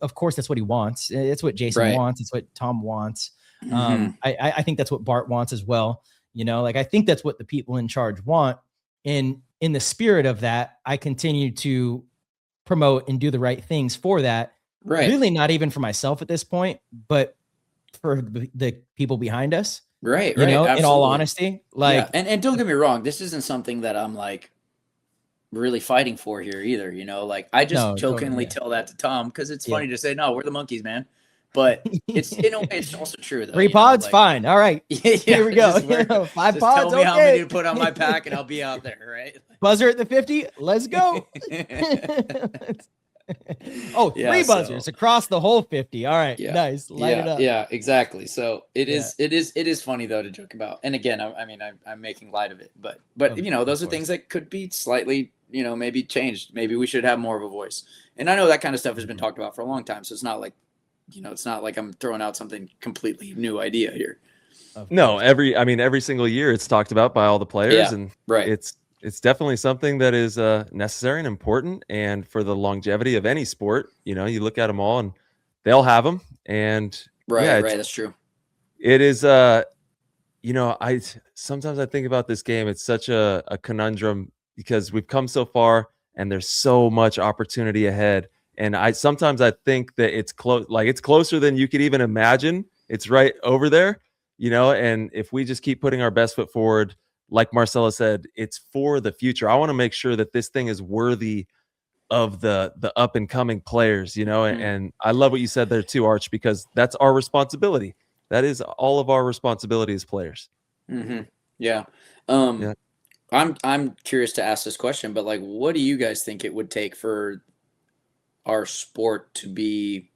of course that's what he wants. It's what Jason wants. It's what Tom wants. I think that's what Bart wants as well. I think that's what the people in charge want. And in the spirit of that, I continue to promote and do the right things for that. Right. Really not even for myself at this point, but for the people behind us. Right. In all honesty, and don't get me wrong. This isn't something that I'm like really fighting for here either. Like I just jokingly tell that to Tom because it's funny to say, no, we're the monkeys, man. But it's it's also true though. 3 pods, fine. All right. Here we go. 5 pods. Tell me how many to put on my pack, and I'll be out there. Right. Buzzer at the 50. Let's go. 3 buzzers across the whole 50. All right. Nice. Light it up. Yeah, exactly. So it is funny though to joke about. And again, I'm making light of it, but those are things that could be slightly, maybe changed. Maybe we should have more of a voice. And I know that kind of stuff has been talked about for a long time. So it's not like, it's not like I'm throwing out something completely new idea here. No, every single year it's talked about by all the players, and it's definitely something that is necessary and important, and for the longevity of any sport, you look at them all and they all have them, and that's true. It is, sometimes I think about this game. It's such a conundrum because we've come so far and there's so much opportunity ahead. And sometimes I think that it's close, like it's closer than you could even imagine. It's right over there, and if we just keep putting our best foot forward, like Marcella said, it's for the future. I want to make sure that this thing is worthy of the up and coming players, and I love what you said there too, Arch, because that's our responsibility. That is all of our responsibility as players. Yeah. I'm curious to ask this question, but like, what do you guys think it would take for our sport to be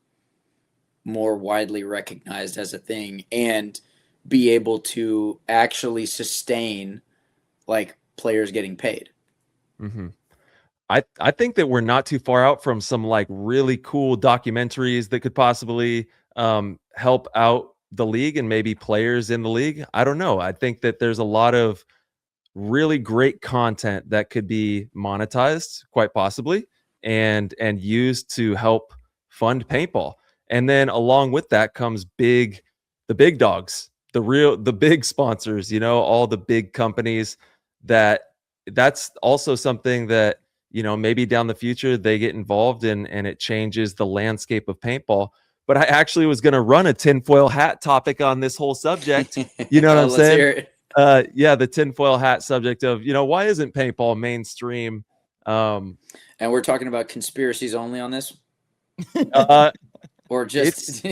more widely recognized as a thing and be able to actually sustain like players getting paid? I think that we're not too far out from some like really cool documentaries that could possibly help out the league and maybe players in the league. I don't know. I think that there's a lot of really great content that could be monetized, quite possibly, and used to help fund paintball. And then along with that comes the big dogs, the big sponsors, all the big companies. That's also something that, maybe down the future they get involved in and it changes the landscape of paintball. But I actually was going to run a tinfoil hat topic on this whole subject. You know what I'm saying? The tinfoil hat subject of, why isn't paintball mainstream? And we're talking about conspiracies only on this? Or just...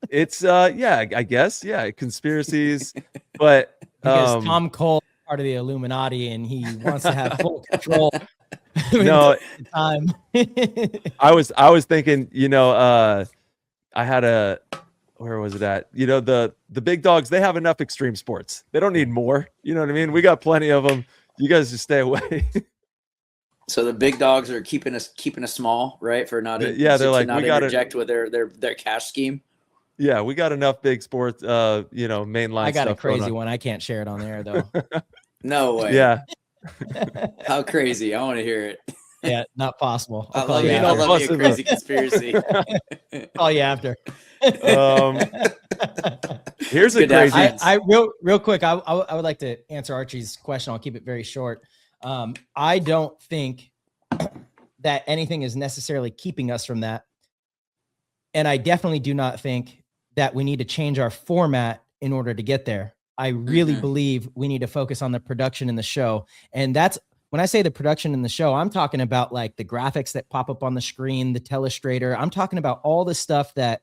It's I guess. Yeah, conspiracies. But because Tom Cole is part of the Illuminati and he wants to have full control. No, time. I was thinking, I had where was it at? The big dogs, they have enough extreme sports. They don't need more. You know what I mean? We got plenty of them. You guys just stay away. So the big dogs are keeping us small, right? For not they're like, not we got to interject with their cash scheme. Yeah, we got enough big sports, mainline. I got stuff a crazy one. I can't share it on the air though. No way. Yeah. How crazy? I want to hear it. Yeah, not possible. I love you. A crazy conspiracy. Call you after. Here's a crazy. I real quick. I would like to answer Archie's question. I'll keep it very short. I don't think that anything is necessarily keeping us from that. And I definitely do not think that we need to change our format in order to get there. I really believe we need to focus on the production in the show. And that's when I say the production in the show, I'm talking about like the graphics that pop up on the screen, the telestrator. I'm talking about all the stuff that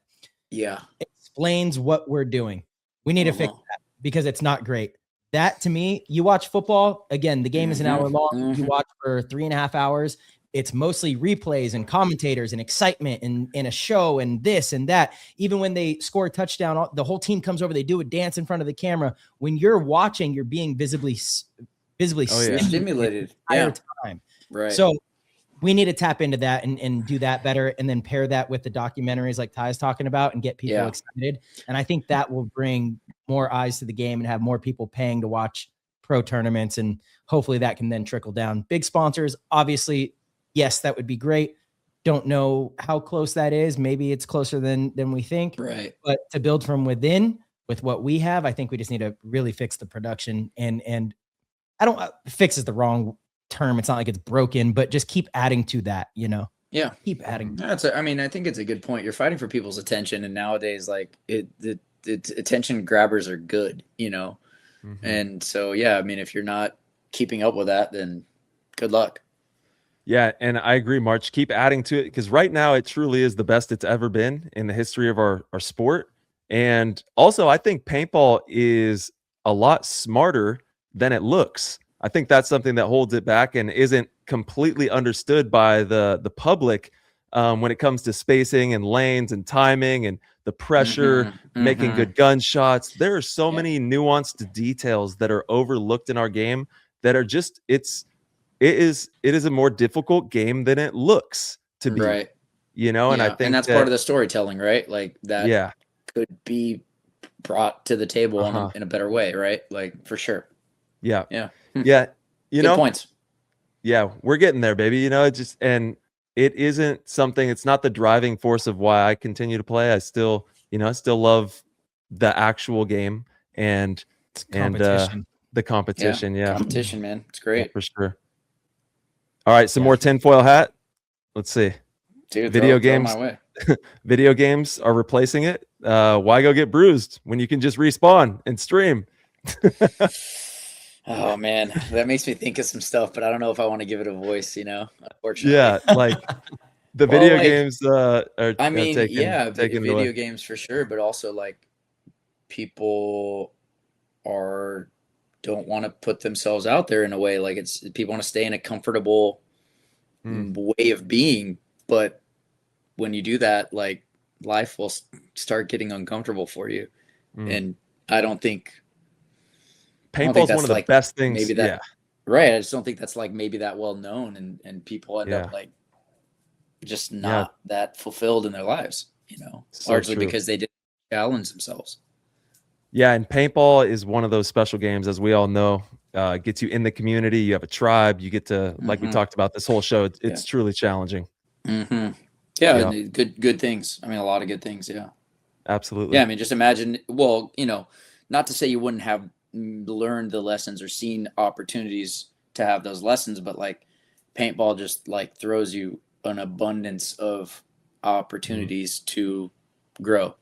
explains what we're doing. We need to fix that because it's not great. That to me, you watch football, again, the game is an hour long. You watch for 3.5 hours. It's mostly replays and commentators and excitement and a show and this and that. Even when they score a touchdown, the whole team comes over, they do a dance in front of the camera. When you're watching, you're being visibly stimulated the entire time. Right. So we need to tap into that and do that better, and then pair that with the documentaries like Ty's talking about and get people excited. And I think that will bring more eyes to the game and have more people paying to watch pro tournaments. And hopefully that can then trickle down. Big sponsors, obviously, yes, that would be great. Don't know how close that is. Maybe it's closer than we think. Right. But to build from within with what we have, I think we just need to really fix the production. And I don't fix is the wrong term. It's not like it's broken, but just keep adding to that, you know? Yeah. Keep adding. I mean, I think it's a good point. You're fighting for people's attention. And nowadays, like the attention grabbers are good, you know? And so, yeah, I mean, if you're not keeping up with that, then good luck. Yeah, and I agree, March. Keep adding to it because right now it truly is the best it's ever been in the history of our sport. And also, I think paintball is a lot smarter than it looks. I think that's something that holds it back and isn't completely understood by the public when it comes to spacing and lanes and timing and the pressure, making good gunshots. There are so many nuanced details that are overlooked in our game that are just it is a more difficult game than it looks to be. Right. You know, and I think that's part of the storytelling, right? Like that could be brought to the table in a better way, right? Like for sure. Yeah. Yeah. Yeah. You Good know, points. Yeah, we're getting there, baby. You know, it isn't something, it's not the driving force of why I continue to play. I still love the actual game and the competition. Yeah. Competition, man. It's great. Yeah, for sure. All right, some more tinfoil hat. Let's see. Dude, video throw games. my way. Video games are replacing it. Why go get bruised when you can just respawn and stream? Oh man, that makes me think of some stuff, but I don't know if I want to give it a voice, you know, unfortunately. Yeah, like the video games taking video games for sure, but also like people don't want to put themselves out there in a way, like people want to stay in a comfortable way of being, but when you do that, like life will start getting uncomfortable for you. And I don't think paintball is one of the best things. Maybe that, right. I just don't think that's like maybe that well known, and people end up like just not that fulfilled in their lives, you know, largely because they didn't challenge themselves. Yeah, and paintball is one of those special games, as we all know. Gets you in the community. You have a tribe. You get to, like we talked about this whole show. It's truly challenging. Yeah, good things. I mean, a lot of good things. Yeah, absolutely. Yeah, I mean, just imagine. Well, you know, not to say you wouldn't have learned the lessons or seen opportunities to have those lessons, but like paintball just like throws you an abundance of opportunities to grow.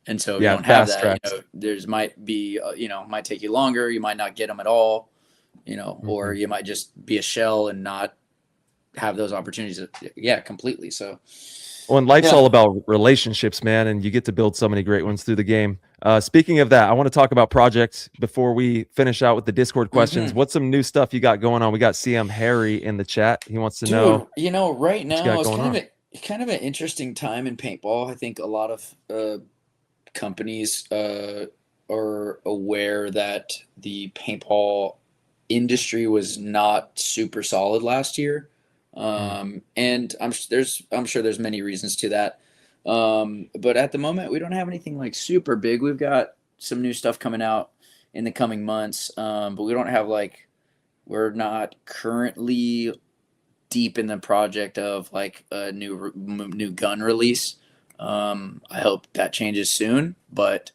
And so if you don't have that, you know, there's might be, might take you longer. You might not get them at all, you know, or you might just be a shell and not have those opportunities. Yeah, completely. So, well, and life's all about relationships, man, and you get to build so many great ones through the game. Speaking of that, I want to talk about projects before we finish out with the Discord questions. What's some new stuff you got going on? We got CM Harry in the chat. He wants to know. You know, right now it's kind of an interesting time in paintball. I think a lot of companies are aware that the paintball industry was not super solid last year. And I'm sure there's many reasons to that. But at the moment we don't have anything like super big. We've got some new stuff coming out in the coming months. But we don't have we're not currently deep in the project of like a new gun release. I hope that changes soon, but,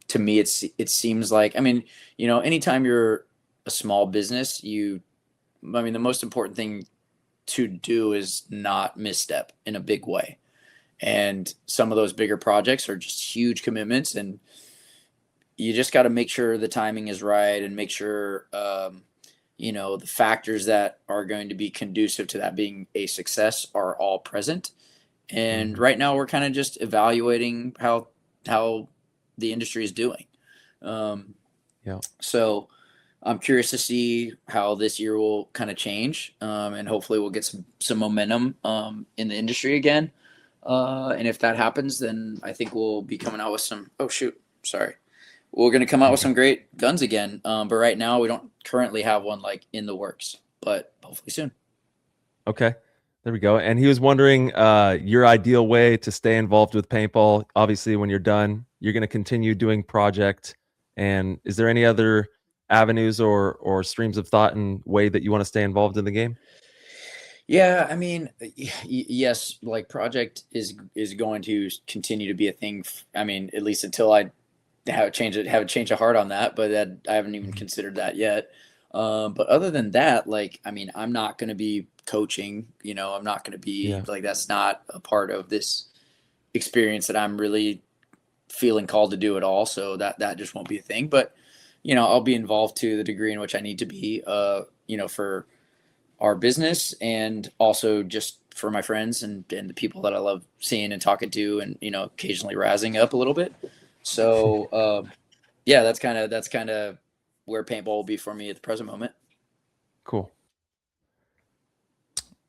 to me, it seems like, I mean, you know, anytime you're a small business, the most important thing to do is not misstep in a big way. And some of those bigger projects are just huge commitments, and you just got to make sure the timing is right and make sure, the factors that are going to be conducive to that being a success are all present. And right now we're kind of just evaluating how the industry is doing. So I'm curious to see how this year will kind of change, and hopefully we'll get some momentum in the industry again. And if that happens, then I think we'll be coming out with some. Oh shoot, sorry. We're going to come out with some great guns again. But right now we don't currently have one like in the works, but hopefully soon. Okay. There we go. And he was wondering your ideal way to stay involved with paintball. Obviously, when you're done, you're going to continue doing project. And is there any other avenues or streams of thought and way that you want to stay involved in the game? Yeah, I mean, yes, like project is going to continue to be a thing. I mean, at least until I have a change of heart on that, but I haven't even considered that yet. But other than that, like, I mean, I'm not going to be coaching, I'm not going to be like, that's not a part of this experience that I'm really feeling called to do at all. So that just won't be a thing, but I'll be involved to the degree in which I need to be, for our business and also just for my friends and the people that I love seeing and talking to and, occasionally razzing up a little bit. So, that's kind of where paintball will be for me at the present moment. Cool.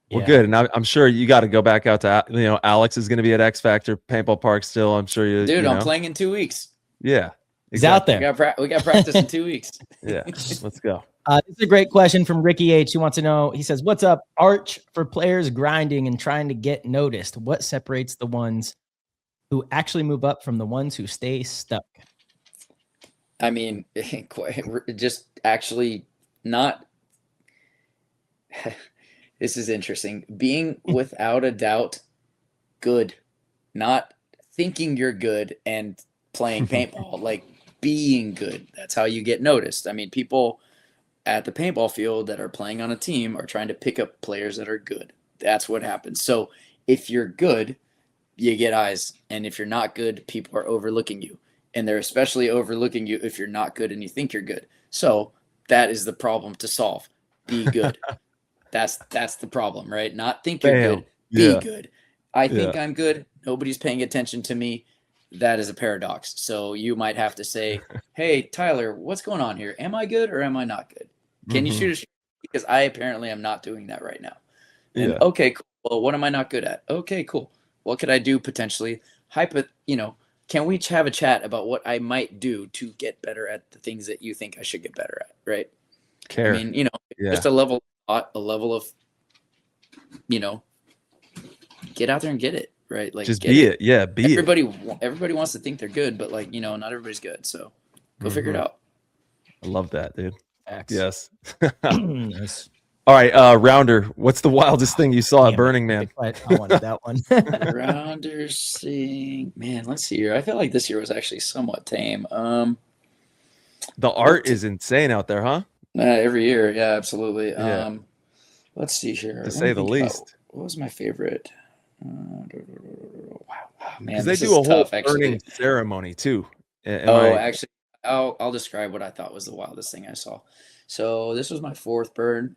Well, good. And I'm sure you got to go back out to, Alex is going to be at X Factor Paintball Park still. I'm sure I'm playing in 2 weeks. Yeah. He's out there. We got practice in 2 weeks. Yeah. Let's go. This is a great question from Ricky H. He wants to know, he says, what's up, Arch, for players grinding and trying to get noticed? What separates the ones who actually move up from the ones who stay stuck? I mean, just actually not. This is interesting. Being without a doubt good, not thinking you're good and playing paintball, like being good. That's how you get noticed. I mean, people at the paintball field that are playing on a team are trying to pick up players that are good. That's what happens. So if you're good, you get eyes. And if you're not good, people are overlooking you. And they're especially overlooking you if you're not good and you think you're good. So that is the problem to solve. Be good. That's the problem, right? Not think you're good. Be good. I think I'm good. Nobody's paying attention to me. That is a paradox. So you might have to say, hey, Tyler, what's going on here? Am I good or am I not good? Can you shoot a shot? Because I apparently am not doing that right now. And okay, cool. Well, what am I not good at? Okay, cool. What could I do potentially? Can we have a chat about what I might do to get better at the things that you think I should get better at, right? Care. I mean, just a level of, get out there and get it, right? Like just be it. Yeah, be everybody, it. Everybody wants to think they're good, but not everybody's good. So go figure it out. I love that, dude. X. Yes. Nice. All right, Rounder, what's the wildest thing you saw at Burning Man? I wanted that one. Rounder thing, man. Let's see here. I feel like this year was actually somewhat tame. The art is insane out there, huh? Every year, yeah, absolutely. Yeah. Let's see here. To say the least. What was my favorite? Wow, man. Because they do a whole burning ceremony too. Actually, I'll describe what I thought was the wildest thing I saw. So this was my fourth burn,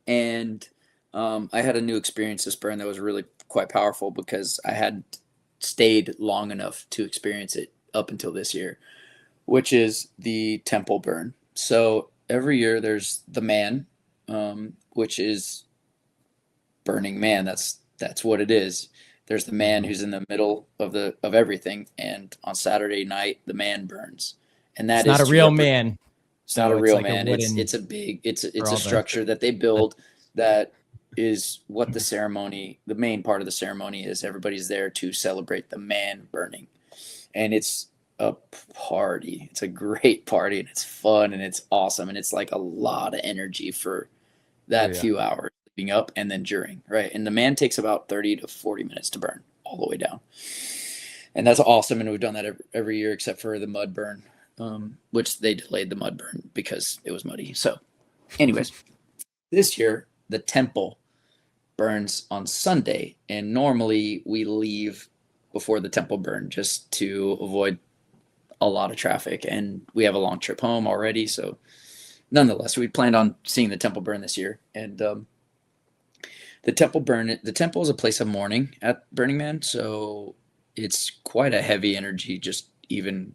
and I had a new experience this burn that was really quite powerful because I had stayed long enough to experience it up until this year, which is the temple burn. So every year there's the man, which is Burning Man. That's what it is. There's the man who's in the middle of everything, and on Saturday night the man burns, and that's not a real man. It's not a real man. It's a structure that they build that is what the main part of the ceremony is. Everybody's there to celebrate the man burning, and it's a party. It's a great party, and it's fun, and it's awesome, and it's like a lot of energy for that few hours leading up and then during, right? And the man takes about 30 to 40 minutes to burn all the way down, and that's awesome. And we've done that every year except for the mud burn, which they delayed the mud burn because it was muddy. So anyways, this year the temple burns on Sunday, and normally we leave before the temple burn just to avoid a lot of traffic, and we have a long trip home already. So nonetheless, we planned on seeing the temple burn this year. And the temple is a place of mourning at Burning Man. So it's quite a heavy energy just even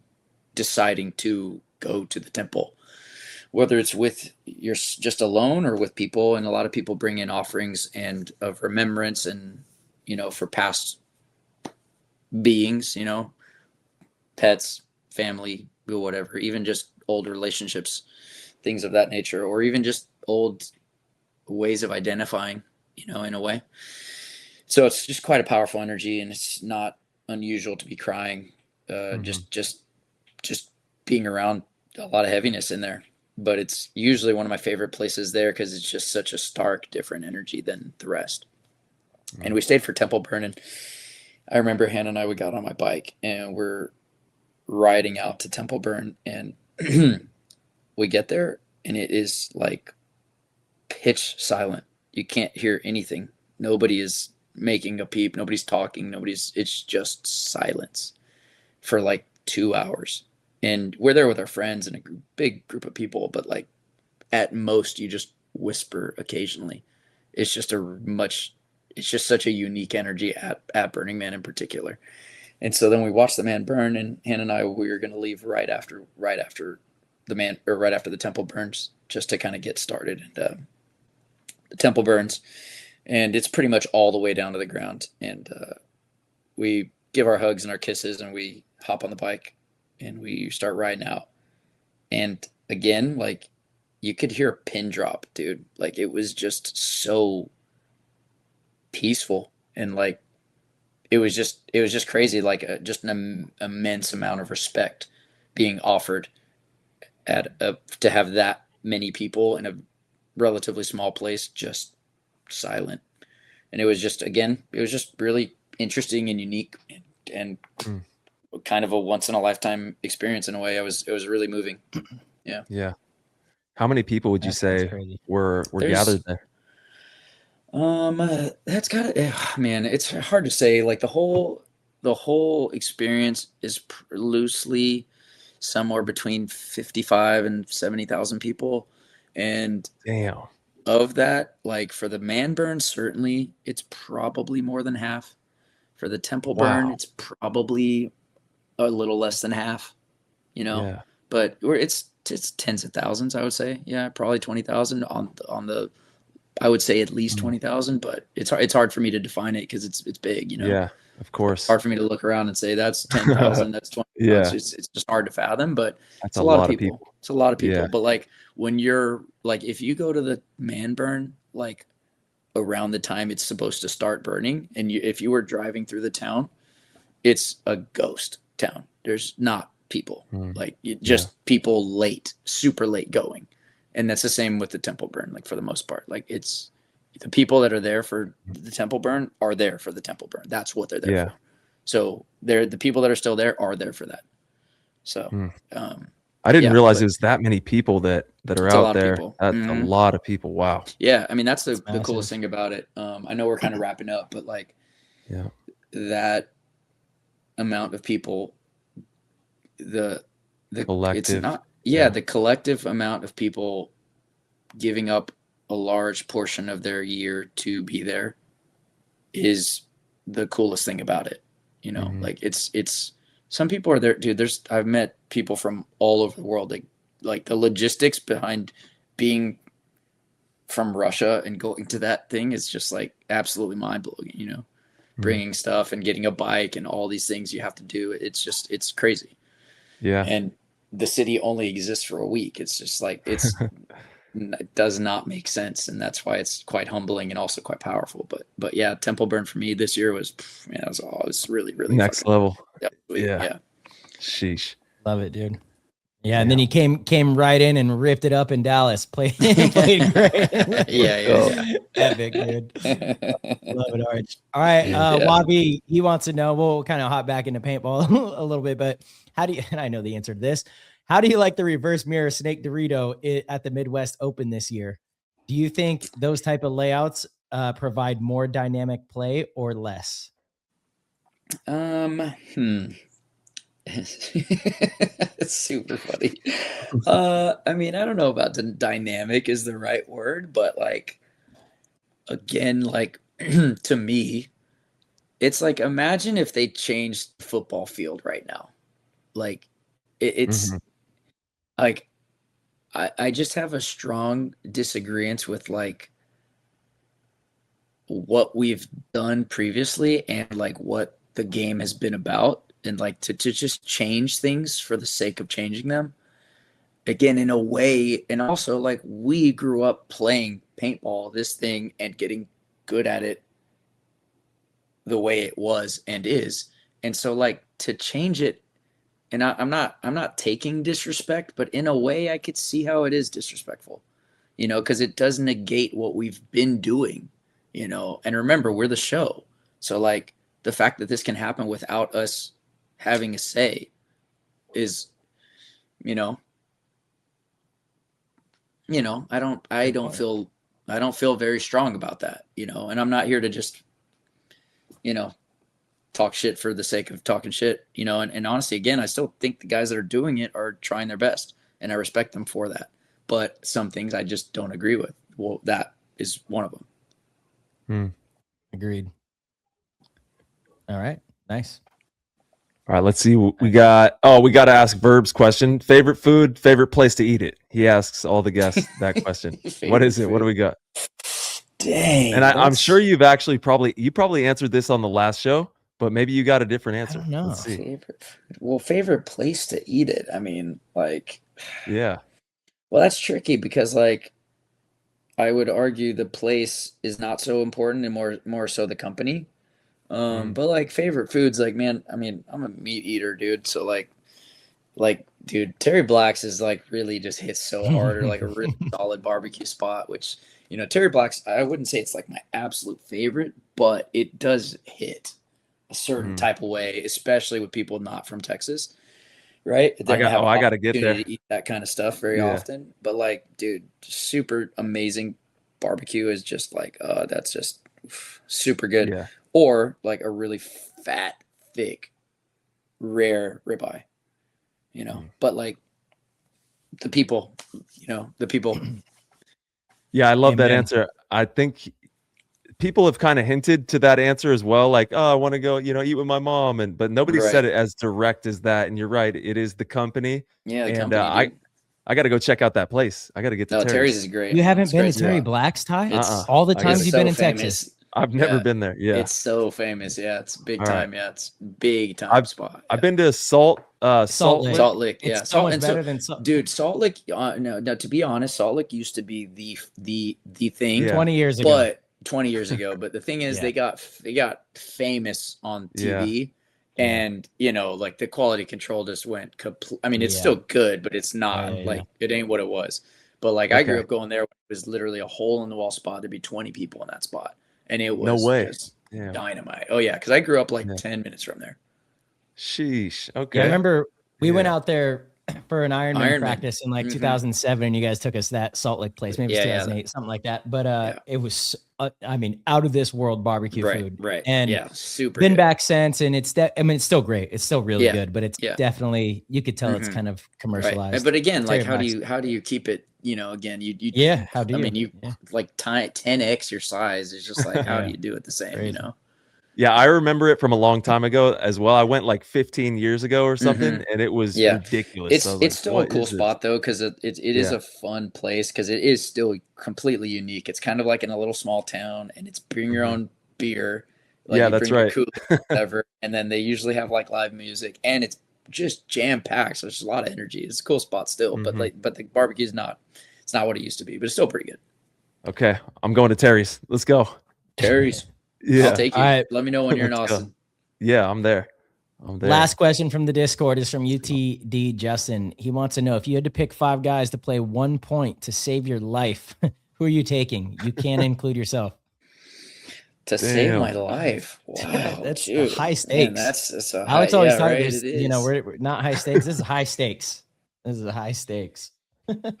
deciding to go to the temple, whether it's with you're just alone or with people. And a lot of people bring in offerings and of remembrance and, for past beings, pets, family, whatever, even just old relationships, things of that nature, or even just old ways of identifying, in a way. So it's just quite a powerful energy, and it's not unusual to be crying, just being around a lot of heaviness in there. But it's usually one of my favorite places there because it's just such a stark, different energy than the rest. And we stayed for temple burn, and I remember Hannah and I, we got on my bike and we're riding out to temple burn, and we get there and it is like pitch silent. You can't hear anything. Nobody is making a peep. Nobody's talking. It's just silence for like 2 hours. And we're there with our friends and a big group of people, but like at most you just whisper occasionally. It's just such a unique energy at Burning Man in particular. And so then we watched the man burn, and Hannah and I, we were going to leave right after the temple burns, just to kind of get started. And the temple burns, and it's pretty much all the way down to the ground. And we give our hugs and our kisses, and we hop on the bike and we start riding out. And again, like, you could hear a pin drop, dude. Like, it was just so peaceful, and like it was just crazy, like just an immense amount of respect being offered to have that many people in a relatively small place just silent. And it was just really interesting and unique, and kind of a once in a lifetime experience in a way. It was really moving. Yeah. How many people would you say were gathered there? That's gotta, man, it's hard to say. Like the whole experience is loosely somewhere between 55 and 70,000 people. And damn, of that, like for the man burn, certainly it's probably more than half. For the temple burn, it's probably a little less than half, but it's tens of thousands, I would say. Yeah, probably 20,000 on the, I would say at least 20,000, but it's hard for me to define it because it's big, Yeah, of course. It's hard for me to look around and say that's 10,000, that's 20,000. Yeah. It's just hard to fathom, but that's a lot of people. It's a lot of people. Yeah. But like when you're like, if you go to the man burn, like around the time it's supposed to start burning, and if you were driving through the town, it's a ghost town. There's not people, people late, super late going. And that's the same with the temple burn, like for the most part. Like it's the people that are there for the temple burn are there for the temple burn. That's what they're there for. So the people that are still there are there for that. So I didn't realize there's that many people that are out there. That's a Mm-hmm. lot of people. Wow. Yeah, I mean that's the coolest thing about it. I know we're kind of wrapping up, but like that amount of people, the collective, it's not the collective amount of people giving up a large portion of their year to be there is the coolest thing about it. Like it's some people are there, dude. I've met people from all over the world. Like the logistics behind being from Russia and going to that thing is just like absolutely mind blowing, bringing stuff and getting a bike and all these things you have to do. It's crazy. Yeah. And the city only exists for a week. It's just like, it does not make sense. And that's why it's quite humbling and also quite powerful. But yeah, temple burn for me this year was really, really next level. Yeah. Sheesh. Love it, dude. Yeah, and then he came right in and ripped it up in Dallas. Played great. Yeah. Epic, dude. Love it, Arch. All right, Wabi, he wants to know. We'll kind of hop back into paintball a little bit, but how do you? And I know the answer to this. How do you like the reverse mirror Snake Dorito at the Midwest Open this year? Do you think those type of layouts provide more dynamic play or less? It's super funny. I mean, I don't know about the dynamic is the right word, but like, again, like to me, it's like, imagine if they changed the football field right now. Like it's like, I just have a strong disagreement with like what we've done previously and like what the game has been about, and like to just change things for the sake of changing them again in a way. And also, like, we grew up playing paintball, this thing, and getting good at it the way it was and is. And so like to change it, and I'm not taking disrespect, but in a way I could see how it is disrespectful, because it does negate what we've been doing, and remember, we're the show. So like the fact that this can happen without us having a say is, I don't feel very strong about that, and I'm not here to just, talk shit for the sake of talking shit, and honestly, again, I still think the guys that are doing it are trying their best, and I respect them for that. But some things I just don't agree with. Well, that is one of them. Agreed. All right. Nice. All right, let's see what we got. Oh, we got to ask Verb's question. Favorite food, favorite place to eat it. He asks all the guests that question. What is it? Food. What do we got? Dang. And I'm sure you've actually probably answered this on the last show, but maybe you got a different answer. I don't know. Let's see. Favorite place to eat it. I mean, like, yeah. Well, that's tricky because, like, I would argue the place is not so important and more so the company. But like favorite foods, like, man, I mean, I'm a meat eater, dude. So like, dude, Terry Black's is like really just hits so hard, or like a really solid barbecue spot, which, Terry Black's, I wouldn't say it's like my absolute favorite, but it does hit a certain type of way, especially with people not from Texas, right? I got to get there. To eat that kind of stuff very often, but like, dude, super amazing barbecue is just like, that's just super good. Yeah. Or like a really fat, thick, rare ribeye, but like the people. Yeah, I love that answer. I think people have kind of hinted to that answer as well. Like, oh, I want to go, eat with my mom, but nobody said it as direct as that. And you're right, it is the company. Yeah, the and company, I got to go check out that place. I got to get to Terry's is great. You haven't been to Terry Black's, Ty? All the times you've been in Texas. I've never been there. Yeah, it's so famous. Yeah, it's big time. Yeah, it's big time spot. Yeah. I've been to Salt Lick. Yeah, it's so much better than Salt. Dude, Salt Lick. No. To be honest, Salt Lick used to be the thing 20 years ago. But 20 years ago. But the thing is, they got famous on TV, and like the quality control just went complete. I mean, it's still good, but it's not it ain't what it was. But like I grew up going there. It was literally a hole in the wall spot. There'd be 20 people in that spot. And it was just dynamite. Oh, yeah, because I grew up like 10 minutes from there. Sheesh. Okay. I remember we went out there for an Ironman practice in like 2007, and you guys took us that Salt Lake place. Maybe it was 2008, something like that. But it was, out of this world barbecue food. Right. And super been good. Back since, and it's it's still great. It's still really good, but it's definitely, you could tell it's kind of commercialized. Right. But again, like how do you keep it? Again, you how do you? I mean, you like 10x your size. It's just like, how do you do it the same? Crazy. Yeah, I remember it from a long time ago as well. I went like 15 years ago or something, and it was ridiculous. It's still a cool spot though, because it is a fun place, because it is still completely unique. It's kind of like in a little small town, and it's bring your own beer. Like, that's right. Whatever, and then they usually have like live music, and it's just jam packed. So there's a lot of energy. It's a cool spot still, but the barbecue is not. It's not what it used to be, but it's still pretty good. Okay, I'm going to Terry's. Let's go. Terry's. Yeah. I'll take you. Right. Let me know when you're in Austin. Go. Yeah, I'm there. Last question from the Discord is from UTD Justin. He wants to know, if you had to pick 5 guys to play 1 point to save your life, who are you taking? You can't include yourself. To save my life. Wow. That's high stakes. Man, that's a Alex always thought right, it was, we're not high stakes. This is high stakes. This is high stakes.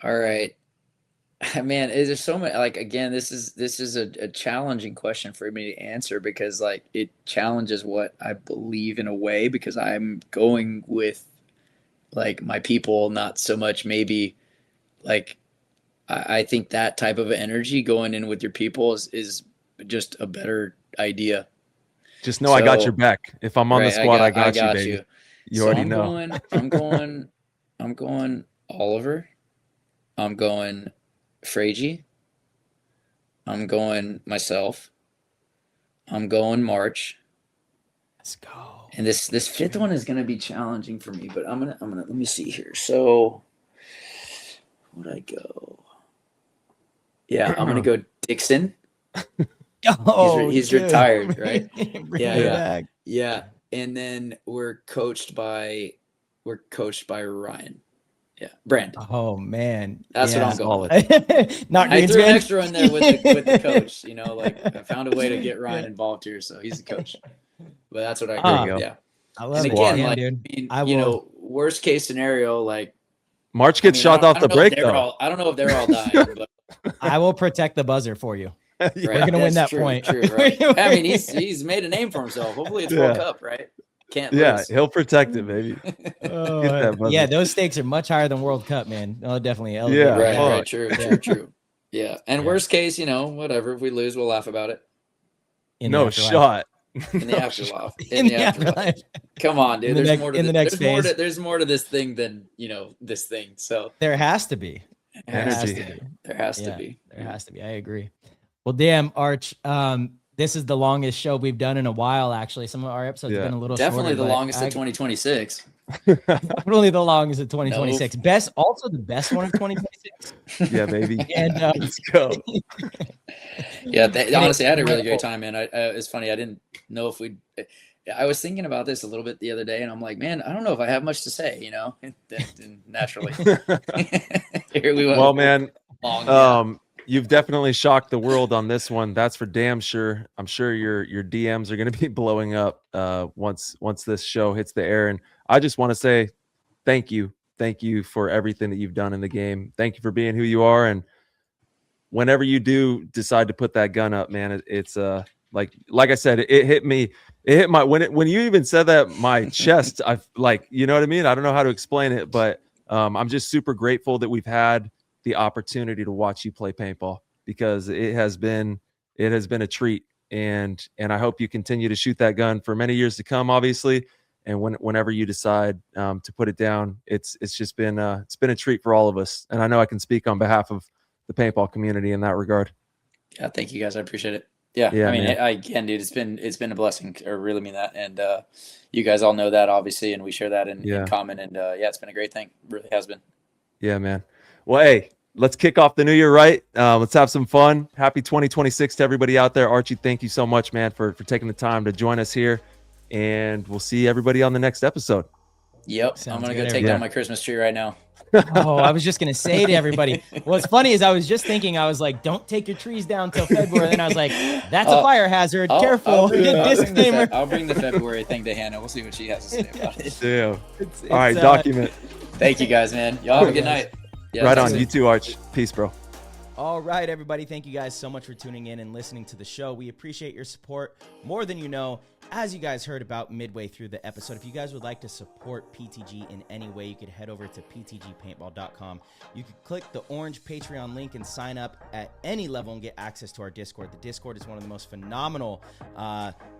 All right. Man, is there so many, like, again, this is a challenging question for me to answer because like it challenges what I believe in a way because I'm going with like my people, not so much maybe like I think that type of energy going in with your people is just a better idea. Just know I got your back. If I'm on the Right, squad, I got you, baby. You So already I'm know. I'm going Oliver. I'm going Fragi. I'm going myself. I'm going March. Let's go. And this fifth one is gonna be challenging for me, but I'm gonna let me see here. So would I go? Yeah, I'm gonna go Dixon. Oh, he's dude. retired, right? Bring Yeah, it yeah. back. Yeah. And then we're coached by Ryan. Yeah, Brand. Oh man, That's yeah. what I'm going with. Not I threw an Greenspan. extra in there with the coach. You know, like I found a way to get Ryan involved here, so he's the coach. But that's what I There go. you go. Yeah. I love And it. again, Damn, like dude. I mean, I you will. know, worst case scenario, like March gets shot off the break though. I don't know if they're all dying, but I will protect the buzzer for you. right, We're gonna win that true, point. True, right? I mean, he's made a name for himself. Hopefully, it's World Cup, right? Can't lose. He'll protect it, baby. Yeah, those stakes are much higher than World Cup, man. Oh, definitely. Yeah, right. True. Yeah, and worst case, you know, whatever. If we lose, we'll laugh about it. No shot. In the afterlife. In the afterlife. Come on, dude. There's more to the next phase. There's more to this thing than this thing. So there has to be. There has to be. I agree. Well, damn, Arch. This is the longest show we've done in a while. Actually, some of our episodes have been a little definitely shorter, the longest of 2026. Definitely the longest of 2026. Also the best one of 2026. Yeah, baby. And let's go. Yeah, honestly, I had a really great time, man. It's funny. I didn't know if we'd. I was thinking about this a little bit the other day, and I'm like, man, I don't know if I have much to say, you know. And naturally, here we went. Well, man, you've definitely shocked the world on this one. That's for damn sure. I'm sure your DMs are going to be blowing up once this show hits the air. And I just want to say thank you for everything that you've done in the game. Thank you for being who you are. And whenever you do decide to put that gun up, man, it's like I said, it hit me. It hit my when you even said that, my chest. I you know what I mean. I don't know how to explain it, but I'm just super grateful that we've had the opportunity to watch you play paintball, because it has been a treat, and I hope you continue to shoot that gun for many years to come, obviously. And whenever you decide to put it down, it's just been a treat for all of us. And I know I can speak on behalf of the paintball community in that regard. Yeah, thank you guys. I appreciate it. Yeah, I mean, again, dude, it's been a blessing. I really mean that, and you guys all know that, obviously, and we share that in common. And it's been a great thing. It really has been. Yeah, man. Well, hey, let's kick off the new year right. Let's have some fun. Happy 2026 to everybody out there. Archie, thank you so much, man, for taking the time to join us here, and we'll see everybody on the next episode. Yep, I'm gonna go take down my Christmas tree right now. Oh, I was just gonna say to everybody. What's funny is I was just thinking, I was like, don't take your trees down till February. Then I was like, that's a fire hazard. Careful. Disclaimer. I'll bring the February thing to Hannah. We'll see what she has to say about it. Damn. All right, document. Thank you guys, man. Y'all have a good night. Yeah, right on. You too, Arch. Peace, bro. All right, everybody. Thank you guys so much for tuning in and listening to the show. We appreciate your support more than you know. As you guys heard about midway through the episode, if you guys would like to support PTG in any way, you could head over to ptgpaintball.com. You could click the orange Patreon link and sign up at any level and get access to our Discord. The Discord is one of the most phenomenal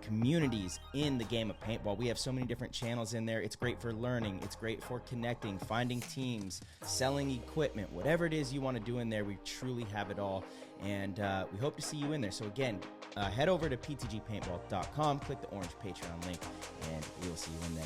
communities in the game of paintball. We have so many different channels in there. It's great for learning. It's great for connecting, finding teams, selling equipment, whatever it is you want to do in there. We truly have it all. And we hope to see you in there. So again, head over to ptgpaintball.com, click the orange Patreon link, and we will see you in there.